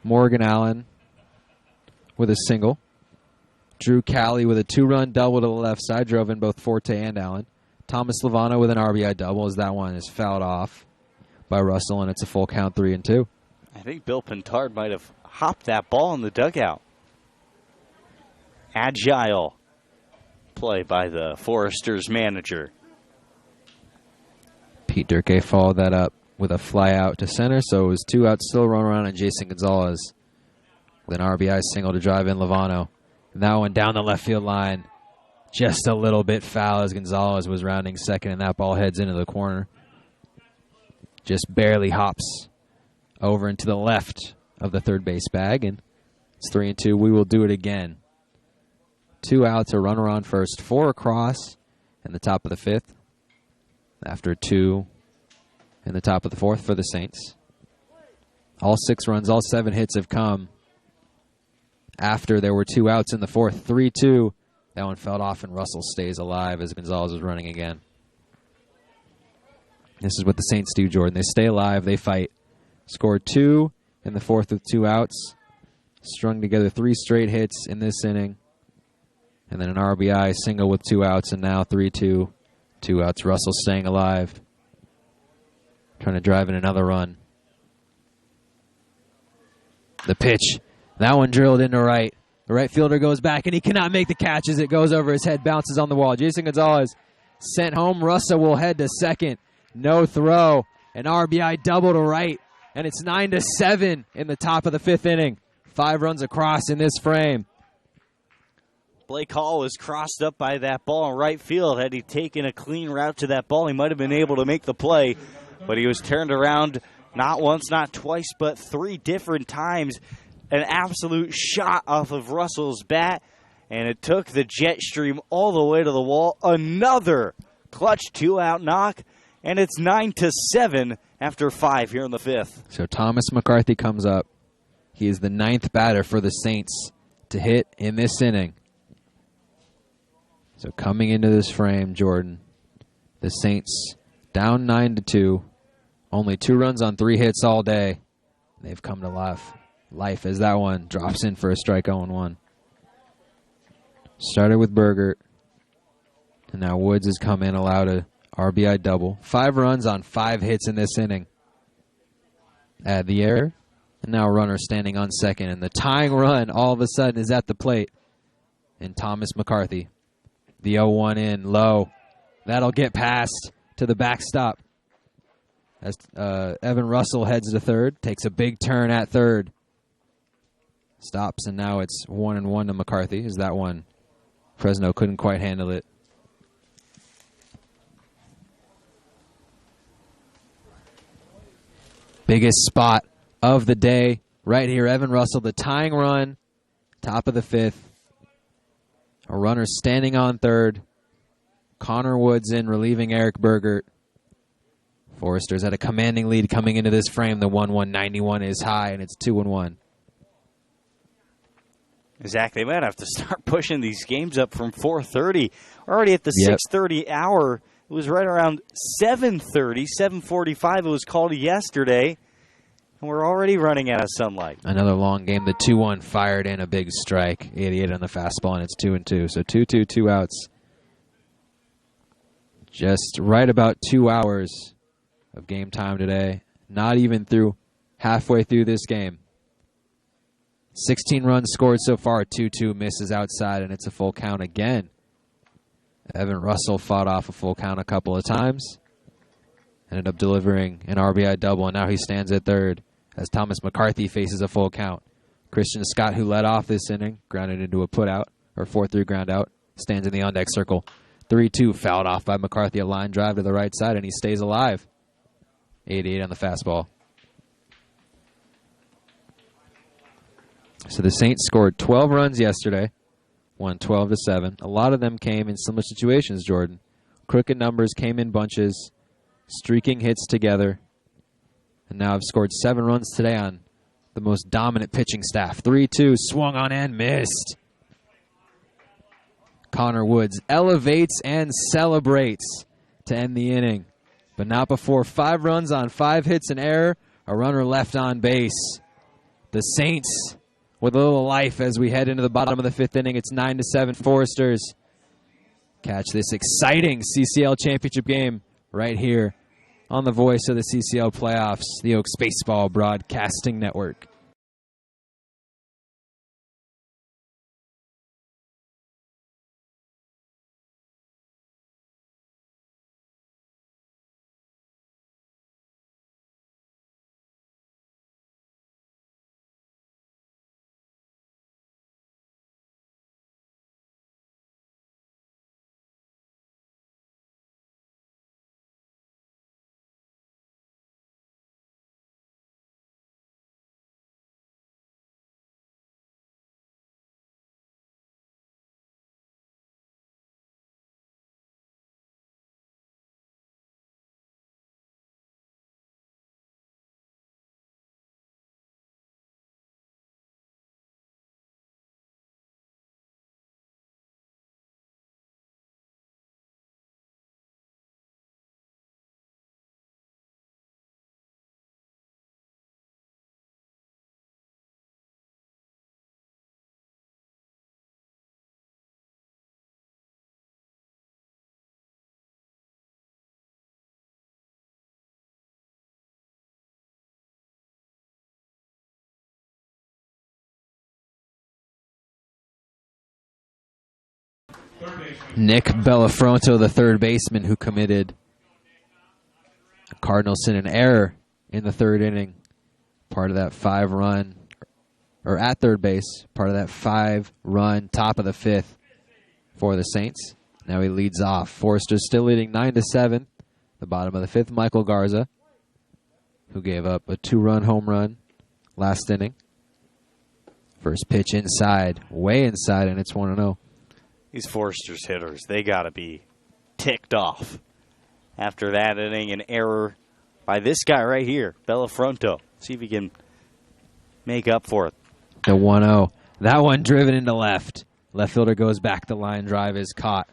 Morgan Allen with a single. Drew Cali with a 2-run double to the left side, drove in both Forte and Allen. Thomas Lovano with an RBI double as that one is fouled off by Russell, and it's a full count 3-2.
I think Bill Pintard might have hopped that ball in the dugout. Agile play by the Foresters manager.
Pete Durkee followed that up with a fly out to center, so it was 2 outs, still run around on Jason Gonzalez with an RBI single to drive in Lovano. And that one down the left field line, just a little bit foul as Gonzalez was rounding second, and that ball heads into the corner. Just barely hops over into the left of the third base bag, and it's 3-2. We will do it again. 2 outs, a runner on first, 4 across in the top of the 5th. After 2 in the top of the 4th for the Saints. All 6 runs, all 7 hits have come after there were 2 outs in the 4th. 3-2. That one fell off, and Russell stays alive as Gonzalez was running again. This is what the Saints do, Jordan. They stay alive, they fight. Scored 2 in the 4th with 2 outs. Strung together 3 straight hits in this inning. And then an RBI single with 2 outs, and now 3-2. 2 outs. Russell staying alive. Trying to drive in another run. The pitch. That one drilled into right. The right fielder goes back, and he cannot make the catch as it goes over his head, bounces on the wall. Jason Gonzalez sent home. Russell will head to second. No throw. An RBI double to right. And it's 9-7 in the top of the 5th inning. 5 runs across in this frame.
Blake Hall was crossed up by that ball in right field. Had he taken a clean route to that ball, he might have been able to make the play. But he was turned around not once, not twice, but 3 different times. An absolute shot off of Russell's bat. And it took the jet stream all the way to the wall. Another clutch 2-out knock. And it's 9-7 after 5 here in the 5th.
So Thomas McCarthy comes up. He is the 9th batter for the Saints to hit in this inning. So coming into this frame, Jordan, the Saints down 9-2. Only 2 runs on 3 hits all day. They've come to life as that one drops in for a strike 0-1. Started with Bergert. And now Woods has come in, allowed a RBI double. 5 runs on 5 hits in this inning. Add the error. And now a runner standing on second. And the tying run all of a sudden is at the plate. And Thomas McCarthy. The 0-1 in, low. That'll get past to the backstop. As Evan Russell heads to third. Takes a big turn at third. Stops, and now it's 1-1 to McCarthy. As that one, Fresno couldn't quite handle it. Biggest spot of the day right here. Evan Russell, the tying run, top of the 5th. A runner standing on third. Connor Woods in, relieving Eric Bergert. Foresters at a commanding lead coming into this frame. The 1-1-91 is high, and it's 2-1.
Zach, they might have to start pushing these games up from 4:30. We're already at the 6:30 hour. It was right around 7:30, 7:45. It was called yesterday, and we're already running out of sunlight.
Another long game. The 2-1 fired in a big strike. 88 on the fastball, and it's 2-2. So 2-2, 2 outs. Just right about 2 hours of game time today. Not even halfway through this game. 16 runs scored so far. 2-2 misses outside, and it's a full count again. Evan Russell fought off a full count a couple of times. Ended up delivering an RBI double, and now he stands at third as Thomas McCarthy faces a full count. Christian Scott, who led off this inning, grounded into a putout, or 4-3 ground out, stands in the on-deck circle. 3-2 fouled off by McCarthy, a line drive to the right side, and he stays alive. 88 on the fastball. So the Saints scored 12 runs yesterday, won 12-7. A lot of them came in similar situations, Jordan. Crooked numbers came in bunches, streaking hits together, and now have scored 7 runs today on the most dominant pitching staff. 3-2, swung on and missed. Connor Woods elevates and celebrates to end the inning, but not before 5 runs on 5 hits and error, a runner left on base. The Saints with a little life as we head into the bottom of the 5th inning. It's 9-7 Foresters. Catch this exciting CCL championship game right here on the voice of the CCL playoffs, the Oaks Baseball Broadcasting Network. Nick Bellafronto, the third baseman who committed a Cardinals in an error in the 3rd inning. Part of that 5-run, or at third base, part of that 5-run top of the 5th for the Saints. Now he leads off. Foresters still leading 9-7. The bottom of the 5th, Michael Garza, who gave up a 2-run home run last inning. First pitch inside, way inside, and it's 1-0.
These Foresters hitters, they got to be ticked off after that inning. An error by this guy right here, Bellafronto. See if he can make up for it.
The 1-0. That one driven into left. Left fielder goes back. The line drive is caught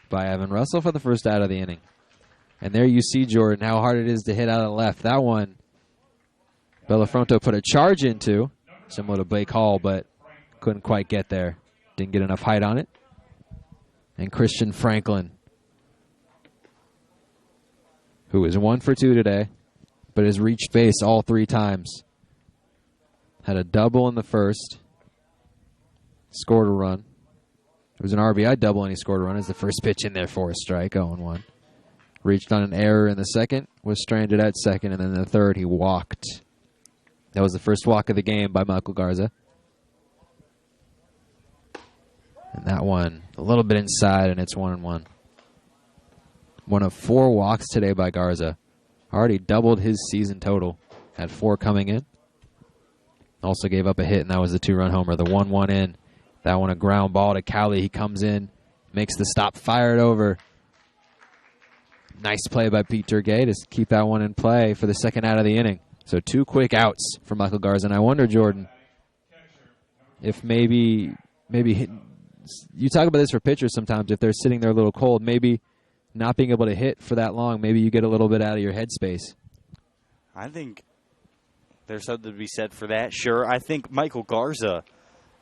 by Evan Russell for the first out of the inning. And there you see, Jordan, how hard it is to hit out of left. That one, Bellafronto put a charge into, similar to Blake Hall, but couldn't quite get there. Didn't get enough height on it. And Christian Franklin, who is 1 for 2 today, but has reached base all 3 times. Had a double in the first, scored a run. It was an RBI double, and he scored a run as the first pitch in there for a strike, 0-1. Reached on an error in the second, was stranded at second, and then in the third he walked. That was the first walk of the game by Michael Garza. And that one, a little bit inside, and it's 1-1. One of 4 walks today by Garza. Already doubled his season total Had 4 coming in. Also gave up a hit, and that was the 2-run homer. The 1-1 in. That one a ground ball to Cowley. He comes in, makes the stop, fire it over. Nice play by Pete Turgay to keep that one in play for the second out of the inning. So 2 quick outs for Michael Garza. And I wonder, Jordan, if maybe you talk about this for pitchers sometimes, if they're sitting there a little cold, maybe not being able to hit for that long, maybe you get a little bit out of your headspace.
I think there's something to be said for that, sure. I think Michael Garza,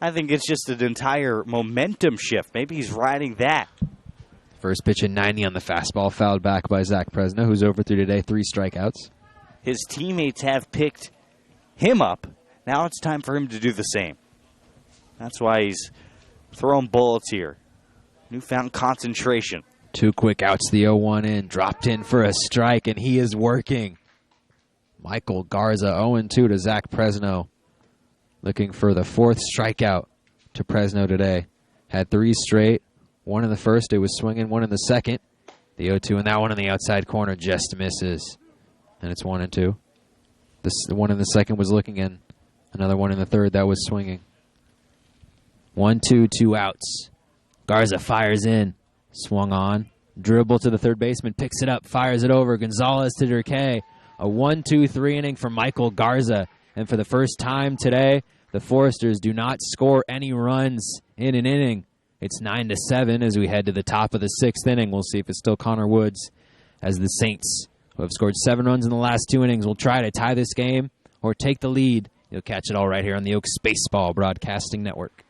I think it's just an entire momentum shift. Maybe he's riding that.
First pitch at 90 on the fastball, fouled back by Zach Presno, who's over through today, 3 strikeouts.
His teammates have picked him up. Now it's time for him to do the same. That's why he's throwing bullets here. Newfound concentration.
2 quick outs, the 0-1 in, dropped in for a strike, and he is working. Michael Garza 0-2 to Zach Presno. Looking for the 4th strikeout to Presno today. Had 3 straight. 1 in the first, it was swinging. 1 in the second. The 0-2, and that one in the outside corner just misses. And it's 1-2. The one in the second was looking in. Another one in the third, that was swinging. 1-2, 2 outs. Garza fires in. Swung on. Dribble to the third baseman. Picks it up. Fires it over. Gonzalez to Durkay. A 1-2-3 inning for Michael Garza. And for the first time today, the Foresters do not score any runs in an inning. It's 9-7 as we head to the top of the 6th inning. We'll see if it's still Connor Woods as the Saints, who have scored 7 runs in the last 2 innings, will try to tie this game or take the lead. You'll catch it all right here on the Oaks Baseball Broadcasting Network.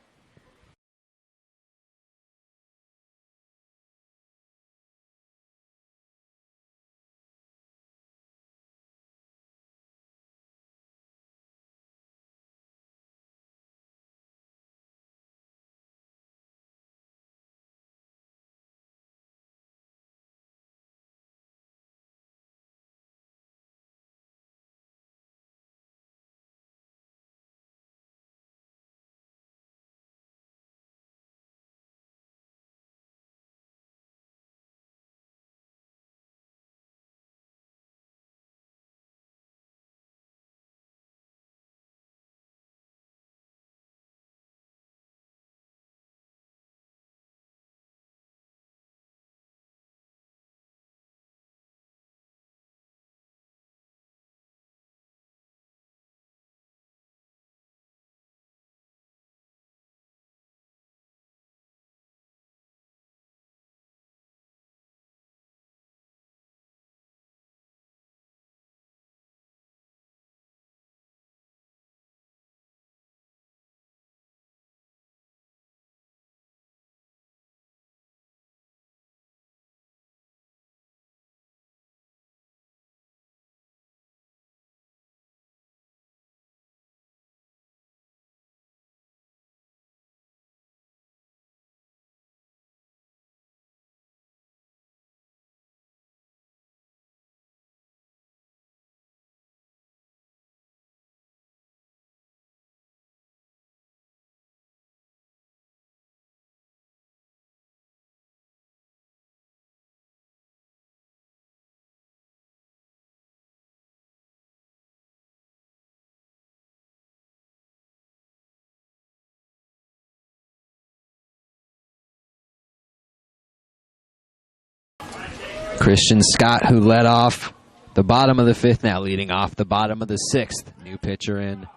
Christian Scott, who led off the bottom of the 5th, now leading off the bottom of the 6th. New pitcher in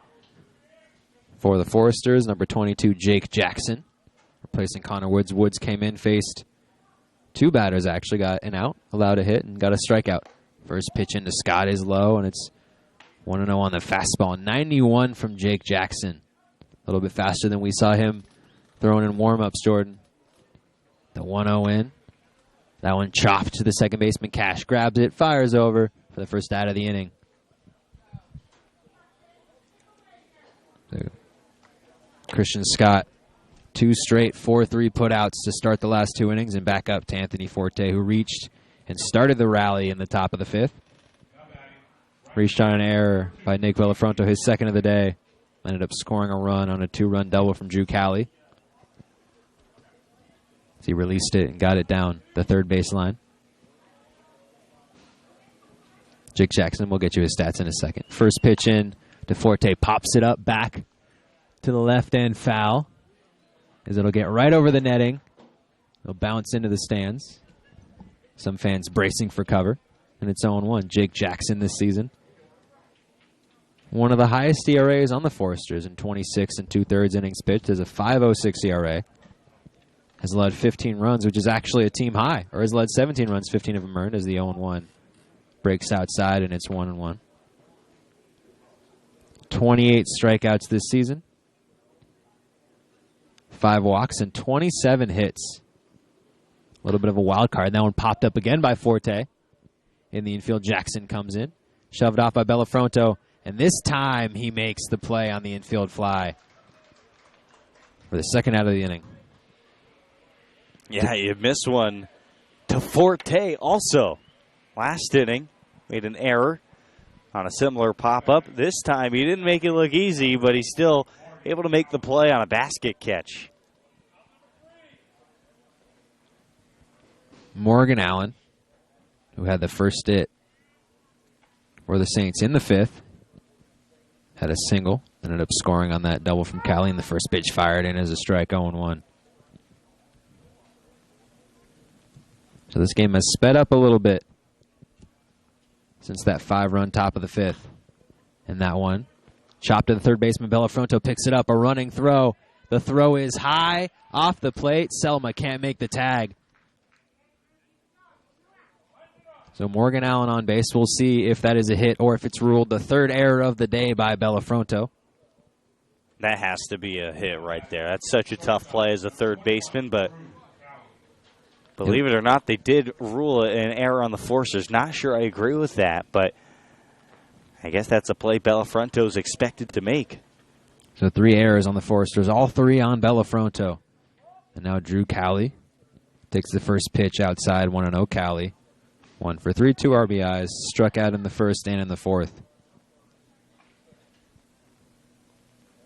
for the Foresters, number 22, Jake Jackson, replacing Connor Woods. Woods came in, faced 2 batters, actually got an out, allowed a hit, and got a strikeout. First pitch into Scott is low, and it's 1-0 on the fastball. 91 from Jake Jackson. A little bit faster than we saw him throwing in warm-ups, Jordan. The 1-0 in. That one chopped to the second baseman. Cash grabs it, fires over for the first out of the inning. Christian Scott, 2 straight 4-3 putouts to start the last 2 innings and back up to Anthony Forte, who reached and started the rally in the top of the 5th. Reached on an error by Nick Villafronto, his second of the day. Ended up scoring a run on a 2-run double from Drew Cowley. He released it and got it down the third baseline. Jake Jackson, we'll get you his stats in a second. First pitch in, DeForte pops it up back to the left end foul, as it'll get right over the netting. It'll bounce into the stands. Some fans bracing for cover, and it's 0-1. Jake Jackson this season. One of the highest ERAs on the Foresters in 26 2/3 innings pitched is a 5.06 ERA. Has led 15 runs, which is actually a team high, or has led 17 runs, 15 of them earned, as the 0-1 breaks outside, and it's 1-1. 28 strikeouts this season. 5 walks and 27 hits. A little bit of a wild card. That one popped up again by Forte. In the infield, Jackson comes in. Shoved off by Bellafronto. And this time he makes the play on the infield fly for the second out of the inning.
Yeah, you missed one to Forte also. Last inning, made an error on a similar pop-up. This time he didn't make it look easy, but he's still able to make the play on a basket catch.
Morgan Allen, who had the first hit for the Saints in the 5th, had a single, ended up scoring on that double from Cali, and the first pitch fired in as a strike, 0-1. So this game has sped up a little bit since that 5-run top of the 5th. And that one, chopped to the third baseman, Bellafronto picks it up, a running throw. The throw is high, off the plate. Selma can't make the tag. So Morgan Allen on base. We'll see if that is a hit or if it's ruled the third error of the day by Bellafronto.
That has to be a hit right there. That's such a tough play as a third baseman, but believe it or not, they did rule an error on the Forcers. Not sure I agree with that, but I guess that's a play Bellafronto's expected to make.
So 3 errors on the Foresters, all 3 on Bellafronto. And now Drew Cali takes the first pitch outside, 1-0 Cali. 1 for 3, 2 RBIs, struck out in the first and in the 4th.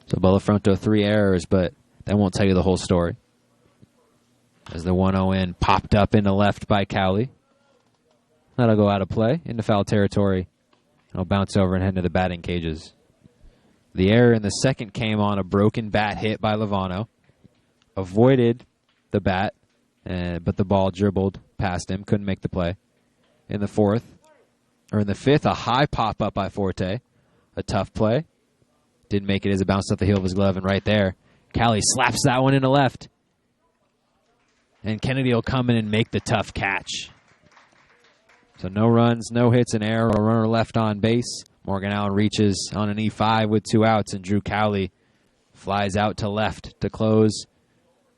So Bellafronto 3 errors, but that won't tell you the whole story. As the 1-0 in popped up into left by Cowley. That'll go out of play into foul territory. It'll bounce over and head to the batting cages. The error in the second came on a broken bat hit by Lovano. Avoided the bat, but the ball dribbled past him. Couldn't make the play. In the 5th, a high pop-up by Forte. A tough play. Didn't make it as it bounced off the heel of his glove, and right there, Cali slaps that one into left. And Kennedy will come in and make the tough catch. So no runs, no hits, an error, a runner left on base. Morgan Allen reaches on an E5 with 2 outs, and Drew Cowley flies out to left to close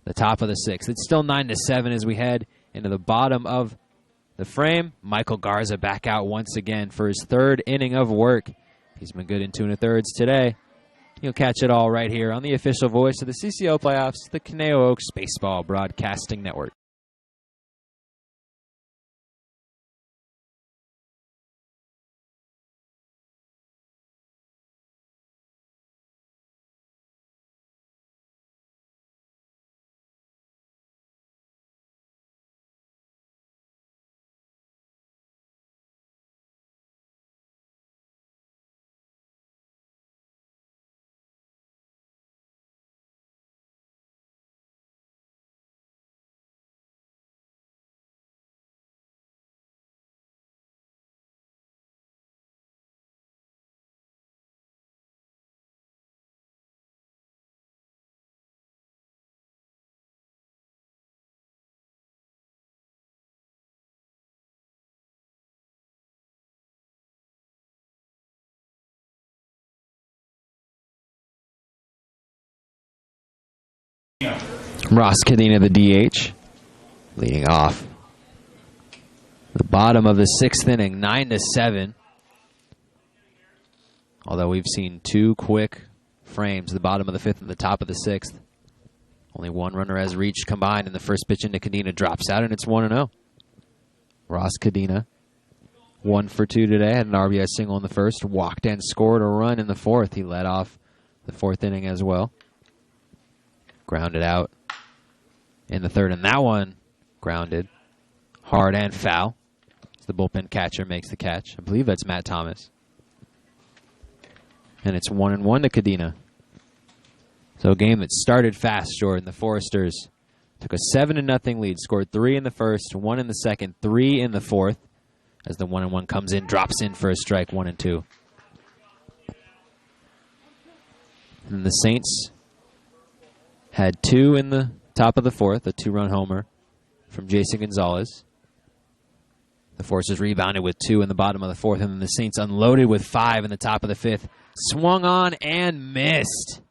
the top of the 6th. It's still 9-7 as we head into the bottom of the frame. Michael Garza back out once again for his 3rd inning of work. He's been good in 2 1/3 today. You'll catch it all right here on the official voice of the CCL playoffs, the Caneo Oaks Baseball Broadcasting Network. Ross Cadena, the DH, leading off. The bottom of the 6th inning, 9-7. Although we've seen 2 quick frames, the bottom of the 5th and the top of the 6th. Only 1 runner has reached combined, and the first pitch into Cadena drops out, and it's 1-0. Ross Cadena, 1 for 2 today, had an RBI single in the 1st, walked and scored a run in the 4th. He led off the 4th inning as well. Grounded out in the 3rd, and that one grounded hard and foul. The bullpen catcher makes the catch. I believe that's Matt Thomas. And it's 1-1 to Cadena. So a game that started fast, Jordan. The Foresters took a 7-0 lead, scored 3 in the first, 1 in the second, 3 in the fourth. As the 1-1 comes in, drops in for a strike, 1-2. And the Saints had 2 in the top of the fourth, a 2-run homer from Jason Gonzalez. The Foresters rebounded with 2 in the bottom of the fourth, and then the Saints unloaded with 5 in the top of the fifth. Swung on and missed.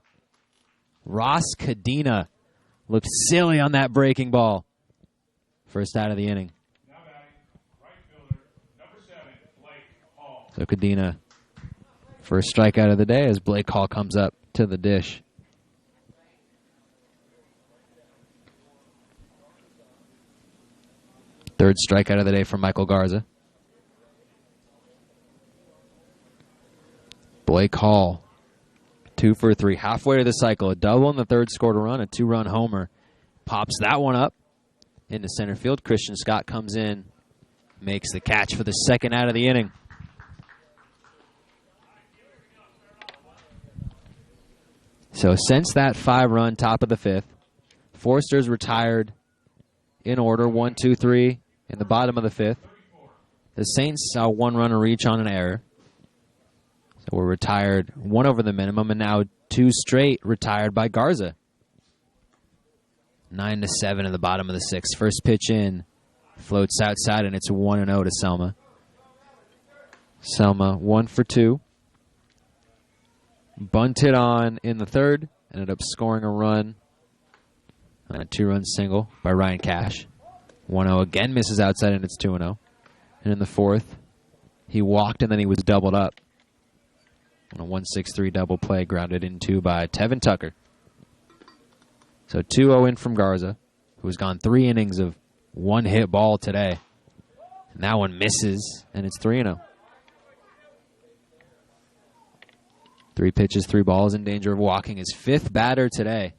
Ross Cadena looked silly on that breaking ball. First out of the inning.
Now batting, right fielder, number 7, Blake Hall.
So Cadena, first strikeout of the day as Blake Hall comes up to the dish. Third strikeout of the day from Michael Garza. Blake Hall, 2 for 3, halfway to the cycle. A double in the third, scored a run, a 2-run homer. Pops that one up into center field. Christian Scott comes in, makes the catch for the second out of the inning. So since that 5-run top of the fifth, Foresters retired in order, 1, 2, 3 in the bottom of the fifth. The Saints saw 1 runner reach on an error. So we're retired 1 over the minimum, and now 2 straight retired by Garza. 9-7 in the bottom of the sixth. First pitch in, floats outside, and it's 1-0 to Selma. Selma 1 for 2. Bunted on in the third, ended up scoring a run on a 2-run single by Ryan Cash. 1-0 again, misses outside, and it's 2-0. And in the fourth, he walked and then he was doubled up on a 1-6-3 double play, grounded into by Tevin Tucker. So 2-0 in from Garza, who has gone 3 innings of 1-hit ball today. And that one misses, and it's 3-0. 3 pitches, 3 balls, in danger of walking his 5th batter today.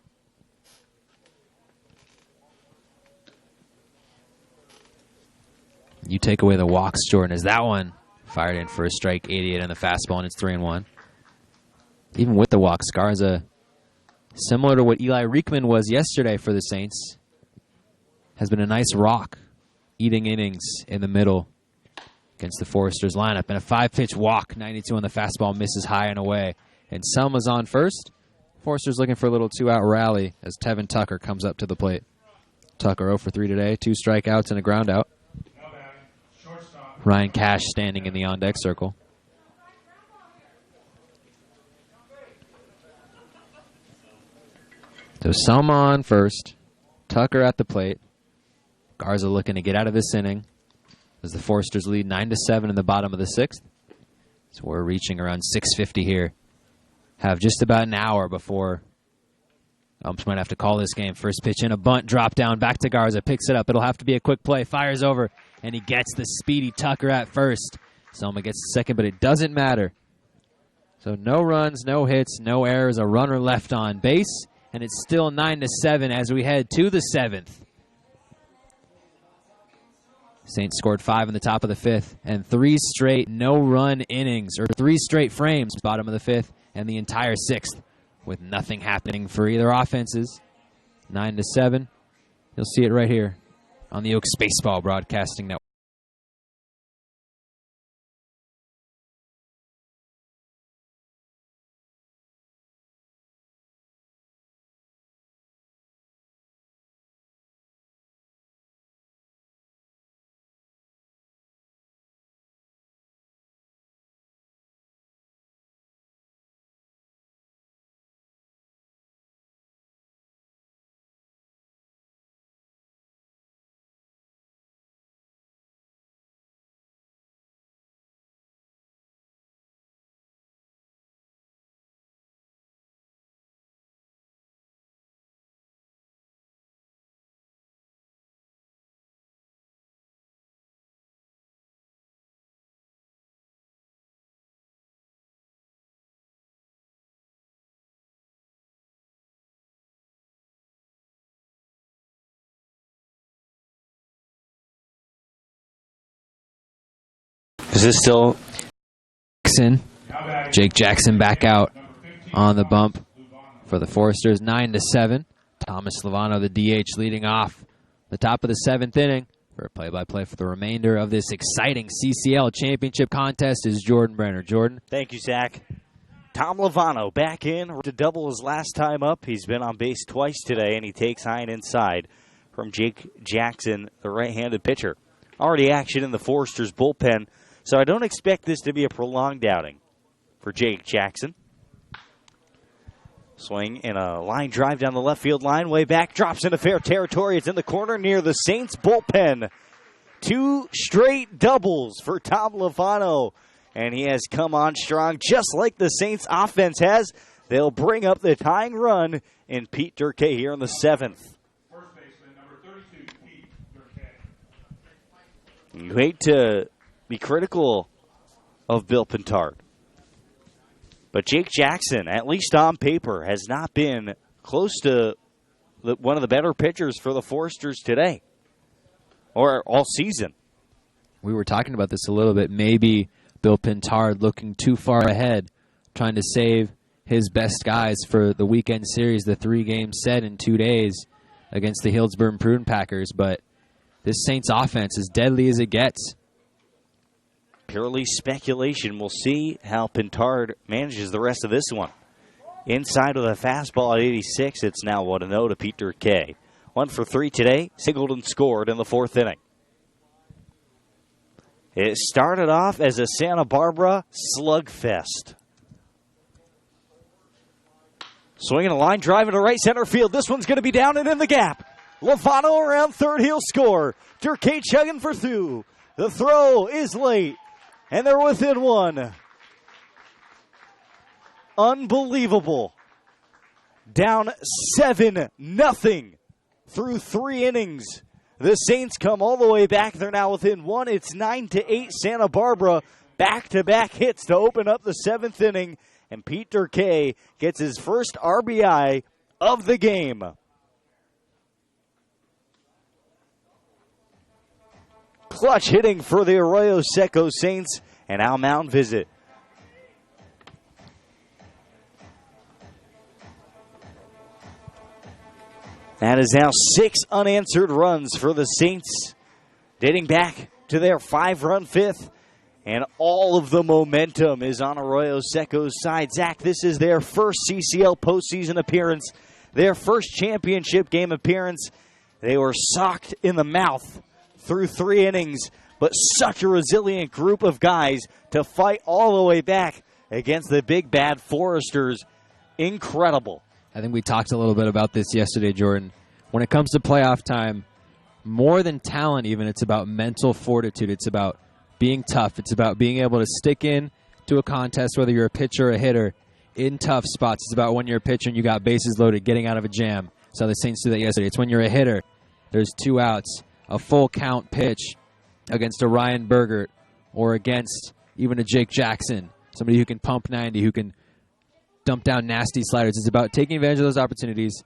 You take away the walks, Jordan, as that one fired in for a strike, 88 on the fastball, and it's 3-1. Even with the walks, Garza, similar to what Eli Riekman was yesterday for the Saints, has been a nice rock, eating innings in the middle against the Foresters lineup. And a 5-pitch walk, 92 on the fastball, misses high and away. And Selma's on first. Foresters looking for a little 2-out rally as Tevin Tucker comes up to the plate. Tucker 0 for 3 today, 2 strikeouts and a ground out. Ryan Cash standing in the on-deck circle. So Selma on first, Tucker at the plate. Garza looking to get out of this inning as the Foresters lead 9-7 in the bottom of the sixth. So we're reaching around 6:50 here. Have just about an hour before umps might have to call this game. First pitch in, a bunt, drop down, back to Garza, picks it up. It'll have to be a quick play, fires over, and he gets the speedy Tucker at first. Selma gets the second, but it doesn't matter. So no runs, no hits, no errors, a runner left on base, and it's still 9-7 as we head to the 7th. Saints scored 5 in the top of the 5th, and 3 straight no-run innings, or 3 straight frames, bottom of the 5th, and the entire 6th, with nothing happening for either offenses. 9-7. You'll see it right here on the Oaks Baseball Broadcasting Network.
Is this still
Jackson? Jake Jackson back out on the bump for the Foresters, 9-7. Thomas Lovano, the DH, leading off the top of the 7th inning. For a play-by-play for the remainder of this exciting CCL championship contest is Jordan Brenner. Jordan?
Thank you, Zach. Tom Lovano back in to double his last time up. He's been on base twice today, and he takes high and inside from Jake Jackson, the right-handed pitcher. Already action in the Foresters bullpen, so I don't expect this to be a prolonged outing for Jake Jackson. Swing and a line drive down the left field line, way back, drops into fair territory. It's in the corner near the Saints bullpen. 2 straight doubles for Tom Lovano, and he has come on strong just like the Saints offense has. They'll bring up the tying run in Pete Durkee here in the 7th.
First baseman, number 32, Pete Durkee.
You hate to be critical of Bill Pintard, but Jake Jackson, at least on paper, has not been close to one of the better pitchers for the Foresters today or all season.
We were talking about this a little bit. Maybe Bill Pintard looking too far ahead, trying to save his best guys for the weekend series, the 3-game set in 2 days against the Healdsburg Pruden Packers. But this Saints offense is deadly as it gets.
Purely speculation. We'll see how Pintard manages the rest of this one. Inside with a fastball at 86, it's now 1-0 to Pete Durkee. 1 for 3 today. Singleton scored in the 4th inning. It started off as a Santa Barbara slugfest. Swinging a line drive into right center field. This one's going to be down and in the gap. Lovano around third. He'll score. Durkee chugging for 2. The throw is late, and they're within 1. Unbelievable. Down 7-0 through 3 innings. The Saints come all the way back. They're now within 1. It's 9-8 Santa Barbara. Back-to-back hits to open up the 7th inning. And Pete Durkee gets his first RBI of the game. Clutch hitting for the Arroyo Seco Saints. And our mound visit. That is now 6 unanswered runs for the Saints, dating back to their 5-run 5th. And all of the momentum is on Arroyo Seco's side. Zach, this is their first CCL postseason appearance, their first championship game appearance. They were socked in the mouth through 3 innings, but such a resilient group of guys to fight all the way back against the big bad Foresters. Incredible.
I think we talked a little bit about this yesterday, Jordan. When it comes to playoff time, more than talent even, it's about mental fortitude. It's about being tough. It's about being able to stick in to a contest, whether you're a pitcher or a hitter, in tough spots. It's about when you're a pitcher and you got bases loaded, getting out of a jam. So the Saints do that yesterday. It's when you're a hitter, there's 2 outs, a full count pitch against a Ryan Bergert or against even a Jake Jackson, somebody who can pump 90, who can dump down nasty sliders. It's about taking advantage of those opportunities,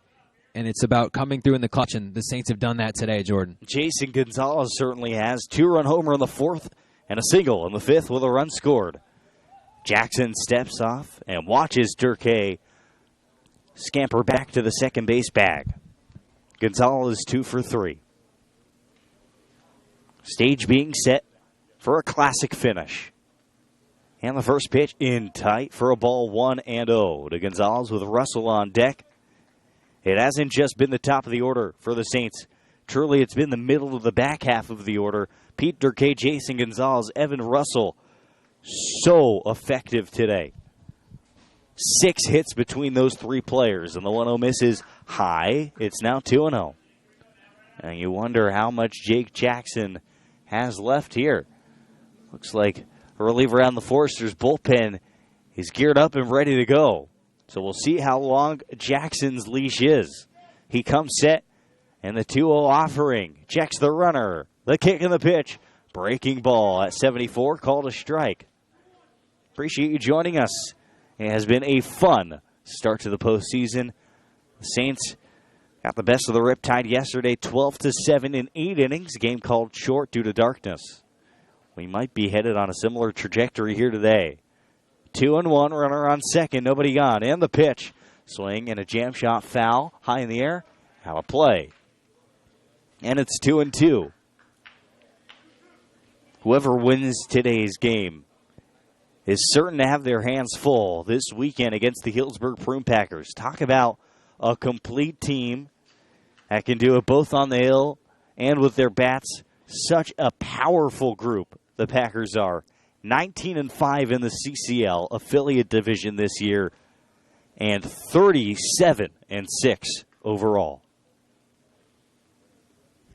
and it's about coming through in the clutch, and the Saints have done that today, Jordan.
Jason Gonzalez certainly has. 2-run homer in the 4th and a single in the 5th with a run scored. Jackson steps off and watches Durkee scamper back to the second base bag. Gonzalez 2 for 3. Stage being set for a classic finish. And the first pitch in tight for a ball 1-0 to Gonzalez with Russell on deck. It hasn't just been the top of the order for the Saints. Truly, it's been the middle of the back half of the order. Pete Durkee, Jason Gonzalez, Evan Russell, so effective today. 6 hits between those 3 players, and the 1-0 miss is high. It's now 2-0. And you wonder how much Jake Jackson has left here. Looks like a reliever on the Foresters bullpen is geared up and ready to go. So we'll see how long Jackson's leash is. He comes set, and the 2-0 offering. Checks the runner. The kick and the pitch. Breaking ball at 74, called a strike. Appreciate you joining us. It has been a fun start to the postseason. The Saints got the best of the Riptide yesterday, 12-7 in 8 innings. Game called short due to darkness. we might be headed on a similar trajectory here today. 2-1, runner on second, nobody gone. And the pitch. Swing and a jam shot foul, high in the air, out of play. And it's 2-2. Whoever wins today's game is certain to have their hands full this weekend against the Healdsburg Prune Packers. Talk about a complete team that can do it both on the hill and with their bats. Such a powerful group the Packers are. 19-5 in the CCL affiliate division this year, and 37-6 overall.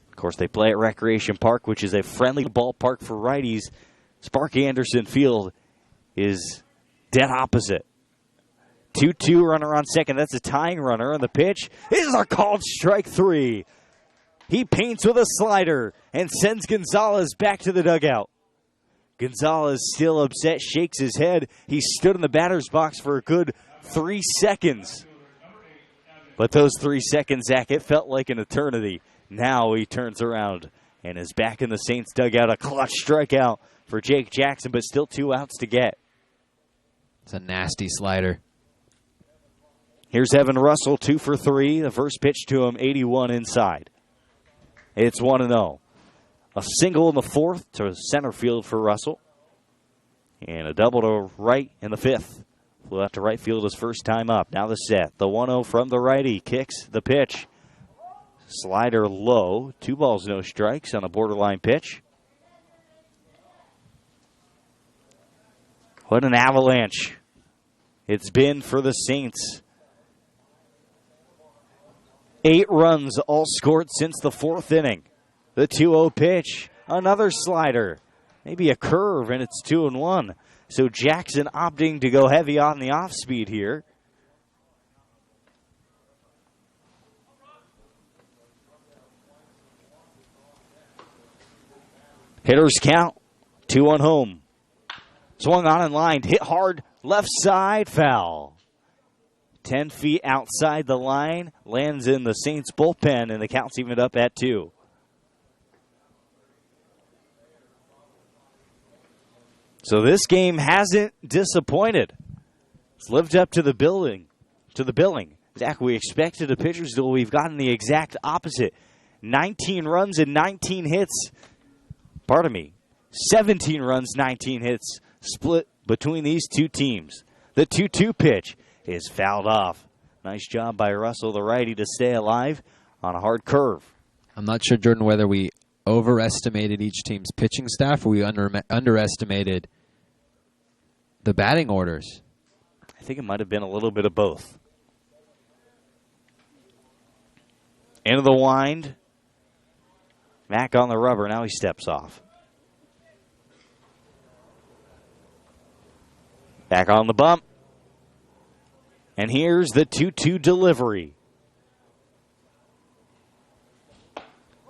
Of course, they play at Recreation Park, which is a friendly ballpark for righties. Sparky Anderson Field is dead opposite. 2-2, runner on second. That's a tying runner, and the pitch is a called strike 3. He paints with a slider and sends Gonzalez back to the dugout. Gonzalez, still upset, shakes his head. He stood in the batter's box for a good 3 seconds. But those 3 seconds, Zach, it felt like an eternity. Now he turns around and is back in the Saints dugout. A clutch strikeout for Jake Jackson, but still 2 outs to get.
It's a nasty slider.
Here's Evan Russell, 2 for 3. The first pitch to him, 81 inside. It's 1-0. A single in the fourth to center field for Russell. And a double to right in the fifth. Flew out to right field his first time up. Now the set. The 1-0 from the righty. Kicks the pitch. Slider low. 2 balls, no strikes on a borderline pitch. What an avalanche it's been for the Saints. 8 runs all scored since the 4th inning. The 2-0 pitch, another slider, maybe a curve, and it's 2-1. So Jackson opting to go heavy on the off speed here. Hitters count, 2-1 home. Swung on in line, hit hard, left side, foul. 10 feet outside the line, lands in the Saints bullpen, and the count's evened up at 2. So this game hasn't disappointed. It's lived up to the billing. Zach, we expected a pitcher's duel. We've gotten the exact opposite. 19 runs and 19 hits. 17 runs, 19 hits split between these two teams. The 2-2 pitch is fouled off. Nice job by Russell, the righty, to stay alive on a hard curve.
I'm not sure, Jordan, whether we overestimated each team's pitching staff or we underestimated the batting orders.
I think it might have been a little bit of both. Into the wind. Mack on the rubber. Now he steps off. Back on the bump. And here's the 2-2 delivery.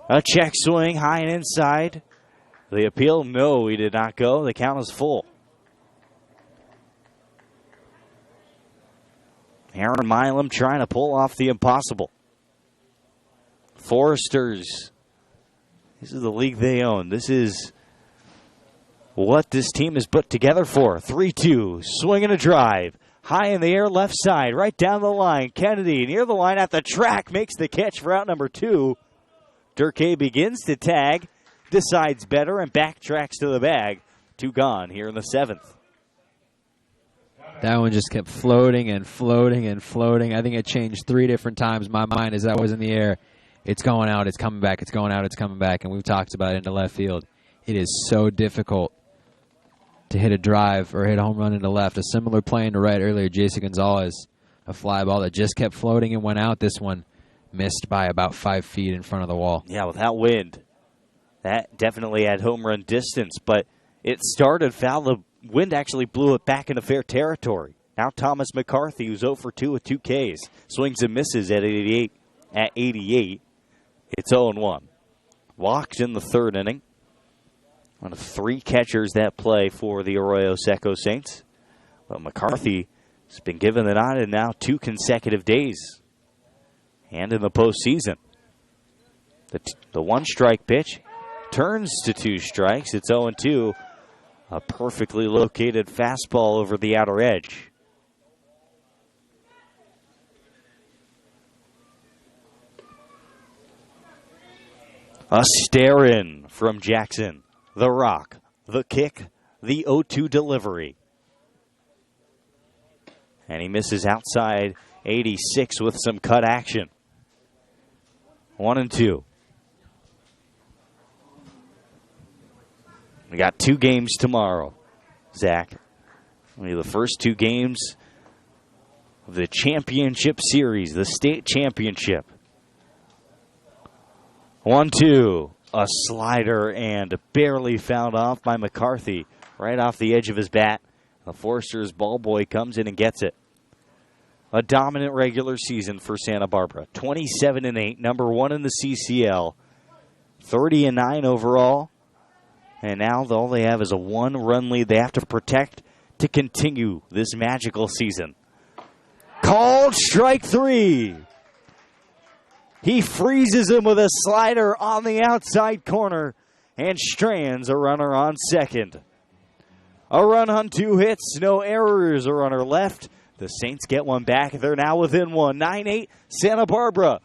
A check swing, high and inside. The appeal, no, he did not go. The count is full. Aaron Milam trying to pull off the impossible. Foresters. This is the league they own. This is what this team is put together for. 3-2, swing and a drive. High in the air, left side, right down the line. Kennedy near the line at the track makes the catch for out number 2. Durkay begins to tag, decides better, and backtracks to the bag. 2 gone here in the 7th.
That one just kept floating and floating and floating. I think it changed 3 different times. My mind as that was in the air. It's going out, it's coming back, it's going out, it's coming back. And we've talked about it into left field. It is so difficult to hit a drive or hit a home run into left. A similar play into right earlier, Jason Gonzalez, a fly ball that just kept floating and went out. This one missed by about 5 feet in front of the wall.
Yeah, with that wind, that definitely had home run distance, but it started foul. The wind actually blew it back into fair territory. Now Thomas McCarthy, who's 0 for 2 with 2 Ks, swings and misses at 88. It's 0-1. Walked in the 3rd inning. One of 3 catchers that play for the Arroyo Seco Saints. But McCarthy has been given the nod in now 2 consecutive days. And in the postseason. The 1 strike pitch turns to 2 strikes. It's 0-2. A perfectly located fastball over the outer edge. A stare-in from Jackson. The rock, the kick, the 0-2 delivery. And he misses outside 86 with some cut action. 1-2. We got 2 games tomorrow, Zach. The first 2 games of the championship series, the state championship. 1-2. A slider and barely fouled off by McCarthy. Right off the edge of his bat. The Foresters ball boy comes in and gets it. A dominant regular season for Santa Barbara. 27-8, number 1 in the CCL. 30-9 overall. And now all they have is a 1-run lead they have to protect to continue this magical season. Called strike 3. He freezes him with a slider on the outside corner and strands a runner on second. A run on 2 hits, no errors, a runner left. The Saints get one back. They're now within 1. 9-8, Santa Barbara.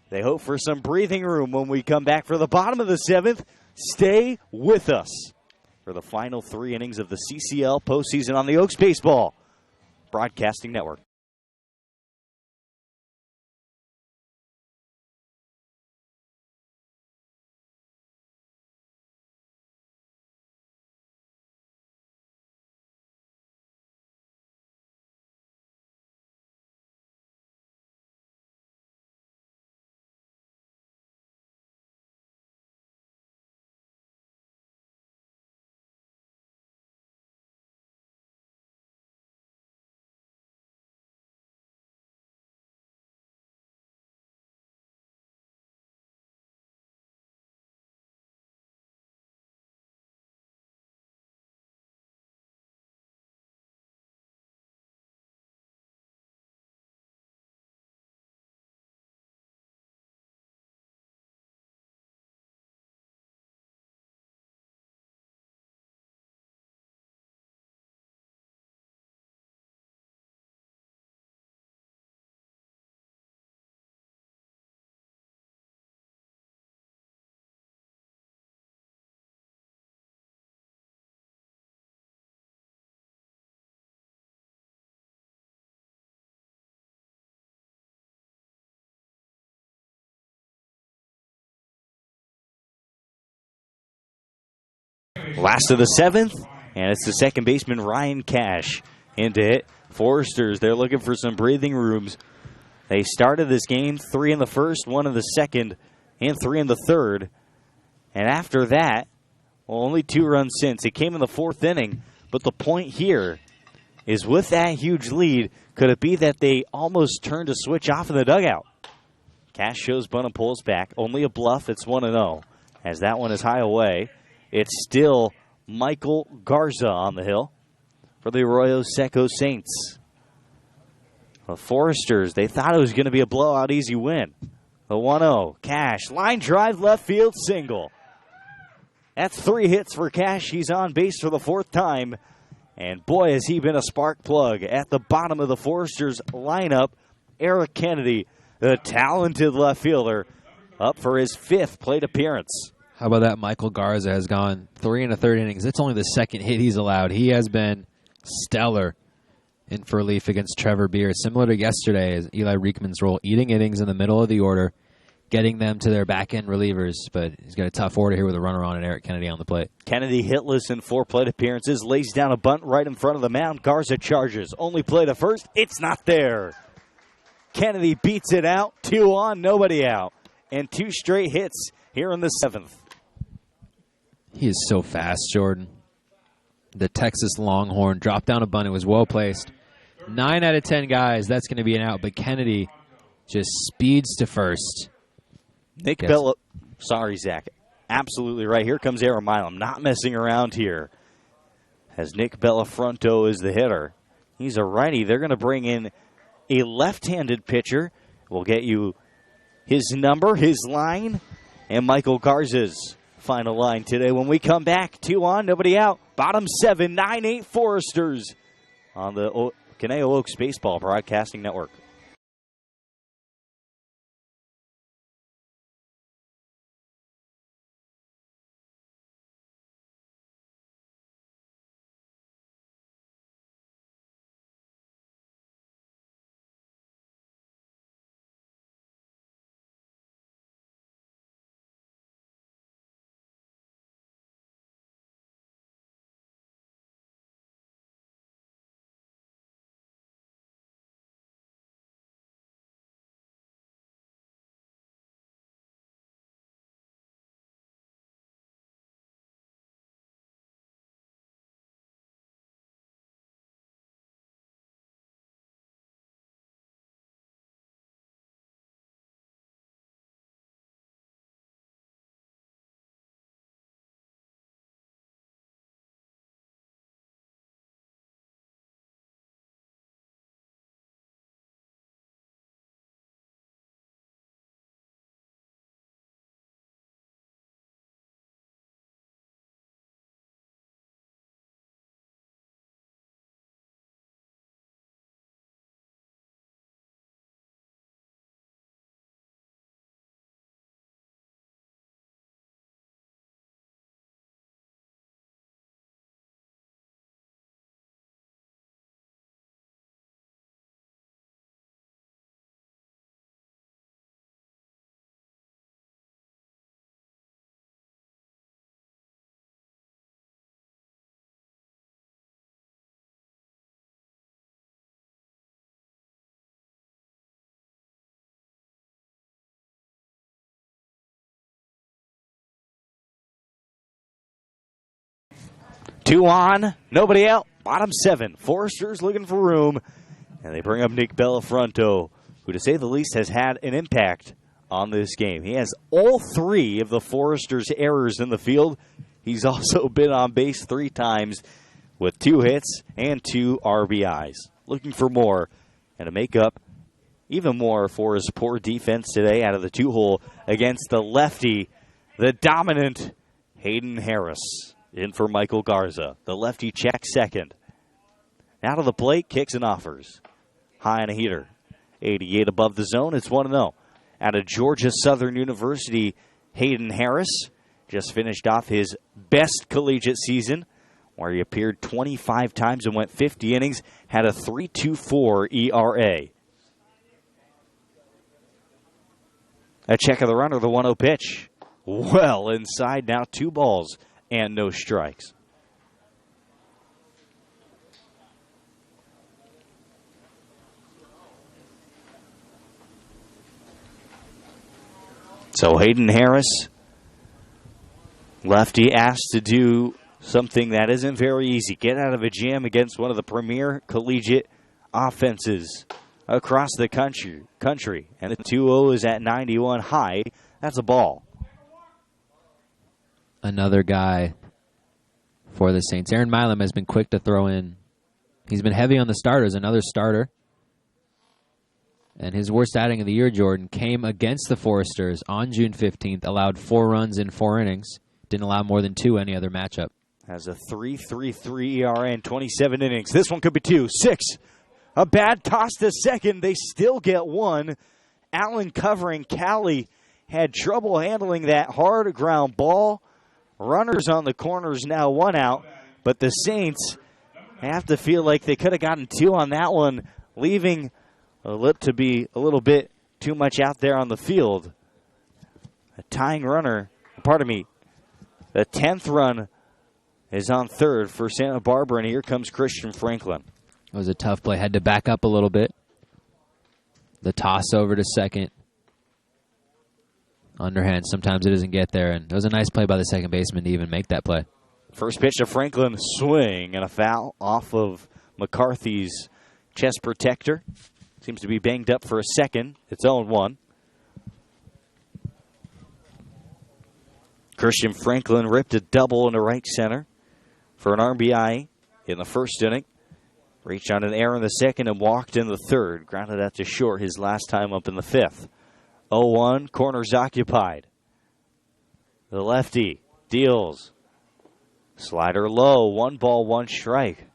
They hope for some breathing room when we come back for the bottom of the 7th. Stay with us for the final 3 innings of the CCL postseason on the Oaks Baseball Broadcasting Network. Last of the 7th, and it's the second baseman, Ryan Cash, in to hit. Foresters, they're looking for some breathing rooms. They started this game 3 in the first, 1 in the second, and 3 in the third. And after that, well, only 2 runs since. It came in the 4th inning, but the point here is with that huge lead, could it be that they almost turned a switch off in the dugout? Cash shows bunt and pulls back. Only a bluff. It's 1-0. As that one is high away. It's still Michael Garza on the hill for the Arroyo Seco Saints. The Foresters, they thought it was going to be a blowout, easy win. The 1-0. Cash, line drive, left field, single. That's 3 hits for Cash. He's on base for the 4th time. And boy, has he been a spark plug at the bottom of the Foresters lineup. Eric Kennedy, the talented left fielder, up for his 5th plate appearance.
How about that? Michael Garza has gone 3 1/3 innings. It's only the 2nd hit he's allowed. He has been stellar in for relief against Trevor Beer. Similar to yesterday as Eli Riekman's role, eating innings in the middle of the order, getting them to their back-end relievers. But he's got a tough order here with a runner on and Eric Kennedy on the plate.
Kennedy hitless in 4 plate appearances, lays down a bunt right in front of the mound. Garza charges. Only play to first. It's not there. Kennedy beats it out. 2 on, nobody out. And 2 straight hits here in the 7th.
He is so fast, Jordan. The Texas Longhorn dropped down a bunt. It was well placed. 9 out of 10 guys, that's going to be an out. But Kennedy just speeds to first.
Nick Bella. Sorry, Zach. Absolutely right. Here comes Aaron Milam. Not messing around here. As Nick Bellafronto is the hitter. He's a righty. They're going to bring in a left-handed pitcher. We'll get you his number, his line, and Michael Garza's final line today. When we come back, 2 on, nobody out. Bottom 7, 9-8 Foresters on the Conejo Oaks Baseball Broadcasting Network. Two on, nobody out. Bottom 7. Foresters looking for room. And they bring up Nick Bellafronto, who, to say the least, has had an impact on this game. He has all 3 of the Foresters' errors in the field. He's also been on base 3 times with 2 hits and 2 RBIs. Looking for more and to make up even more for his poor defense today out of the 2-hole against the lefty, the dominant Hayden Harris. In for Michael Garza. The lefty checks second. Out of the plate, kicks and offers. High on a heater. 88 above the zone. It's 1-0. Out of Georgia Southern University, Hayden Harris just finished off his best collegiate season, where he appeared 25 times and went 50 innings. Had a 3.24 ERA. A check of the runner, the 1-0 pitch. Well inside, now 2 balls. And no strikes. So Hayden Harris, lefty, asked to do something that isn't very easy. Get out of a jam against one of the premier collegiate offenses across the country. And the 2-0 is at 91 high. That's a ball.
Another guy for the Saints. Aaron Milam has been quick to throw in. He's been heavy on the starters. Another starter. And his worst outing of the year, Jordan, came against the Foresters on June 15th. Allowed 4 runs in 4 innings. Didn't allow more than 2 any other matchup.
Has a 3.33 ERA in 27 innings. This one could be 2. 6. A bad toss to second. They still get 1. Allen covering. Callie had trouble handling that hard ground ball. Runners on the corners now, 1 out, but the Saints have to feel like they could have gotten 2 on that one, leaving a lip to be a little bit too much out there on the field. A tying runner, the 10th run is on third for Santa Barbara, and here comes Christian Franklin.
It was a tough play. Had to back up a little bit. The toss over to second. Underhand, sometimes it doesn't get there, and it was a nice play by the second baseman to even make that play.
First pitch to Franklin, swing, and a foul off of McCarthy's chest protector. Seems to be banged up for a second. It's 0-1. Christian Franklin ripped a double into right center for an RBI in the first inning. Reached on an error in the second and walked in the third. Grounded out to short his last time up in the 5th. 0-1, corners occupied. The lefty Deals. Slider low. 1 ball, 1 strike.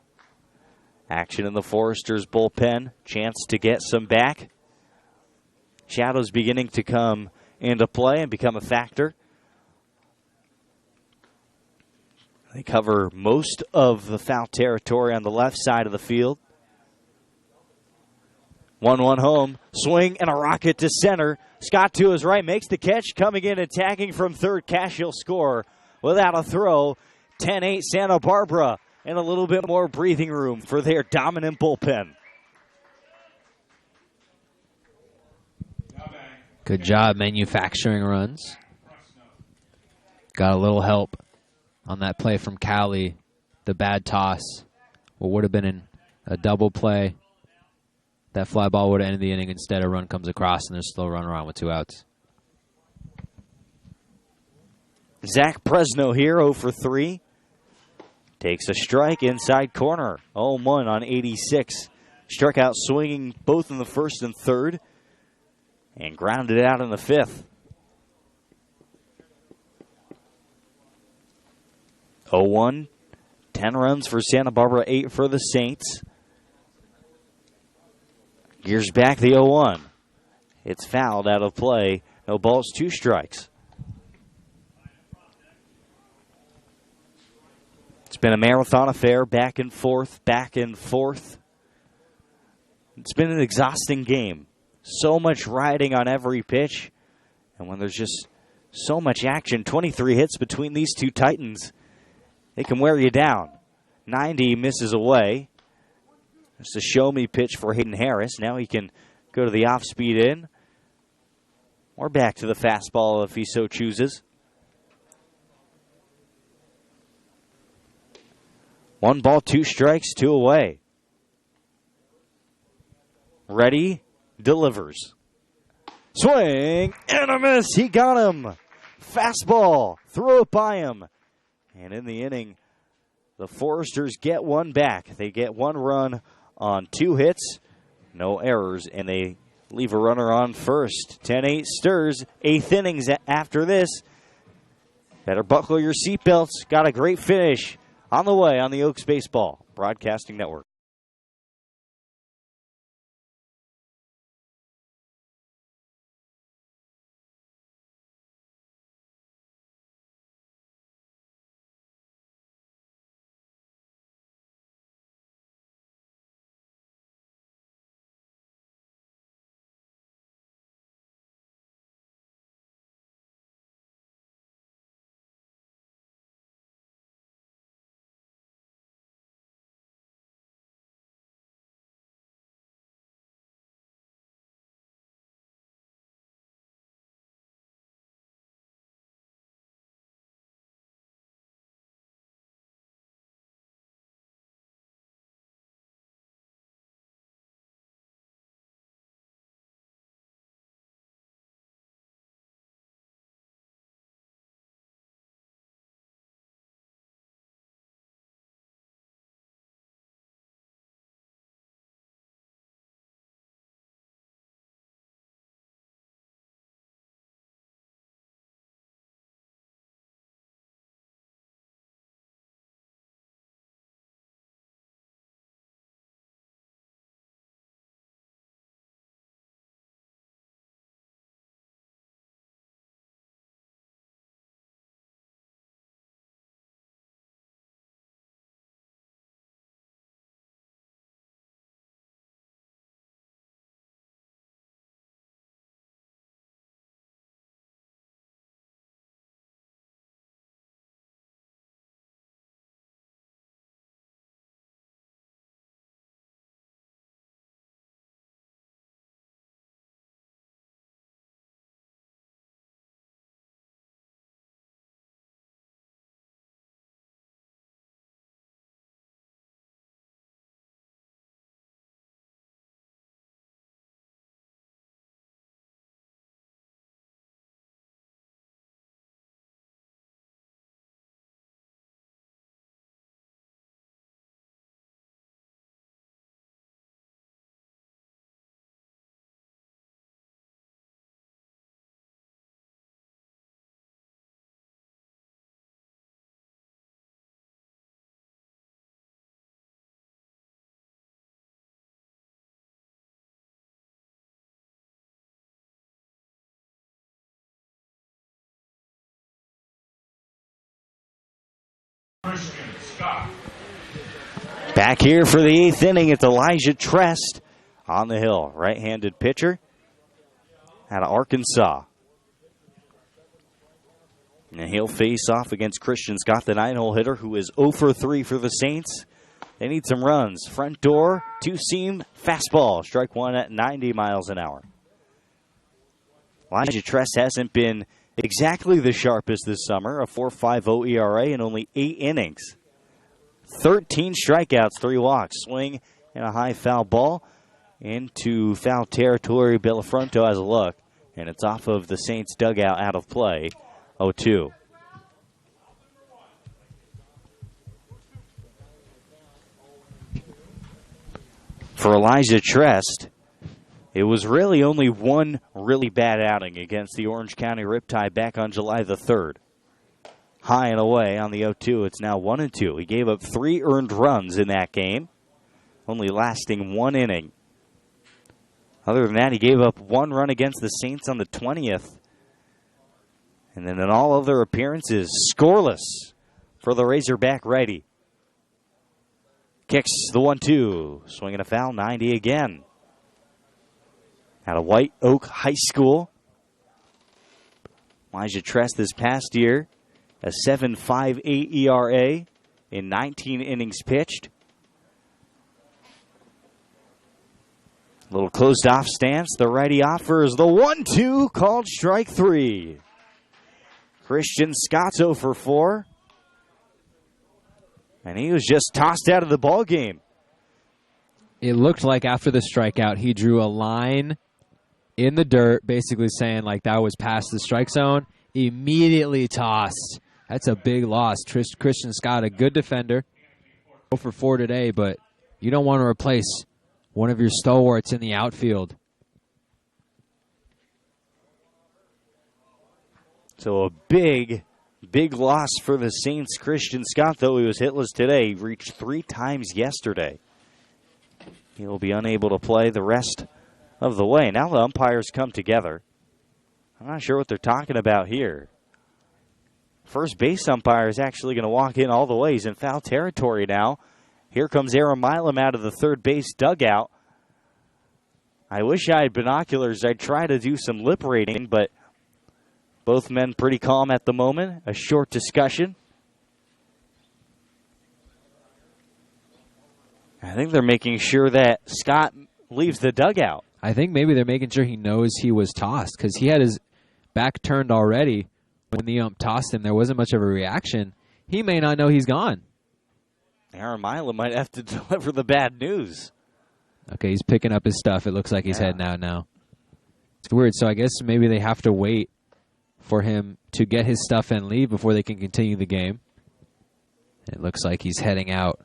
Action in the Foresters' bullpen. Chance to get some back. Shadows beginning to come into play and become a factor. They cover most of the foul territory on the left side of the field. 1-1 home. Swing and a rocket to center. Scott to his right makes the catch. Coming in attacking from third. Cash will score without a throw. 10-8 Santa Barbara. And a little bit more breathing room for their dominant bullpen.
Good job manufacturing runs. Got a little help on that play from Cali. The bad toss. What would have been a double play. That fly ball would have ended the inning. Instead, a run comes across, and there's still a run around with 2 outs.
Zach Presno here, 0 for 3. Takes a strike inside corner. 0-1 on 86. Struck out swinging both in the first and third. And grounded out in the 5th. 0-1. 10 runs for Santa Barbara, 8 for the Saints. Gears back the 0-1. It's fouled out of play. No balls, 2 strikes. It's been a marathon affair, back and forth, back and forth. It's been an exhausting game. So much riding on every pitch. And when there's just so much action, 23 hits between these two Titans, they can wear you down. 90 misses away. It's a show-me pitch for Hayden Harris. Now he can go to the off-speed in. Or back to the fastball if he so chooses. 1 ball, 2 strikes, 2 away. Ready, delivers. Swing and a miss. He got him. Fastball. Throw it by him. And in the inning, the Foresters get 1 back. They get 1 run on 2 hits. No errors. And they leave a runner on first. 10-8 Stirs. 8th innings after this. Better buckle your seatbelts. Got a great finish on the way on the Oaks Baseball Broadcasting Network.
Christian Scott.
Back here for the 8th inning, it's Elijah Trest on the hill. Right-handed pitcher out of Arkansas. And he'll face off against Christian Scott, the 9-hole hitter, who is 0 for 3 for the Saints. They need some runs. Front door, two-seam, fastball. Strike one at 90 miles an hour. Elijah Trest hasn't been exactly the sharpest this summer. A 4.50 ERA in only 8 innings. 13 strikeouts, 3 walks. Swing and a high foul ball into foul territory. Bellafronto has a look, and it's off of the Saints dugout out of play. 0-2. For Elijah Trest, it was really only one really bad outing against the Orange County Riptide back on July the 3rd. High and away on the 0-2. It's now 1-2. He gave up 3 earned runs in that game, only lasting 1 inning. Other than that, he gave up 1 run against the Saints on the 20th. And then in all other appearances, scoreless for the Razorback righty. Kicks the 1-2. Swinging a foul, 90 again. Out of White Oak High School. Elijah Trest this past year, a 7.58 ERA in 19 innings pitched. A little closed off stance. The righty offers the 1-2, called strike 3. Christian Scott's 0 for 4. And he was just tossed out of the ball game.
It looked like after the strikeout, he drew a line in the dirt, basically saying like that was past the strike zone. Immediately tossed. That's a big loss. Christian Scott, a good defender. 0 for 4 today, but you don't want to replace one of your stalwarts in the outfield.
So a big loss for the Saints. Christian Scott, though he was hitless today, he reached 3 times yesterday. He will be unable to play the rest of the way. Now the umpires come together. I'm not sure what they're talking about here. First base umpire is actually going to walk in all the way. He's in foul territory now. Here comes Aaron Milam out of the third base dugout. I wish I had binoculars. I'd try to do some lip reading, but both men pretty calm at the moment. A short discussion. I think they're making sure that Scott leaves the dugout.
I think maybe they're making sure he knows he was tossed because he had his back turned already when the ump tossed him. There wasn't much of a reaction. He may not know he's gone.
Aaron Milam might have to deliver the bad news.
Okay, he's picking up his stuff. It looks like he's heading out now. It's weird. So I guess maybe they have to wait for him to get his stuff and leave before they can continue the game. It looks like he's heading out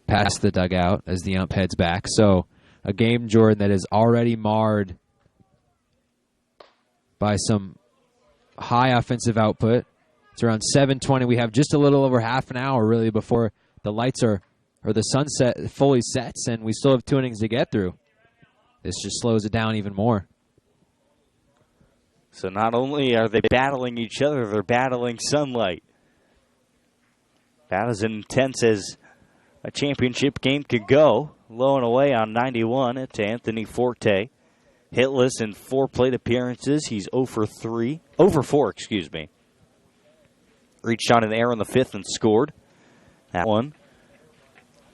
past the dugout as the ump heads back. So a game, Jordan, that is already marred by some high offensive output. It's around 7:20. We have just a little over half an hour, really, before the lights or the sunset fully sets, and we still have 2 innings to get through. This just slows it down even more.
So not only are they battling each other, they're battling sunlight. About as intense as a championship game could go. Low and away on 91 to Anthony Forte. Hitless in 4 plate appearances. He's 0 for 4, excuse me. Reached on an error in the 5th and scored. That one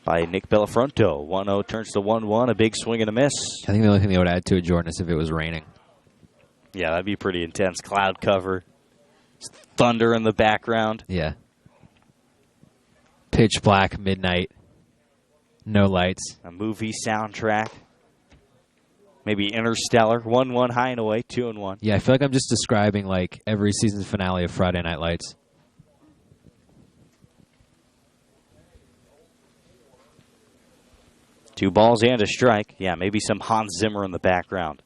by Nick Bellafronto. 1-0 turns to 1-1. A big swing and a miss.
I think the only thing they would add to it, Jordan, is if it was raining.
Yeah, that'd be pretty intense. Cloud cover. Thunder in the background.
Yeah. Pitch black, midnight. No lights.
A movie soundtrack. Maybe Interstellar. 1-1 high and away. 2-1.
Yeah, I feel like I'm just describing like every season finale of Friday Night Lights.
Two balls and a strike. Yeah, maybe some Hans Zimmer in the background.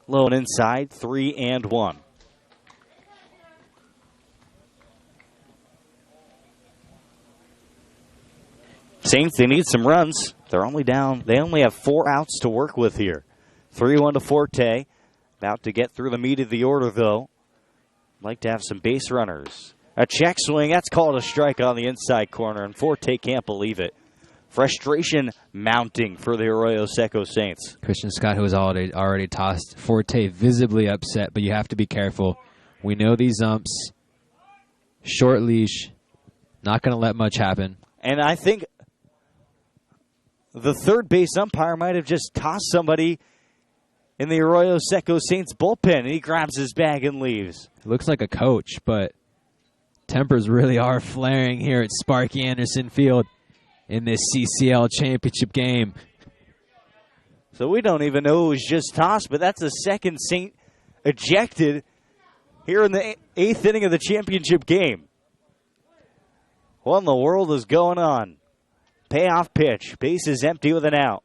Low and inside. 3-1. Saints, they need some runs. They're only down. They only have 4 outs to work with here. 3-1 to Forte. About to get through the meat of the order, though. Like to have some base runners. A check swing. That's called a strike on the inside corner, and Forte can't believe it. Frustration mounting for the Arroyo Seco Saints.
Christian Scott, who was already tossed. Forte visibly upset, but you have to be careful. We know these umps. Short leash. Not going to let much happen.
And I think the third base umpire might have just tossed somebody in the Arroyo Seco Saints bullpen, and he grabs his bag and leaves.
It looks like a coach, but tempers really are flaring here at Sparky Anderson Field in this CCL championship game.
So we don't even know it was just tossed, but that's the second Saint ejected here in the 8th inning of the championship game. What in the world is going on? Payoff pitch. Base is empty with an out.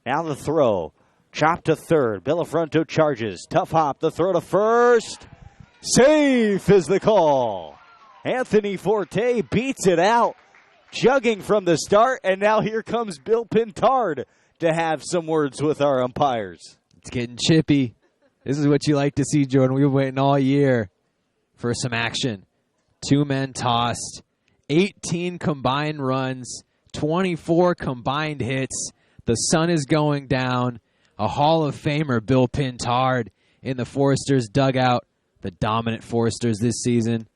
Now the throw. Chop to third. Villafronto charges. Tough hop. The throw to first. Safe is the call. Anthony Forte beats it out. Jugging from the start, and now here comes Bill Pintard to have some words with our umpires.
It's getting chippy. This is what you like to see, Jordan. We've been waiting all year for some action. 2 men tossed, 18 combined runs, 24 combined hits. The sun is going down. A Hall of Famer, Bill Pintard, in the Foresters dugout. The dominant Foresters this season.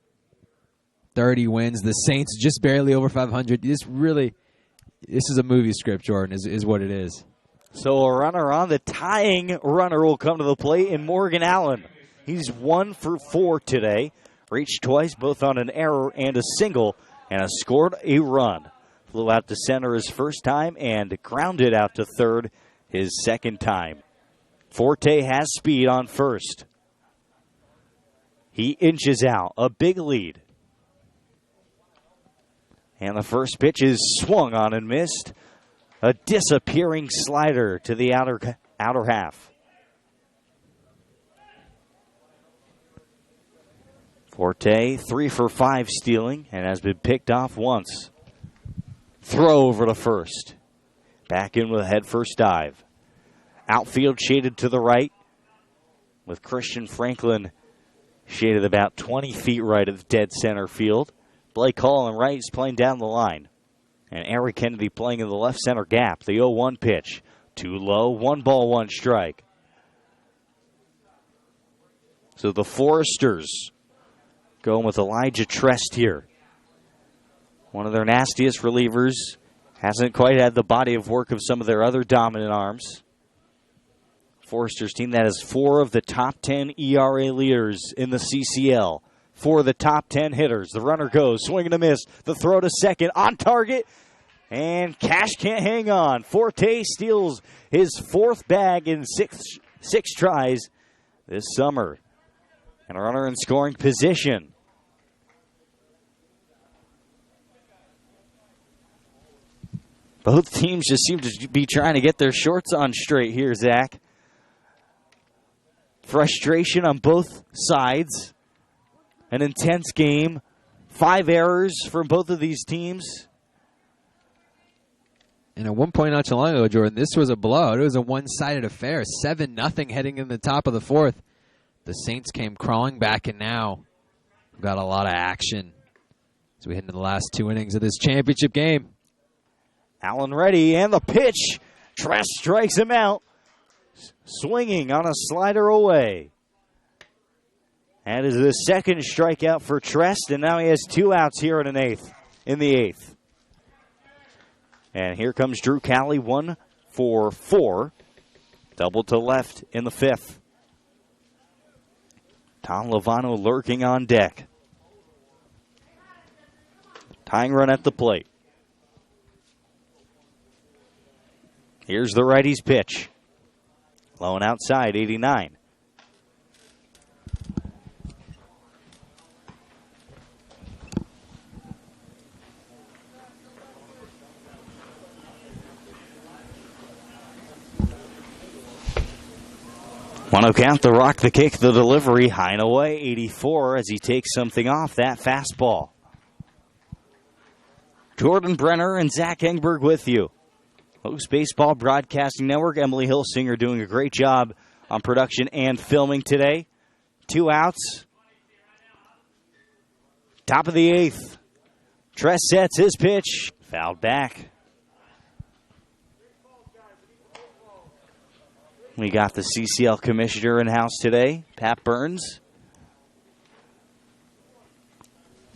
30 wins. The Saints just barely over 500. This is a movie script, Jordan, is what it is.
So a runner on. The tying runner will come to the plate in Morgan Allen. He's 1 for 4 today. Reached twice, both on an error and a single, and has scored a run. Flew out to center his first time and grounded out to third his second time. Forte has speed on first. He inches out. A big lead. And the first pitch is swung on and missed. A disappearing slider to the outer half. Forte, 3 for 5 stealing, and has been picked off once. Throw over to first. Back in with a head first dive. Outfield shaded to the right, with Christian Franklin shaded about 20 feet right of dead center field. Blake Hall on right is playing down the line. And Eric Kennedy playing in the left center gap. The 0-1 pitch. Too low. 1 ball, 1 strike. So the Foresters going with Elijah Trest here. One of their nastiest relievers. Hasn't quite had the body of work of some of their other dominant arms. Foresters team that has 4 of the top 10 ERA leaders in the CCL. 4 of the top 10 hitters. The runner goes, swing and a miss. The throw to second, on target, and Cash can't hang on. Forte steals his 4th bag in six tries this summer. And a runner in scoring position. Both teams just seem to be trying to get their shorts on straight here, Zach. Frustration on both sides. An intense game. 5 errors from both of these teams.
And at one point not too long ago, Jordan, this was a blowout. It was a one-sided affair. 7-0 heading in the top of the 4th. The Saints came crawling back, and now we've got a lot of action as we head into the last 2 innings of this championship game.
Allen ready, and the pitch. Trest strikes him out. Swinging on a slider away. That is the second strikeout for Trest, and now he has 2 outs here in the 8th. And here comes Drew Cowley, 1 for 4. Double to left in the 5th. Tom Lovano lurking on deck. Tying run at the plate. Here's the righty's pitch. Low and outside, 89. One count, the rock, the kick, the delivery, high and away, 84 as he takes something off that fastball. Jordan Brenner and Zach Engberg with you. Host Baseball Broadcasting Network, Emily Hilsinger doing a great job on production and filming today. 2 outs. Top of the 8th. Tress sets his pitch. Fouled back. We got the CCL commissioner in house today, Pat Burns.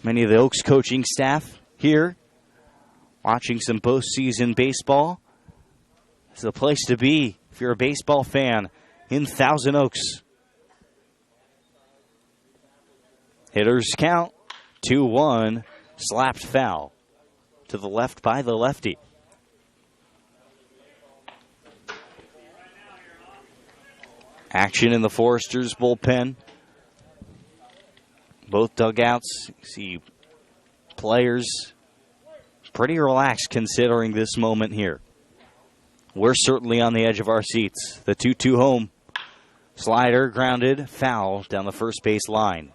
Many of the Oaks coaching staff here watching some postseason baseball. It's the place to be if you're a baseball fan in Thousand Oaks. Hitters count 2-1, slapped foul to the left by the lefty. Action in the Foresters bullpen. Both dugouts, you see players pretty relaxed considering this moment here. We're certainly on the edge of our seats. The 2-2 home. Slider grounded, foul down the first base line.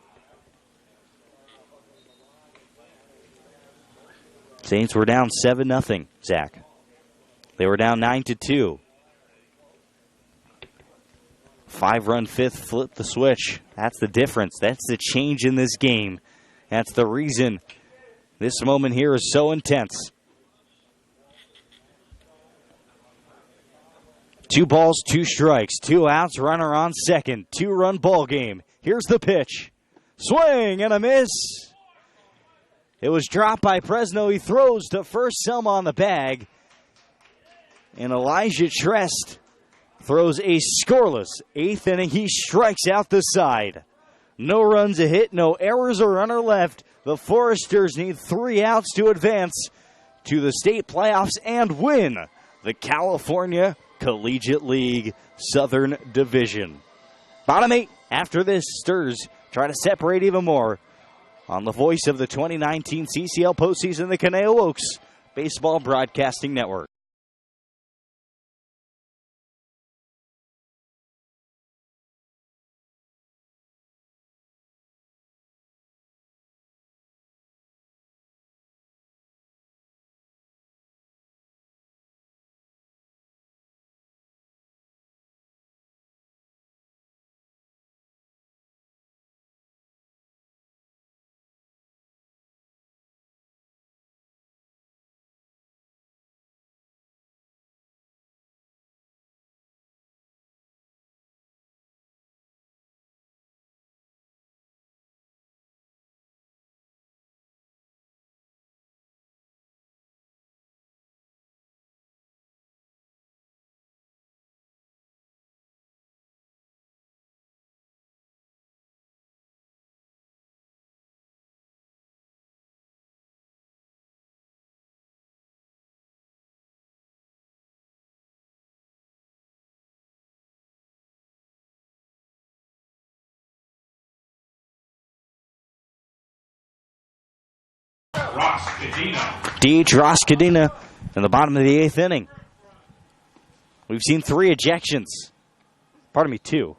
Saints were down 7-0, Zach. They were down 9-2. 5-run fifth, flip the switch. That's the difference. That's the change in this game. That's the reason this moment here is so intense. 2 balls, 2 strikes, 2 outs, runner on second. 2-run ball game. Here's the pitch. Swing and a miss. It was dropped by Fresno. He throws to first, Selma on the bag. And Elijah Trest throws a scoreless 8th inning. He strikes out the side. No runs, a hit, no errors, or runner left. The Foresters need 3 outs to advance to the state playoffs and win the California Collegiate League Southern Division. Bottom 8 after this. Stars try to separate even more. On the voice of the 2019 CCL postseason, the Conejo Oaks Baseball Broadcasting Network. D.H. Roskadina in the bottom of the 8th inning. We've seen 3 ejections. Pardon me, 2.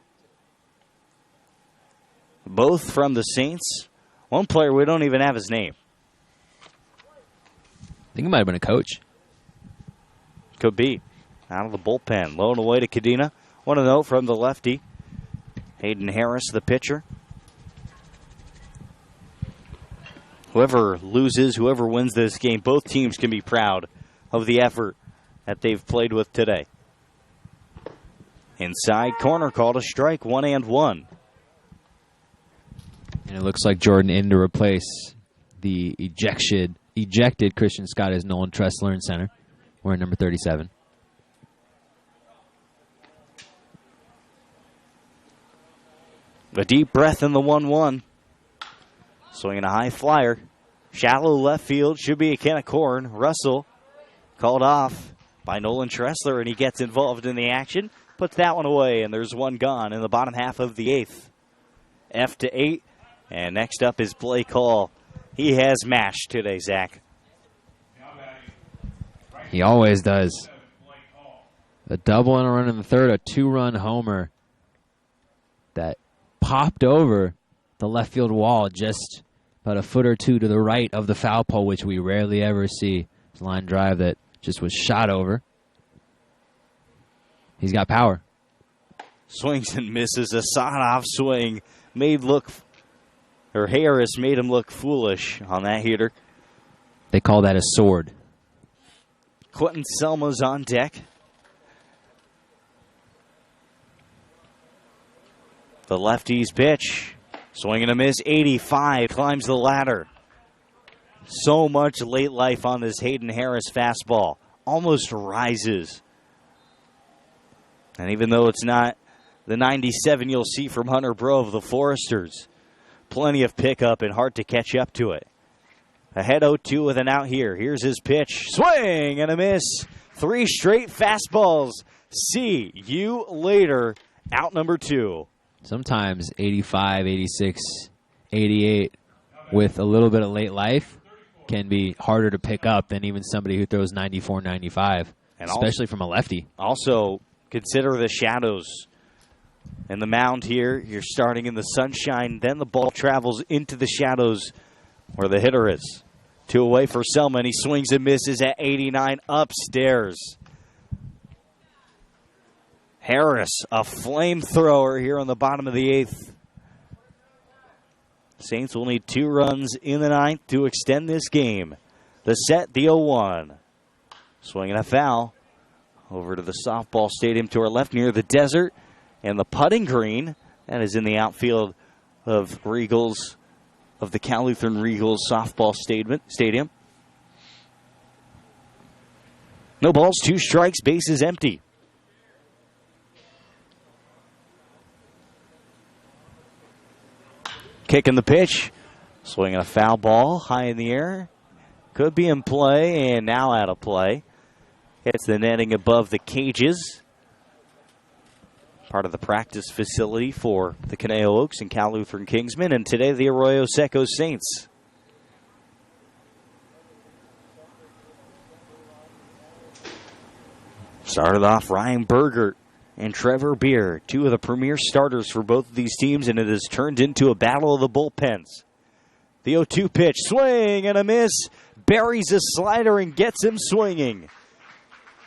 Both from the Saints. One player, we don't even have his name.
I think it might have been a coach.
Could be. Out of the bullpen. Low and away to Cadena. 1-0 from the lefty. Hayden Harris, the pitcher. Whoever loses, whoever wins this game, both teams can be proud of the effort that they've played with today. Inside corner, called a strike, 1-1.
And it looks like Jordan in to replace the ejected Christian Scott as Nolan Tressler in center. Wearing number 37.
A deep breath in the 1-1. Swinging a high flyer. Shallow left field. Should be a can of corn. Russell called off by Nolan Tressler, and he gets involved in the action. Puts that one away, and there's one gone in the bottom half of the 8th. F-8. And next up is Blake Hall. He has mashed today, Zach.
He always does. A double and a run in the 3rd, a 2-run homer that popped over the left field wall just about a foot or 2 to the right of the foul pole, which we rarely ever see. It's a line drive that just was shot over. He's got power.
Swings and misses. A sawed-off swing made look Harris made him look foolish on that heater.
They call that a sword.
Quentin Selma's on deck. The lefty's pitch. Swing and a miss, 85, climbs the ladder. So much late life on this Hayden Harris fastball. Almost rises. And even though it's not the 97 you'll see from Hunter Bro of the Foresters, plenty of pickup and hard to catch up to it. Ahead 0-2 with an out here. Here's his pitch. Swing and a miss. 3 straight fastballs. See you later. Out number 2.
Sometimes 85, 86, 88 with a little bit of late life can be harder to pick up than even somebody who throws 94, 95, and especially from a lefty.
Also, consider the shadows. And the mound here, you're starting in the sunshine, then the ball travels into the shadows where the hitter is. 2 away for Selma, and he swings and misses at 89 upstairs. Harris, a flamethrower here on the bottom of the 8th. Saints will need 2 runs in the 9th to extend this game. The set, the 0-1. Swinging a foul over to the softball stadium to our left near the desert. And the putting green, that is in the outfield of Regals, of the Cal Lutheran Regals softball stadium. No balls, 2 strikes, base is empty. Kicking the pitch, swinging a foul ball high in the air. Could be in play and now out of play. Hits the netting above the cages. Part of the practice facility for the Conejo Oaks and Cal Lutheran Kingsmen, and today the Arroyo Seco Saints. Started off Ryan Bergert and Trevor Beer, 2 of the premier starters for both of these teams, and it has turned into a battle of the bullpens. The 0-2 pitch, swing and a miss, buries a slider and gets him swinging.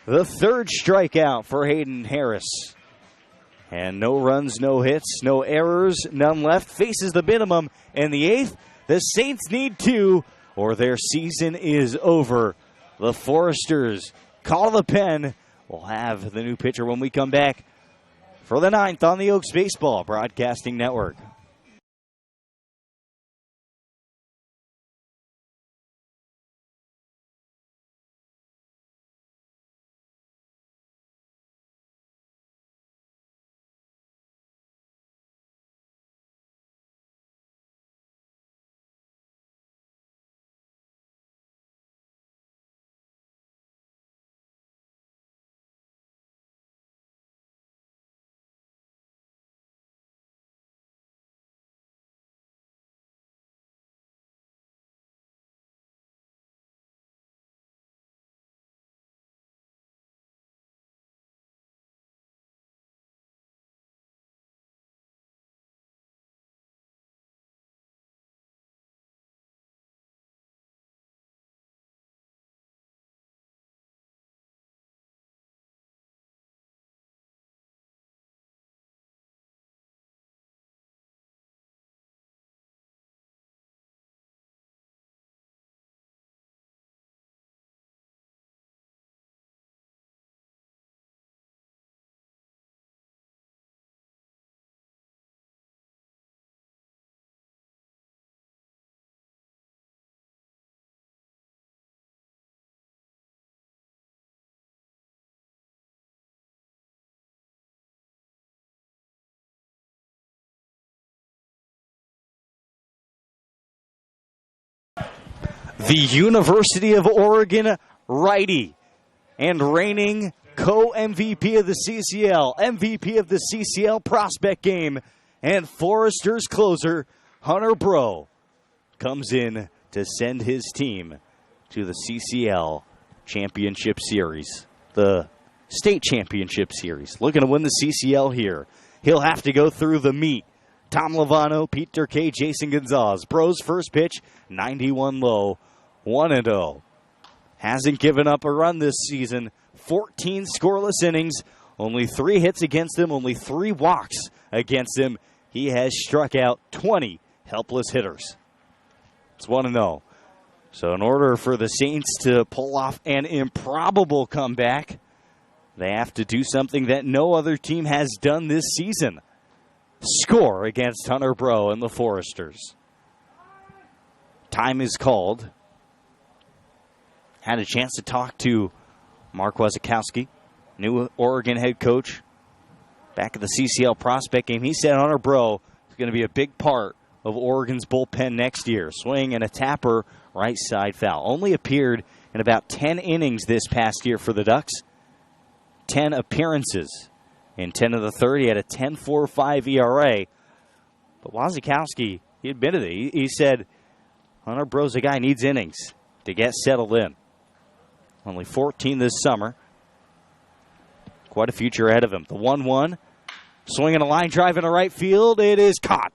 The 3rd strikeout for Hayden Harris. And no runs, no hits, no errors, none left. Faces the minimum. And the 8th, the Saints need 2 or their season is over. The Foresters call the pen. We'll have the new pitcher when we come back for the 9th on the Oaks Baseball Broadcasting Network. The University of Oregon righty and reigning co-MVP of the CCL, MVP of the CCL prospect game, and Foresters closer Hunter Bro comes in to send his team to the CCL Championship Series, the State Championship Series. Looking to win the CCL here. He'll have to go through the meat. Tom Lovano, Pete Durkay, Jason Gonzalez. Bro's first pitch, 91 low, 1-0. Hasn't given up a run this season. 14 scoreless innings, only 3 hits against him, only 3 walks against him. He has struck out 20 helpless hitters. It's 1-0. So in order for the Saints to pull off an improbable comeback, they have to do something that no other team has done this season. Score against Hunter Bro and the Foresters. Time is called. Had a chance to talk to Mark Wasikowski, new Oregon head coach, back at the CCL prospect game. He said Hunter Bro is going to be a big part of Oregon's bullpen next year. Swing and a tapper, right side foul. Only appeared in about 10 innings this past year for the Ducks. 10 appearances. In 10 of the 30, he had a 10.45 ERA. But Wasikowski, he admitted it. He said Hunter Bro's a guy who needs innings to get settled in. Only 14 this summer. Quite a future ahead of him. The 1-1. Swinging a line drive into right field. It is caught.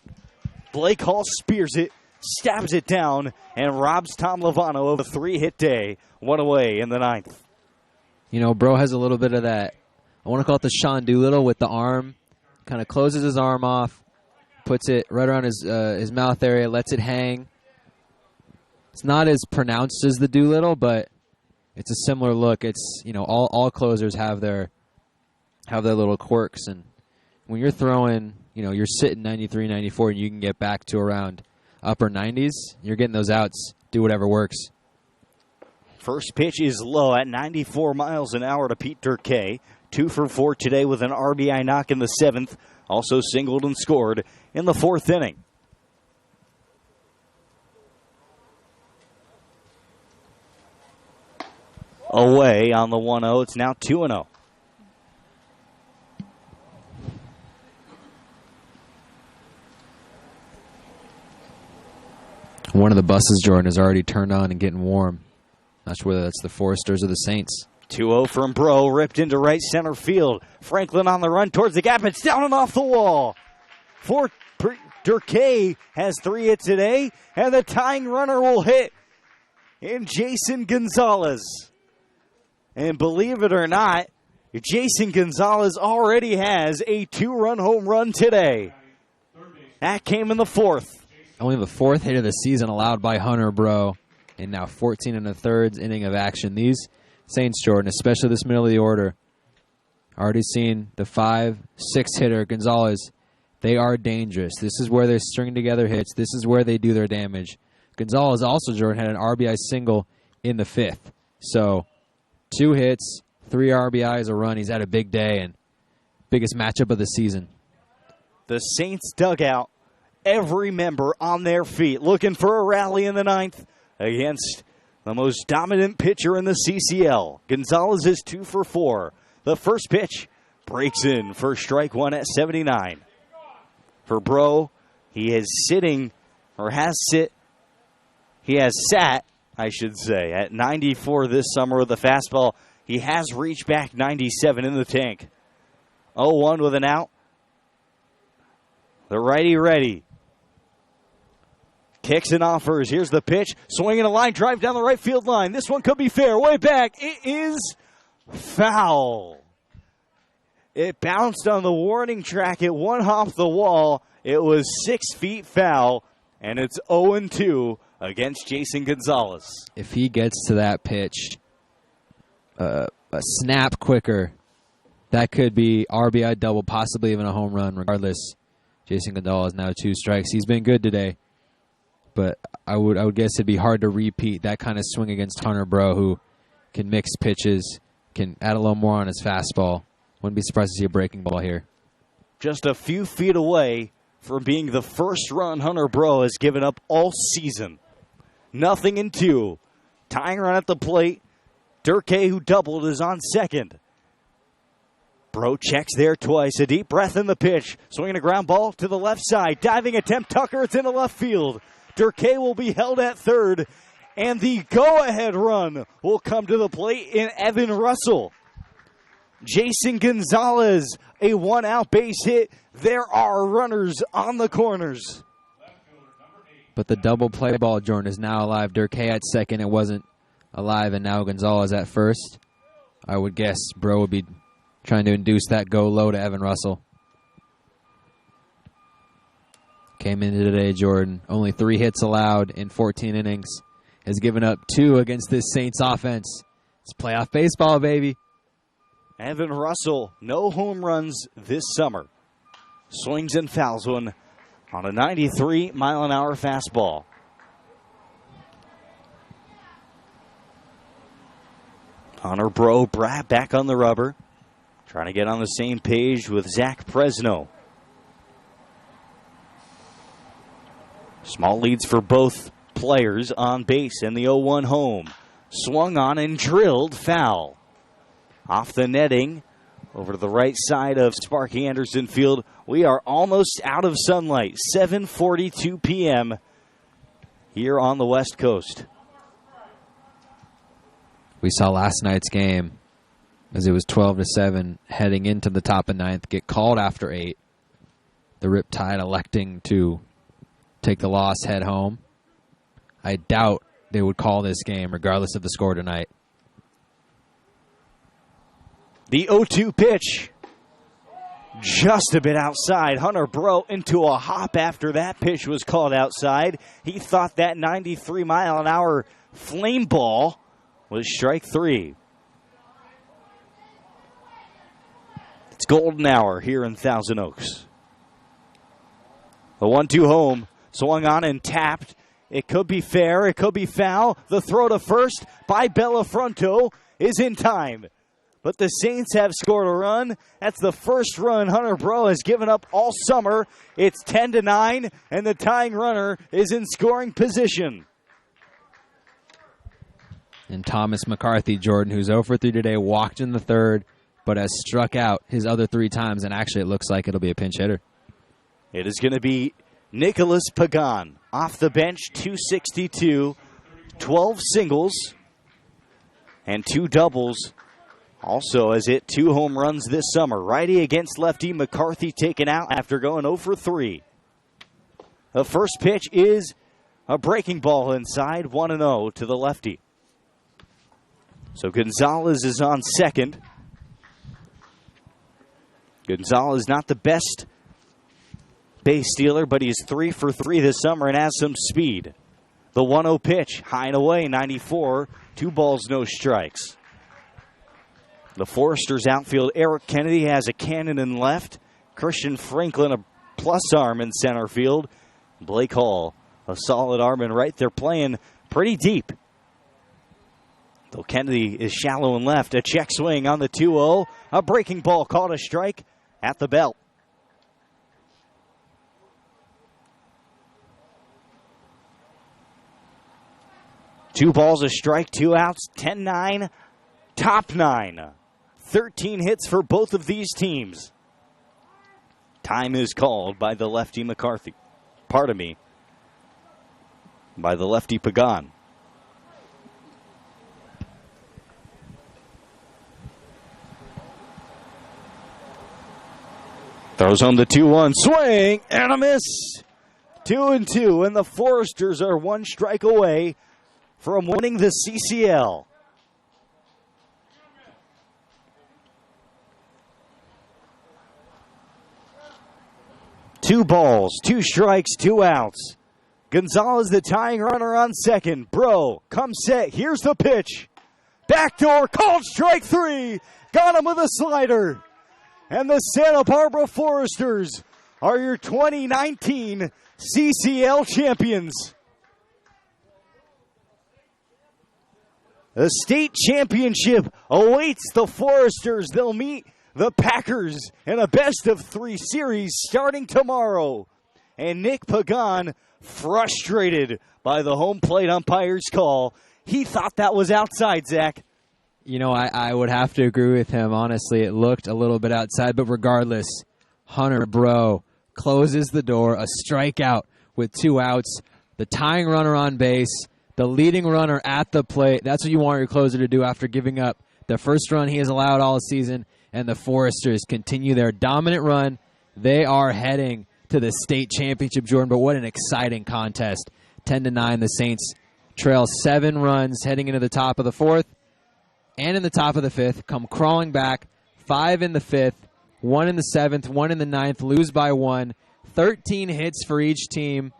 Blake Hall spears it, stabs it down, and robs Tom Lovano of a 3-hit day. One away in the 9th.
You know, Bro has a little bit of that, I want to call it the Sean Doolittle with the arm. Kind of closes his arm off, puts it right around his mouth area, lets it hang. It's not as pronounced as the Doolittle, but it's a similar look. It's, you know, all closers have their little quirks, and when you're throwing, you know, you're sitting 93, 94, and you can get back to around upper 90s, you're getting those outs. Do whatever works.
First pitch is low at 94 miles an hour to Pete Durkee. 2 for 4 today with an RBI knock in the 7th. Also singled and scored in the 4th inning. Away on the 1-0. It's now 2-0.
One of the buses, Jordan, is already turned on and getting warm. Not sure whether that's the Foresters or the Saints.
2-0 from Bro, ripped into right center field. Franklin on the run towards the gap. It's down and off the wall. Durkee has 3 hits today, and the tying runner will hit in Jason Gonzalez. And believe it or not, Jason Gonzalez already has a 2-run home run today. That came in the 4th.
Only the 4th hit of the season allowed by Hunter Bro. And now 14 1/3 inning of action. These Saints, Jordan, especially this middle of the order, already seen the 5-6 hitter, Gonzalez. They are dangerous. This is where they're stringing together hits. This is where they do their damage. Gonzalez also, Jordan, had an RBI single in the 5th. So 2 hits, 3 RBIs, a run. He's had a big day and biggest matchup of the season.
The Saints dugout, every member on their feet, looking for a rally in the 9th against the most dominant pitcher in the CCL. Gonzalez is 2 for 4. The first pitch breaks in for strike 1 at 79. For Bro, he is sat, I should say, at 94 this summer with the fastball. He has reached back 97 in the tank. 0-1 with an out. The righty ready. Kicks and offers. Here's the pitch. Swinging a line drive down the right field line. This one could be fair. Way back. It is foul. It bounced on the warning track. It went off the wall. It was 6 feet foul, and it's 0-2 against Jason Gonzalez.
If he gets to that pitch a snap quicker, that could be RBI double, possibly even a home run. Regardless, Jason Gonzalez now 2 strikes. He's been good today. But I would guess it'd be hard to repeat that kind of swing against Hunter Bro, who can mix pitches, can add a little more on his fastball. Wouldn't be surprised to see a breaking ball here.
Just a few feet away from being the first run Hunter Bro has given up all season. 0-2. Tying run at the plate. Durkee, who doubled, is on second. Bro checks there twice. A deep breath in the pitch. Swinging a ground ball to the left side. Diving attempt. Tucker. It's into left field. Durkee will be held at third. And the go-ahead run will come to the plate in Evan Russell. Jason Gonzalez, a 1-out base hit. There are runners on the corners.
But the double play ball, Jordan, is now alive. Durkee at second. It wasn't alive, and now Gonzalez at first. I would guess Bro would be trying to induce that go low to Evan Russell. Came into today, Jordan. Only 3 hits allowed in 14 innings. Has given up 2 against this Saints offense. It's playoff baseball, baby.
Evan Russell, no home runs this summer. Swings and fouls one on a 93-mile-an-hour fastball. Hunter Bro back on the rubber. Trying to get on the same page with Zach Presno. Small leads for both players on base in the 0-1 home. Swung on and drilled foul. Off the netting, over to the right side of Sparky Anderson Field. We are almost out of sunlight. 7:42 p.m. here on the West Coast.
We saw last night's game as it was 12-7 heading into the top of 9th, get called after 8. The Riptide electing to take the loss, head home. I doubt they would call this game regardless of the score tonight.
The 0-2 pitch, just a bit outside. Hunter Bro into a hop after that pitch was called outside. He thought that 93-mile-an-hour flame ball was strike 3. It's golden hour here in Thousand Oaks. The 1-2 home, swung on and tapped. It could be fair, it could be foul. The throw to first by Bellafronto is in time. But the Saints have scored a run. That's the first run Hunter Bro has given up all summer. It's 10-9, and the tying runner is in scoring position.
And Thomas McCarthy, Jordan, who's 0 for 3 today, walked in the 3rd, but has struck out his other 3 times, and actually it looks like it'll be a pinch hitter.
It is going to be Nicholas Pagan. Off the bench, 262, 12 singles, and 2 doubles. Also has hit 2 home runs this summer. Righty against lefty, McCarthy taken out after going 0 for 3. The first pitch is a breaking ball inside, 1-0 to the lefty. So Gonzalez is on second. Gonzalez not the best base stealer, but he's 3 for 3 this summer and has some speed. The 1-0 pitch, high and away, 94, 2 balls, no strikes. The Foresters outfield, Eric Kennedy has a cannon in left. Christian Franklin, a plus arm in center field. Blake Hall, a solid arm in right. They're playing pretty deep. Though Kennedy is shallow in left. A check swing on the 2-0. A breaking ball caught a strike at the belt. Two balls, a strike, 2 outs, 10-9, top 9. 13 hits for both of these teams. Time is called by the lefty McCarthy. Pardon me. By the lefty Pagan. Throws home the 2-1. Swing and a miss. 2-2, and the Foresters are 1 strike away from winning the CCL. Two balls, 2 strikes, 2 outs. Gonzalez, the tying runner on second. Bro, come set. Here's the pitch. Backdoor, called strike 3. Got him with a slider. And the Santa Barbara Foresters are your 2019 CCL champions. The state championship awaits the Foresters. They'll meet the Packers in a best-of-3 series starting tomorrow. And Nick Pagan, frustrated by the home plate umpire's call. He thought that was outside, Zach.
You know, I would have to agree with him. Honestly, it looked a little bit outside, but regardless, Hunter Bro closes the door, a strikeout with 2 outs, the tying runner on base, the leading runner at the plate. That's what you want your closer to do after giving up the first run he has allowed all season, and the Foresters continue their dominant run. They are heading to the state championship, Jordan, but what an exciting contest. 10-9, the Saints trail 7 runs heading into the top of the 4th. And in the top of the 5th, come crawling back, 5 in the 5th, 1 in the 7th, 1 in the 9th, lose by 1. 13 hits for each team.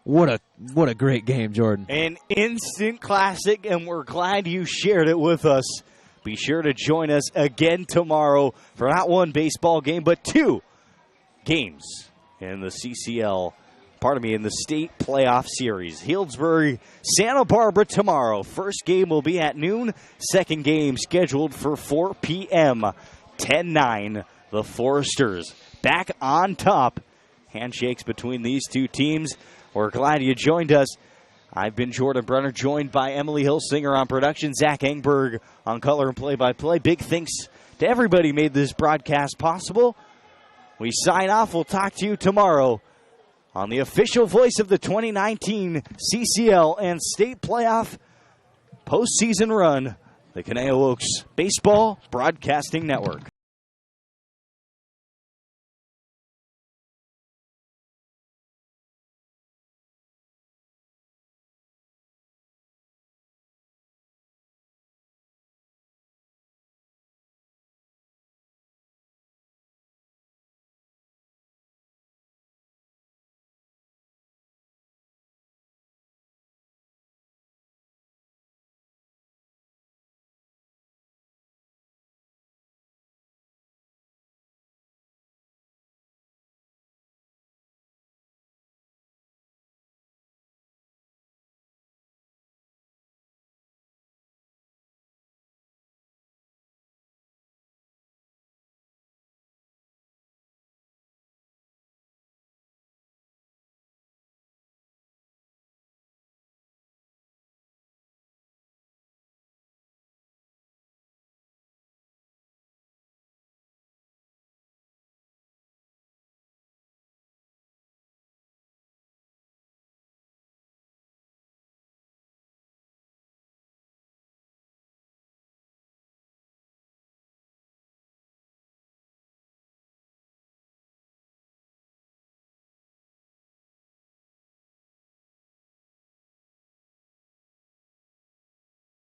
What a great game, Jordan.
An instant classic, and we're glad you shared it with us. Be sure to join us again tomorrow for not one baseball game, but 2 games in the CCL, in the state playoff series. Healdsburg, Santa Barbara tomorrow. First game will be at noon. Second game scheduled for 4 p.m. 10-9, the Foresters back on top. Handshakes between these two teams. We're glad you joined us. I've been Jordan Brenner, joined by Emily Hilsinger on production, Zach Engberg on color and play-by-play. Big thanks to everybody who made this broadcast possible. We sign off. We'll talk to you tomorrow on the official voice of the 2019 CCL and state playoff postseason run, the Conejo Oaks Baseball Broadcasting Network.